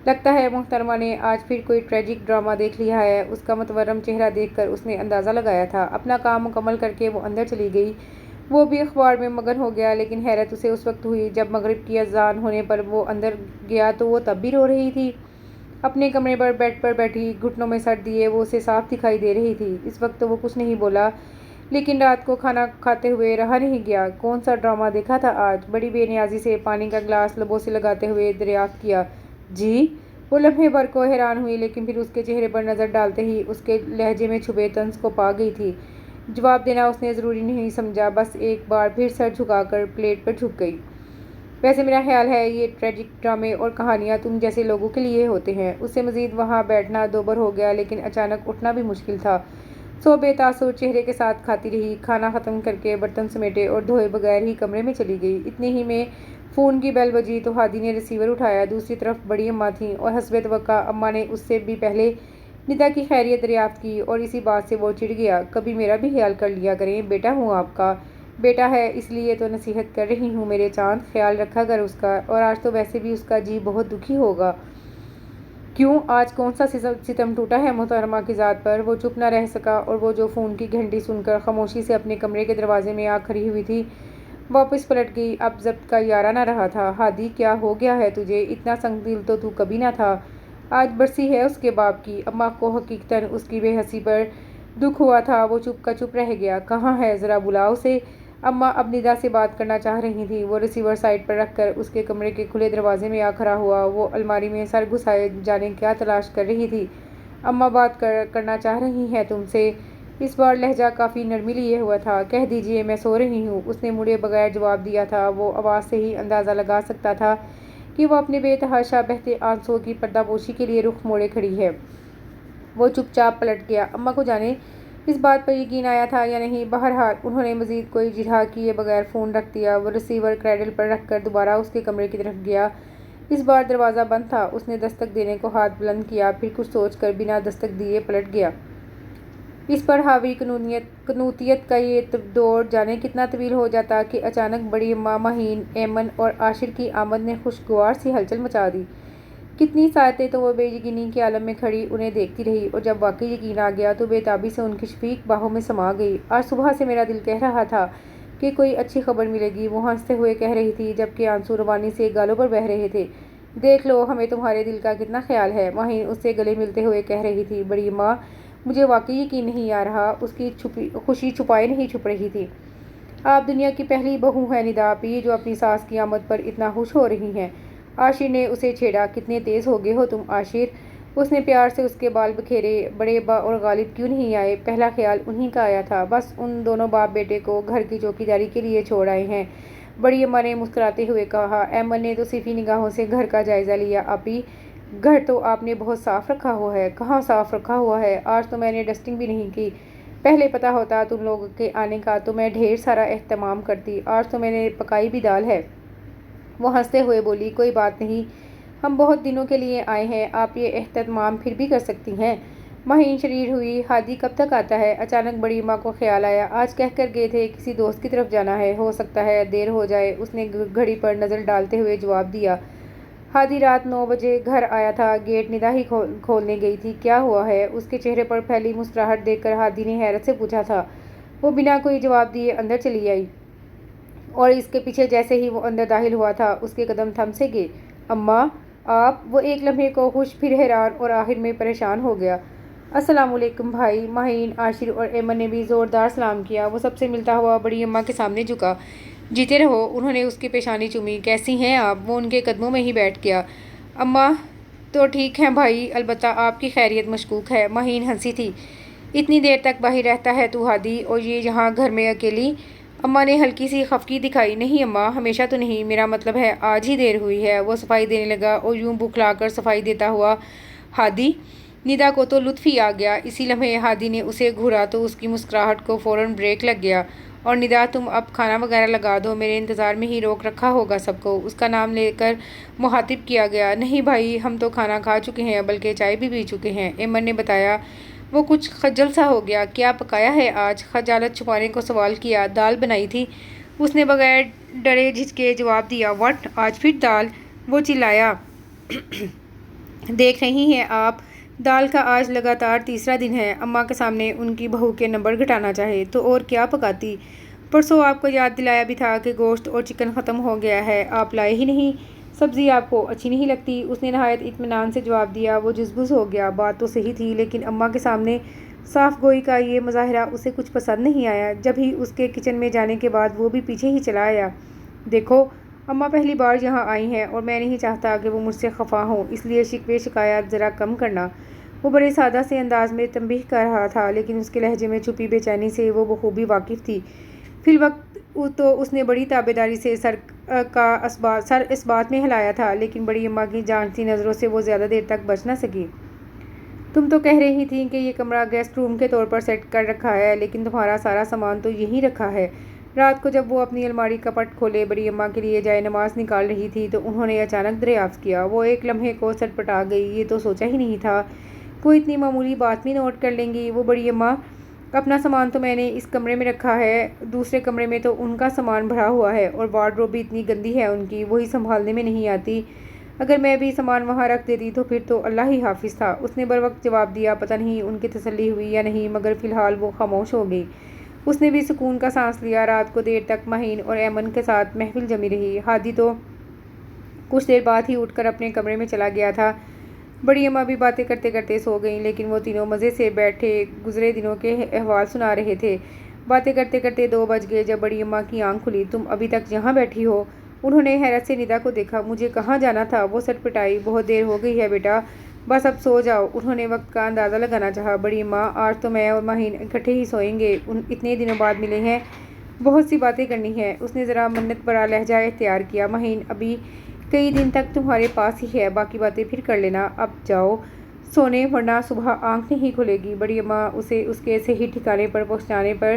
لگتا ہے محترمہ نے آج پھر کوئی ٹریجک ڈرامہ دیکھ لیا ہے، اس کا متورم چہرہ دیکھ کر اس نے اندازہ لگایا تھا۔ اپنا کام مکمل کر کے وہ اندر چلی گئی۔ وہ بھی اخبار میں مگن ہو گیا، لیکن حیرت اسے اس وقت ہوئی جب مغرب کی اذان ہونے پر وہ اندر گیا تو وہ تب بھی رو رہی تھی۔ اپنے کمرے پر بیڈ پر بیٹھی گھٹنوں میں سر دیے وہ اسے صاف دکھائی دے رہی تھی۔ اس وقت تو وہ کچھ نہیں بولا، لیکن رات کو کھانا کھاتے ہوئے رہا نہیں گیا۔ کون سا ڈرامہ دیکھا تھا آج؟ بڑی بے نیازی سے پانی کا گلاس لبوں سے لگاتے ہوئے دریافت کیا۔ جی؟ وہ لمحے بھر کو حیران ہوئی، لیکن پھر اس کے چہرے پر نظر ڈالتے ہی اس کے لہجے میں چھپے طنز کو پا گئی تھی۔ جواب دینا اس نے ضروری نہیں سمجھا، بس ایک بار پھر سر جھکا کر پلیٹ پر جھک گئی۔ ویسے میرا خیال ہے یہ ٹریجک ڈرامے اور کہانیاں تم جیسے لوگوں کے لیے ہوتے ہیں۔ اس سے مزید وہاں بیٹھنا دوبر ہو گیا، لیکن اچانک اٹھنا بھی مشکل تھا۔ سو بے تاثر چہرے کے ساتھ کھاتی رہی، کھانا ختم کر کے برتن سمیٹے اور دھوئے بغیر ہی کمرے میں چلی گئی۔ اتنے ہی میں فون کی بیل بجی تو ہادی نے ریسیور اٹھایا۔ دوسری طرف بڑی اماں تھیں اور حسب توقع اماں نے اس سے بھی پہلے ندا کی خیریت دریافت کی، اور اسی بات سے وہ چڑ گیا۔ کبھی میرا بھی خیال کر لیا کریں، بیٹا ہوں آپ کا۔ بیٹا ہے اس لیے تو نصیحت کر رہی ہوں میرے چاند، خیال رکھا کر اس کا، اور آج تو ویسے بھی اس کا جی بہت دکھی ہوگا۔ کیوں، آج کون سا ستم ٹوٹا ہے محترمہ کی ذات پر؟ وہ چپ نہ رہ سکا، اور وہ جو فون کی گھنٹی سن کر خاموشی سے اپنے کمرے کے دروازے میں آ کھڑی ہوئی تھی واپس پلٹ گئی۔ اب ضبط کا یارہ نہ رہا تھا۔ ہادی، کیا ہو گیا ہے تجھے؟ اتنا سنگ دل تو تو کبھی نہ تھا۔ آج برسی ہے اس کے باپ کی۔ اماں کو حقیقتاً اس کی بے حسی پر دکھ ہوا تھا۔ وہ چپ کا چپ رہ گیا۔ کہاں ہے؟ ذرا بلاؤ اسے۔ اماں اب ندا سے بات کرنا چاہ رہی تھیں۔ وہ ریسیور سائڈ پر رکھ کر اس کے کمرے کے کھلے دروازے میں آ کھڑا ہوا۔ وہ الماری میں سر گھسائے جانے کیا تلاش کر رہی تھی۔ اماں بات کرنا چاہ رہی ہیں تم سے۔ اس بار لہجہ کافی نرمی لیے ہوا تھا۔ کہہ دیجیے میں سو رہی ہوں، اس نے مڑے بغیر جواب دیا تھا۔ وہ آواز سے ہی اندازہ لگا سکتا تھا کہ وہ اپنے بے تحاشا بہتے آنسوؤں کی پردہ پوشی کے لیے رخ موڑے کھڑی ہے۔ وہ چپ چاپ پلٹ گیا۔ اماں کو جانے اس بات پر یقین آیا تھا یا نہیں، بہرحال انہوں نے مزید کوئی جرح کیے بغیر فون رکھ دیا۔ وہ ریسیور کریڈل پر رکھ کر دوبارہ اس کے کمرے کی طرف گیا۔ اس بار دروازہ بند تھا۔ اس نے دستک دینے کو ہاتھ بلند کیا، پھر کچھ سوچ کر بنا دستک دیے پلٹ گیا۔ اس پر حاوی قنوطیت کا یہ دور جانے کتنا طویل ہو جاتا کہ اچانک بڑی اماں، مہین، ایمن اور عاشر کی آمد نے خوشگوار سی ہلچل مچا دی۔ کتنی ساعتیں تو وہ بے یقینی کے عالم میں کھڑی انہیں دیکھتی رہی، اور جب واقعی یقین آ گیا تو بے تابی سے ان کی شفیق باہوں میں سما گئی۔ آج صبح سے میرا دل کہہ رہا تھا کہ کوئی اچھی خبر ملے گی، وہ ہنستے ہوئے کہہ رہی تھی، جبکہ آنسو روانی سے گالوں پر بہہ رہے تھے۔ دیکھ لو ہمیں تمہارے دل کا کتنا خیال ہے، مہین اس سے گلے ملتے ہوئے کہہ رہی تھی۔ بڑی اماں، مجھے واقعی یقین نہیں آ رہا۔ اس کی خوشی چھپائے نہیں چھپ رہی تھی۔ آپ دنیا کی پہلی بہو ہیں ندا آپی، جو اپنی ساس کی آمد پر اتنا خوش ہو رہی ہیں۔ عاشر نے اسے چھیڑا۔ کتنے تیز ہو گئے ہو تم عاشر۔ اس نے پیار سے اس کے بال بکھیرے۔ بڑے ابا اور غالب کیوں نہیں آئے؟ پہلا خیال انہی کا آیا تھا، بس ان دونوں باپ بیٹے کو گھر کی چوکیداری کے لیے چھوڑ آئے ہیں۔ بڑی اماں نے مسکراتے ہوئے کہا۔ ایمن نے تو صفی نگاہوں سے گھر کا جائزہ لیا۔ آپی، گھر تو آپ نے بہت صاف رکھا ہوا ہے۔ کہاں صاف رکھا ہوا ہے، آج تو میں نے ڈسٹنگ بھی نہیں کی۔ پہلے پتہ ہوتا تم لوگوں کے آنے کا تو میں ڈھیر سارا اہتمام کرتی۔ آج تو میں نے پکائی بھی دال ہے۔ وہ ہنستے ہوئے بولی، کوئی بات نہیں، ہم بہت دنوں کے لیے آئے ہیں، آپ یہ اہتمام پھر بھی کر سکتی ہیں۔ مہین شریر ہوئی۔ ہادی کب تک آتا ہے؟ اچانک بڑی اماں کو خیال آیا، آج کہہ کر گئے تھے کسی دوست کی طرف جانا ہے، ہو سکتا ہے دیر ہو جائے۔ اس نے گھڑی پر نظر ڈالتے ہوئے جواب دیا۔ ہادی رات 9 بجے گھر آیا تھا، گیٹ ندا ہی کھولنے گئی تھی۔ کیا ہوا ہے؟ اس کے چہرے پر پھیلی مسکراہٹ دیکھ کر ہادی نے حیرت سے پوچھا تھا۔ وہ بنا کوئی جواب دیے اندر چلی آئی، اور اس کے پیچھے جیسے ہی وہ اندر داخل ہوا تھا اس کے قدم تھم سے گئے۔ اماں، آپ؟ وہ ایک لمحے کو خوش، پھر حیران، اور آخر میں پریشان ہو گیا۔ السلام علیکم بھائی۔ مہین، عاشر اور ایمن نے بھی زوردار سلام کیا۔ وہ سب سے ملتا ہوا بڑی اماں کے سامنے جھکا۔ جیتے رہو۔ انہوں نے اس کی پیشانی چومی۔ کیسی ہیں آپ؟ وہ ان کے قدموں میں ہی بیٹھ گیا۔ اماں تو ٹھیک ہیں بھائی، البتہ آپ کی خیریت مشکوک ہے۔ مہین ہنسی تھی۔ اتنی دیر تک باہر رہتا ہے تو ہادی، اور یہ یہاں گھر میں اکیلی؟ اماں نے ہلکی سی خفگی دکھائی۔ نہیں اماں، ہمیشہ تو نہیں، میرا مطلب ہے آج ہی دیر ہوئی ہے۔ وہ صفائی دینے لگا اور یوں بکھلا کر صفائی دیتا ہوا ہادی۔ ندا کو تو لطف ہی آ گیا۔ اسی لمحے ہادی نے اسے گھورا تو اس کی مسکراہٹ کو فوراً بریک لگ گیا۔ اور ندا، تم اب کھانا وغیرہ لگا دو، میرے انتظار میں ہی روک رکھا ہوگا سب کو۔ اس کا نام لے کر مخاطب کیا گیا۔ نہیں بھائی، ہم تو کھانا کھا چکے ہیں، بلکہ چائے بھی پی چکے ہیں، ایمن نے بتایا۔ وہ کچھ خجل سا ہو گیا۔ کیا پکایا ہے آج؟ خجالت چھپانے کو سوال کیا۔ دال بنائی تھی، اس نے بغیر ڈرے جھجکے جواب دیا۔ وٹ! آج پھر دال؟ وہ چلایا۔ دیکھ رہی ہیں آپ، دال کا آج لگاتار تیسرا دن ہے۔ اماں کے سامنے ان کی بہو کے نمبر گھٹانا چاہے تو اور کیا پکاتی؟ پرسوں آپ کو یاد دلایا بھی تھا کہ گوشت اور چکن ختم ہو گیا ہے، آپ لائے ہی نہیں۔ سبزی آپ کو اچھی نہیں لگتی؟ اس نے نہایت اطمینان سے جواب دیا۔ وہ جزبز ہو گیا۔ بات تو صحیح تھی، لیکن اماں کے سامنے صاف گوئی کا یہ مظاہرہ اسے کچھ پسند نہیں آیا۔ جب ہی اس کے کچن میں جانے کے بعد وہ بھی پیچھے ہی چلا آیا۔ دیکھو، اماں پہلی بار یہاں آئی ہیں اور میں نہیں چاہتا کہ وہ مجھ سے خفا ہوں، اس لیے شکوے شکایات ذرا کم کرنا۔ وہ بڑے سادہ سے انداز میں تنبیہ کر رہا تھا، لیکن اس کے لہجے میں چھپی بے چینی سے وہ بخوبی واقف تھی۔ فی الوقت تو اس نے بڑی تابعداری سے سر اس بات میں ہلایا تھا، لیکن بڑی اماں کی جانچتی نظروں سے وہ زیادہ دیر تک بچ نہ سکی۔ تم تو کہہ رہی تھیں کہ یہ کمرہ گیسٹ روم کے طور پر سیٹ کر رکھا ہے، لیکن تمہارا سارا سامان تو یہیں رکھا ہے۔ رات کو جب وہ اپنی الماری کا پٹ کھولے بڑی اماں کے لیے جائے نماز نکال رہی تھی تو انہوں نے اچانک دریافت کیا۔ وہ ایک لمحے کو سٹپٹا گئی۔ یہ تو سوچا ہی نہیں تھا کوئی اتنی معمولی بات بھی نوٹ کر لیں گی۔ وہ بڑی اماں، اپنا سامان تو میں نے اس کمرے میں رکھا ہے، دوسرے کمرے میں تو ان کا سامان بھرا ہوا ہے، اور وارڈروب بھی اتنی گندی ہے ان کی، وہی سنبھالنے میں نہیں آتی۔ اگر میں بھی سامان وہاں رکھ دیتی تو پھر تو اللہ ہی حافظ تھا، اس نے بروقت جواب دیا۔ پتہ نہیں ان کی تسلی ہوئی یا نہیں، مگر فی الحال وہ خاموش ہو گئی۔ اس نے بھی سکون کا سانس لیا۔ رات کو دیر تک مہین اور ایمن کے ساتھ محفل جمی رہی۔ ہادی تو کچھ دیر بعد ہی اٹھ کر اپنے کمرے میں چلا گیا تھا۔ بڑی اماں بھی باتیں کرتے کرتے سو گئیں، لیکن وہ تینوں مزے سے بیٹھے گزرے دنوں کے احوال سنا رہے تھے۔ باتیں کرتے کرتے 2 بج گئے جب بڑی اماں کی آنکھ کھلی۔ تم ابھی تک یہاں بیٹھی ہو؟ انہوں نے حیرت سے ندا کو دیکھا۔ مجھے کہاں جانا تھا، وہ سٹپٹائی۔ بہت دیر ہو گئی ہے بیٹا، بس اب سو جاؤ۔ انہوں نے وقت کا اندازہ لگانا چاہا۔ بڑی اماں، آج تو میں اور مہین اکٹھے ہی سوئیں گے، اتنے دنوں بعد ملے ہیں، بہت سی باتیں کرنی ہیں۔ اس نے ذرا منت بھرا لہجہ اختیار کیا۔ مہین ابھی کئی دن تک تمہارے پاس ہی ہے، باقی باتیں پھر کر لینا۔ اب جاؤ سونے، ورنہ صبح آنکھ نہیں کھلے گی۔ بڑی اماں اسے اس کے صحیح ٹھکانے پر پہنچانے پر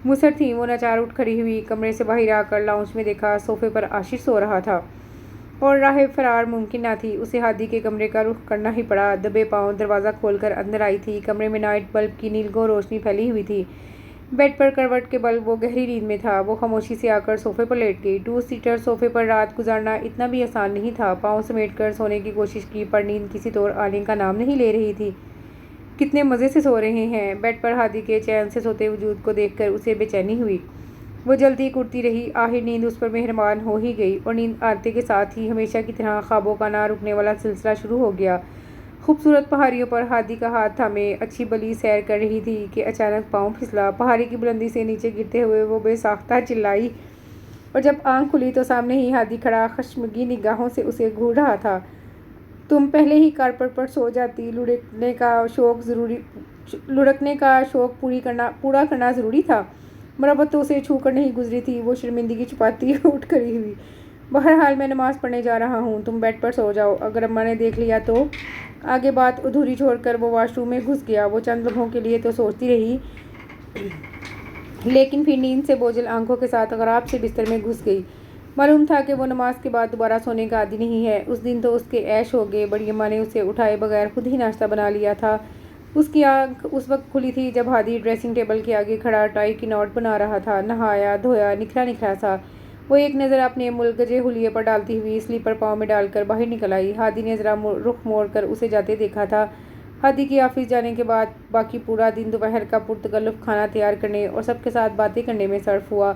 مصر تھیں۔ وہ ناچار اٹھ کھڑی ہوئی، کمرے سے باہر آ کر لاؤنج میں دیکھا، صوفے پر عاشر سو رہا تھا اور راہ فرار ممکن نہ تھی۔ اسے ہادی کے کمرے کا رخ کرنا ہی پڑا۔ دبے پاؤں دروازہ کھول کر اندر آئی تھی۔ کمرے میں نائٹ بلب کی نیلگوں روشنی پھیلی ہوئی تھی۔ بیڈ پر کروٹ کے بل وہ گہری نیند میں تھا۔ وہ خاموشی سے آ کر صوفے پر لیٹ گئی۔ 2 سیٹر صوفے پر رات گزارنا اتنا بھی آسان نہیں تھا۔ پاؤں سمیٹ کر سونے کی کوشش کی، پر نیند کسی طور آنے کا نام نہیں لے رہی تھی۔ کتنے مزے سے سو رہے ہیں۔ بیڈ پر ہادی کے چین سے سوتے وجود کو دیکھ کر اسے بے چینی ہوئی۔ وہ جلدی کرتی رہی۔ آخر نیند اس پر مہربان ہو ہی گئی، اور نیند آتے کے ساتھ ہی ہمیشہ کی طرح خوابوں کا نہ رکنے والا سلسلہ شروع ہو گیا۔ خوبصورت پہاڑیوں پر ہادی کا ہاتھ تھامے اچھی بلی سیر کر رہی تھی کہ اچانک پاؤں پھسلا۔ پہاڑی کی بلندی سے نیچے گرتے ہوئے وہ بے ساختہ چلائی، اور جب آنکھ کھلی تو سامنے ہی ہادی کھڑا خشمگین نگاہوں سے اسے گھور رہا تھا۔ تم پہلے ہی کارپٹ پر سو جاتی، لڑکنے کا شوق پورا کرنا ضروری تھا۔ مربت تو اسے چھو کر نہیں گزری تھی۔ وہ شرمندگی چھپاتی اٹھ کھڑی ہوئی۔ بہرحال میں نماز پڑھنے جا رہا ہوں، تم بیڈ پر سو جاؤ، اگر اماں نے دیکھ لیا تو۔ آگے بات ادھوری چھوڑ کر وہ واش روم میں گھس گیا۔ وہ چند لمحوں کے لیے تو سوچتی رہی، لیکن پھر نیند سے بوجھل آنکھوں کے ساتھ غراب سے بستر میں گھس گئی۔ معلوم تھا کہ وہ نماز کے بعد دوبارہ سونے کا عادی نہیں ہے۔ اس دن تو اس کے عیش ہو گئے۔ بڑی اماں نے اسے اٹھائے بغیر خود ہی ناشتہ بنا لیا تھا۔ اس کی آنکھ اس وقت کھلی تھی جب ہادی ڈریسنگ ٹیبل کے آگے کھڑا ٹائی کی نوٹ بنا رہا تھا، نہایا دھویا نکھرا نکھرا سا۔ وہ ایک نظر اپنے ملگجے حلیے پر ڈالتی ہوئی سلیپر پاؤں میں ڈال کر باہر نکل آئی۔ ہادی نے ذرا رخ موڑ کر اسے جاتے دیکھا تھا۔ ہادی کے آفس جانے کے بعد باقی پورا دن دوپہر کا پرتکلف کھانا تیار کرنے اور سب کے ساتھ باتیں کرنے میں صرف ہوا۔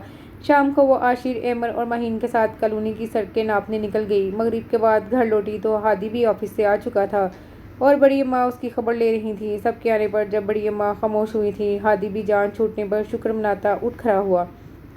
شام کو وہ عاشر، ایمن اور مہین کے ساتھ کالونی کی سڑکیں ناپنے نکل گئی۔ مغرب کے بعد گھر لوٹی تو ہادی بھی آفس سے آ چکا تھا، اور بڑی اماں اس کی خبر لے رہی تھیں۔ سب کے آنے پر جب بڑی اماں خاموش ہوئی تھیں، ہادی بھی جان چھوٹنے پر شکر مناتا اٹھ کھڑا ہوا۔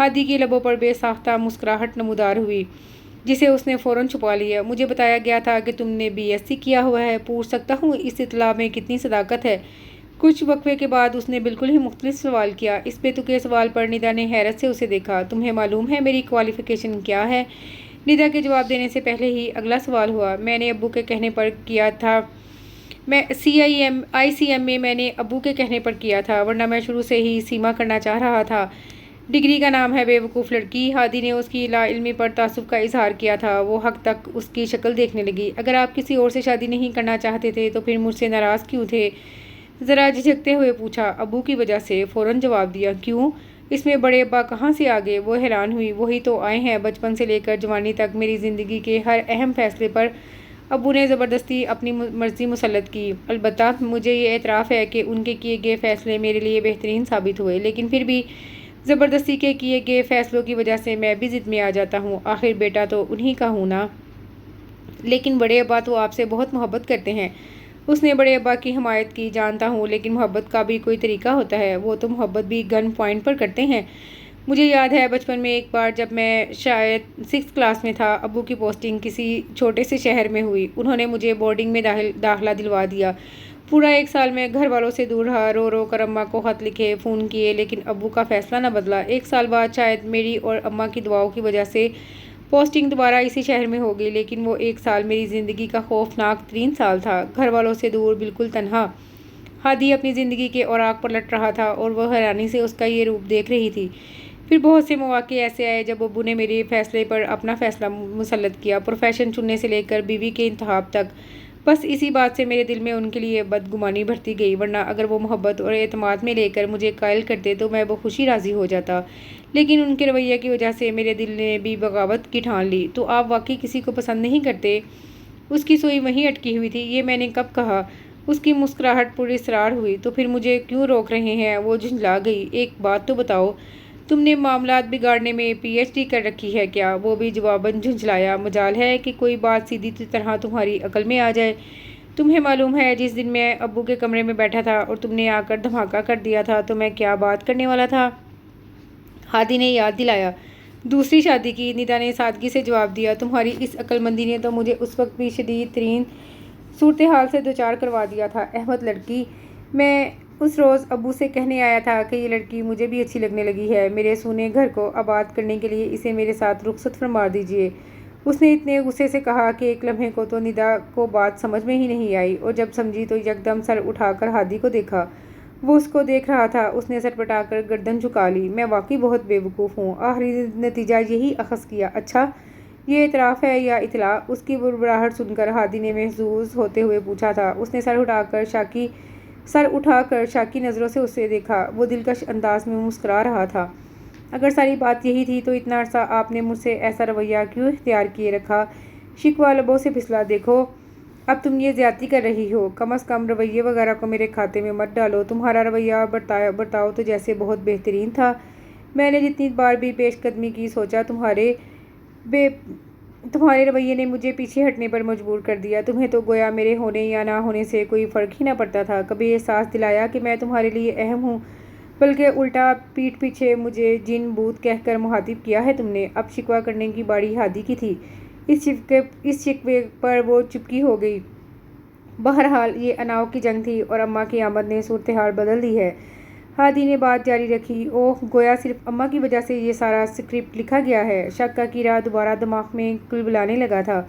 ہادی کی لبوں پر بے ساختہ مسکراہٹ نمودار ہوئی جسے اس نے فوراً چھپا لیا۔ مجھے بتایا گیا تھا کہ تم نے BSc کیا ہوا ہے، پوچھ سکتا ہوں اس اطلاع میں کتنی صداقت ہے؟ کچھ وقفے کے بعد اس نے بالکل ہی مختلف سوال کیا۔ اس بے تکے سوال پر ندا نے حیرت سے اسے دیکھا۔ تمہیں معلوم ہے میری کوالیفیکیشن کیا ہے؟ ندا کے جواب دینے سے پہلے ہی اگلا سوال ہوا۔ میں نے ابو کے کہنے پر کیا تھا میں ICMA میں نے ابو کے کہنے پر کیا تھا، ورنہ میں شروع سے ہی سیما کرنا چاہ رہا تھا۔ ڈگری کا نام ہے بیوقوف لڑکی۔ ہادی نے اس کی لا علمی پر تعصب کا اظہار کیا تھا۔ وہ حق تک اس کی شکل دیکھنے لگی۔ اگر آپ کسی اور سے شادی نہیں کرنا چاہتے تھے تو پھر مجھ سے ناراض کیوں تھے؟ ذرا جھجکتے ہوئے پوچھا۔ ابو کی وجہ سے، فوراً جواب دیا۔ کیوں؟ اس میں بڑے ابا کہاں سے آگے؟ وہ حیران ہوئی۔ وہی تو آئے ہیں، بچپن سے لے کر جوانی تک میری زندگی کے ہر اہم فیصلے پر ابو نے زبردستی اپنی مرضی مسلط کی۔ البتہ مجھے یہ اعتراف ہے کہ ان کے کیے گئے فیصلے میرے لیے بہترین ثابت ہوئے، لیکن پھر بھی زبردستی کے کیے گئے فیصلوں کی وجہ سے میں بھی ضد میں آ جاتا ہوں۔ آخر بیٹا تو انہی کا ہوں نا۔ لیکن بڑے ابا تو آپ سے بہت محبت کرتے ہیں۔ اس نے بڑے ابا کی حمایت کی۔ جانتا ہوں، لیکن محبت کا بھی کوئی طریقہ ہوتا ہے۔ وہ تو محبت بھی گن پوائنٹ پر کرتے ہیں۔ مجھے یاد ہے بچپن میں ایک بار جب میں شاید 6 کلاس میں تھا، ابو کی پوسٹنگ کسی چھوٹے سے شہر میں ہوئی۔ انہوں نے مجھے بورڈنگ میں داخلہ دلوا دیا۔ پورا 1 سال میں گھر والوں سے دور رہا، رو رو کر اماں کو خط لکھے، فون کیے، لیکن ابو کا فیصلہ نہ بدلا۔ 1 سال بعد شاید میری اور اماں کی دعاؤں کی وجہ سے پوسٹنگ دوبارہ اسی شہر میں ہو گئی، لیکن وہ 1 سال میری زندگی کا خوفناک ترین سال تھا۔ گھر والوں سے دور، بالکل تنہا۔ ہادی اپنی زندگی کے اوراق پر لٹ رہا تھا اور وہ حیرانی سے اس کا یہ روپ دیکھ رہی تھی۔ پھر بہت سے مواقع ایسے آئے جب ابو نے میرے فیصلے پر اپنا فیصلہ مسلط کیا، پروفیشن چننے سے لے کر بیوی کے انتخاب تک۔ بس اسی بات سے میرے دل میں ان کے لیے بدگمانی بڑھتی گئی، ورنہ اگر وہ محبت اور اعتماد میں لے کر مجھے قائل کرتے تو میں بخوشی راضی ہو جاتا، لیکن ان کے رویے کی وجہ سے میرے دل نے بھی بغاوت کی ٹھان لی۔ تو آپ واقعی کسی کو پسند نہیں کرتے؟ اس کی سوئی وہیں اٹکی ہوئی تھی۔ یہ میں نے کب کہا؟ اس کی مسکراہٹ پر اصرار ہوئی۔ تو پھر مجھے کیوں روک رہے ہیں؟ وہ جھنجلا گئی۔ ایک بات تو بتاؤ، تم نے معاملات بگاڑنے میں PhD کر رکھی ہے کیا؟ وہ بھی جواباً جھنجلایا۔ مجال ہے کہ کوئی بات سیدھی طرح تمہاری عقل میں آ جائے۔ تمہیں معلوم ہے جس دن میں ابو کے کمرے میں بیٹھا تھا اور تم نے آ کر دھماکہ کر دیا تھا تو میں کیا بات کرنے والا تھا؟ ہادی نے یاد دلایا۔ دوسری شادی کی، ندا نے سادگی سے جواب دیا۔ تمہاری اس عقل مندی نے تو مجھے اس وقت بھی شدید ترین صورتحال سے دوچار کروا دیا تھا۔ احمد لڑکی، میں اس روز ابو سے کہنے آیا تھا کہ یہ لڑکی مجھے بھی اچھی لگنے لگی ہے، میرے سونے گھر کو آباد کرنے کے لیے اسے میرے ساتھ رخصت فرما دیجیے۔ اس نے اتنے غصے سے کہا کہ ایک لمحے کو تو ندا کو بات سمجھ میں ہی نہیں آئی، اور جب سمجھی تو یکدم سر اٹھا کر ہادی کو دیکھا۔ وہ اس کو دیکھ رہا تھا۔ اس نے سر پٹا کر گردن جھکا لی۔ میں واقعی بہت بے وقوف ہوں۔ آخری نتیجہ یہی اخذ کیا۔ اچھا، یہ اعتراف ہے یا اطلاع؟ اس کی بڑبڑاہٹ سن کر ہادی نے محظوظ ہوتے ہوئے پوچھا تھا۔ اس نے سر اٹھا کر شاکی نظروں سے اسے دیکھا۔ وہ دلکش انداز میں مسکرا رہا تھا۔ اگر ساری بات یہی تھی تو اتنا عرصہ آپ نے مجھ سے ایسا رویہ کیوں اختیار کیے رکھا؟ شکوہ لبوں سے پھسلا۔ دیکھو، اب تم یہ زیادتی کر رہی ہو۔ کم از کم رویے وغیرہ کو میرے کھاتے میں مت ڈالو۔ تمہارا رویہ اور برتاؤ تو جیسے بہت بہترین تھا۔ میں نے جتنی بار بھی پیش قدمی کی، سوچا تمہارے رویے نے مجھے پیچھے ہٹنے پر مجبور کر دیا۔ تمہیں تو گویا میرے ہونے یا نہ ہونے سے کوئی فرق ہی نہ پڑتا تھا۔ کبھی احساس دلایا کہ میں تمہارے لیے اہم ہوں؟ بلکہ الٹا پیٹھ پیچھے مجھے جن بوت کہہ کر مخاطب کیا ہے تم نے۔ اب شکوہ کرنے کی باری ہادی کی تھی۔ اس شکوے پر وہ چپکی ہو گئی۔ بہرحال یہ اناؤ کی جنگ تھی اور اماں کی آمد نے صورتحال بدل دی ہے۔ ہادی نے بات جاری رکھی۔ اوہ، گویا صرف اماں کی وجہ سے یہ سارا اسکرپٹ لکھا گیا ہے۔ شک کا کیڑا دوبارہ دماغ میں کلبلانے لگا تھا،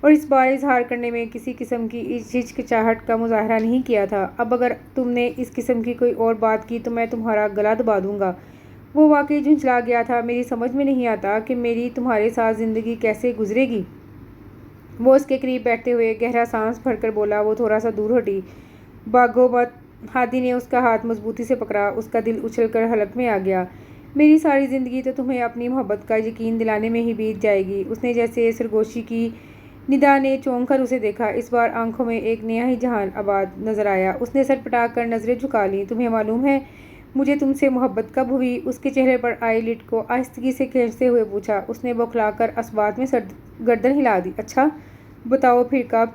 اور اس بار اظہار کرنے میں کسی قسم کی ہچکچاہٹ کا مظاہرہ نہیں کیا تھا۔ اب اگر تم نے اس قسم کی کوئی اور بات کی تو میں تمہارا گلا دبا دوں گا۔ وہ واقعی جھنجلا گیا تھا۔ میری سمجھ میں نہیں آتا کہ میری تمہارے ساتھ زندگی کیسے گزرے گی۔ وہ اس کے قریب بیٹھتے ہوئے گہرا سانس بھر کر بولا۔ وہ تھوڑا سا دور ہٹی۔ بھاگو مت۔ ہادی نے اس کا ہاتھ مضبوطی سے پکڑا۔ اس کا دل اچھل کر حلق میں آ گیا۔ میری ساری زندگی تو تمہیں اپنی محبت کا یقین دلانے میں ہی بیت جائے گی۔ اس نے جیسے سرگوشی کی۔ ندا نے چونک کر اسے دیکھا۔ اس بار آنکھوں میں ایک نیا ہی جہان آباد نظر آیا۔ اس نے سر پٹا کر نظریں جھکا لیں۔ تمہیں معلوم ہے مجھے تم سے محبت کب ہوئی؟ اس کے چہرے پر آئی لڈ کو آہستگی سے کھینچتے ہوئے پوچھا۔ اس نے بوکھلا کر اسبات میں گردن ہلا دی۔ اچھا، بتاؤ پھر کب؟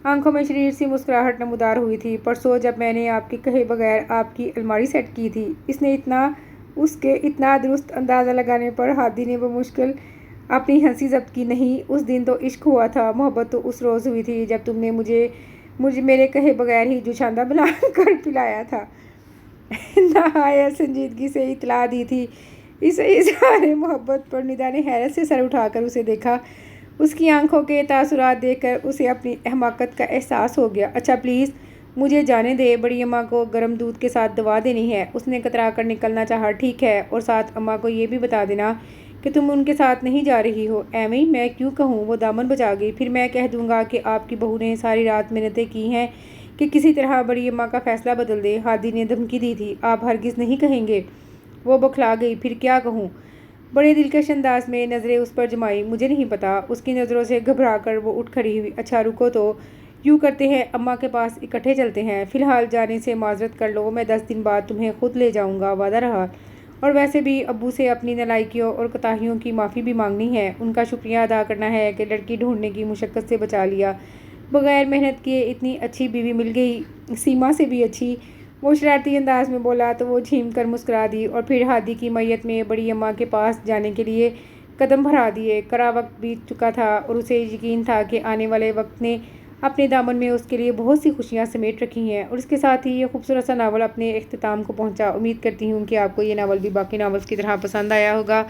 آنکھوں میں شریر سی مسکراہٹ نمودار ہوئی تھی۔ پرسوں، جب میں نے آپ کے کہے بغیر آپ کی الماری سیٹ کی تھی۔ اس نے اتنا اس کے اتنا درست اندازہ لگانے پر ہادی نے بمشکل اپنی ہنسی ضبط کی۔ نہیں، اس دن تو عشق ہوا تھا، محبت تو اس روز ہوئی تھی جب تم نے مجھے میرے کہے بغیر ہی جوشاندہ بنا کر پلایا تھا۔ نہایت سنجیدگی سے اطلاع دی تھی اس اظہار محبت پر۔ ندا نے حیرت سے سر اٹھا کر اسے دیکھا۔ اس کی آنکھوں کے تاثرات دیکھ کر اسے اپنی حماقت کا احساس ہو گیا۔ اچھا پلیز مجھے جانے دے، بڑی اماں کو گرم دودھ کے ساتھ دوا دینی ہے۔ اس نے کترا کر نکلنا چاہا۔ ٹھیک ہے، اور ساتھ اماں کو یہ بھی بتا دینا کہ تم ان کے ساتھ نہیں جا رہی ہو۔ ایویں میں کیوں کہوں؟ وہ دامن بچا گئی۔ پھر میں کہہ دوں گا کہ آپ کی بہو نے ساری رات منتیں کی ہیں کہ کسی طرح بڑی اماں کا فیصلہ بدل دے۔ ہادی نے دھمکی دی تھی۔ آپ ہرگز نہیں کہیں گے؟ وہ بوکھلا گئی۔ پھر کیا کہوں؟ بڑے دلکش انداز میں نظریں اس پر جمائیں۔ مجھے نہیں پتا۔ اس کی نظروں سے گھبرا کر وہ اٹھ کھڑی ہوئی۔ اچھا رکو تو، یوں کرتے ہیں اماں کے پاس اکٹھے چلتے ہیں۔ فی الحال جانے سے معذرت کر لو، میں 10 دن بعد تمہیں خود لے جاؤں گا، وعدہ رہا۔ اور ویسے بھی ابو سے اپنی نالائکیوں اور کوتاہیوں کی معافی بھی مانگنی ہے۔ ان کا شکریہ ادا کرنا ہے کہ لڑکی ڈھونڈنے کی مشقت سے بچا لیا۔ بغیر محنت کیے اتنی اچھی بیوی مل گئی، سیما سے بھی اچھی۔ وہ شرارتی انداز میں بولا تو وہ جھیم کر مسکرا دی، اور پھر ہادی کی میت میں بڑی اماں کے پاس جانے کے لیے قدم بڑھا دیے۔ کرا وقت بیت چکا تھا اور اسے یقین تھا کہ آنے والے وقت نے اپنے دامن میں اس کے لیے بہت سی خوشیاں سمیٹ رکھی ہیں۔ اور اس کے ساتھ ہی یہ خوبصورت سا ناول اپنے اختتام کو پہنچا۔ امید کرتی ہوں کہ آپ کو یہ ناول بھی باقی ناولز کی طرح پسند آیا ہوگا۔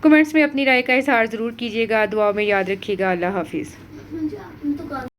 کمنٹس میں اپنی رائے کا اظہار ضرور کیجیے گا۔ دعاؤں میں یاد رکھیے گا۔ اللہ حافظ۔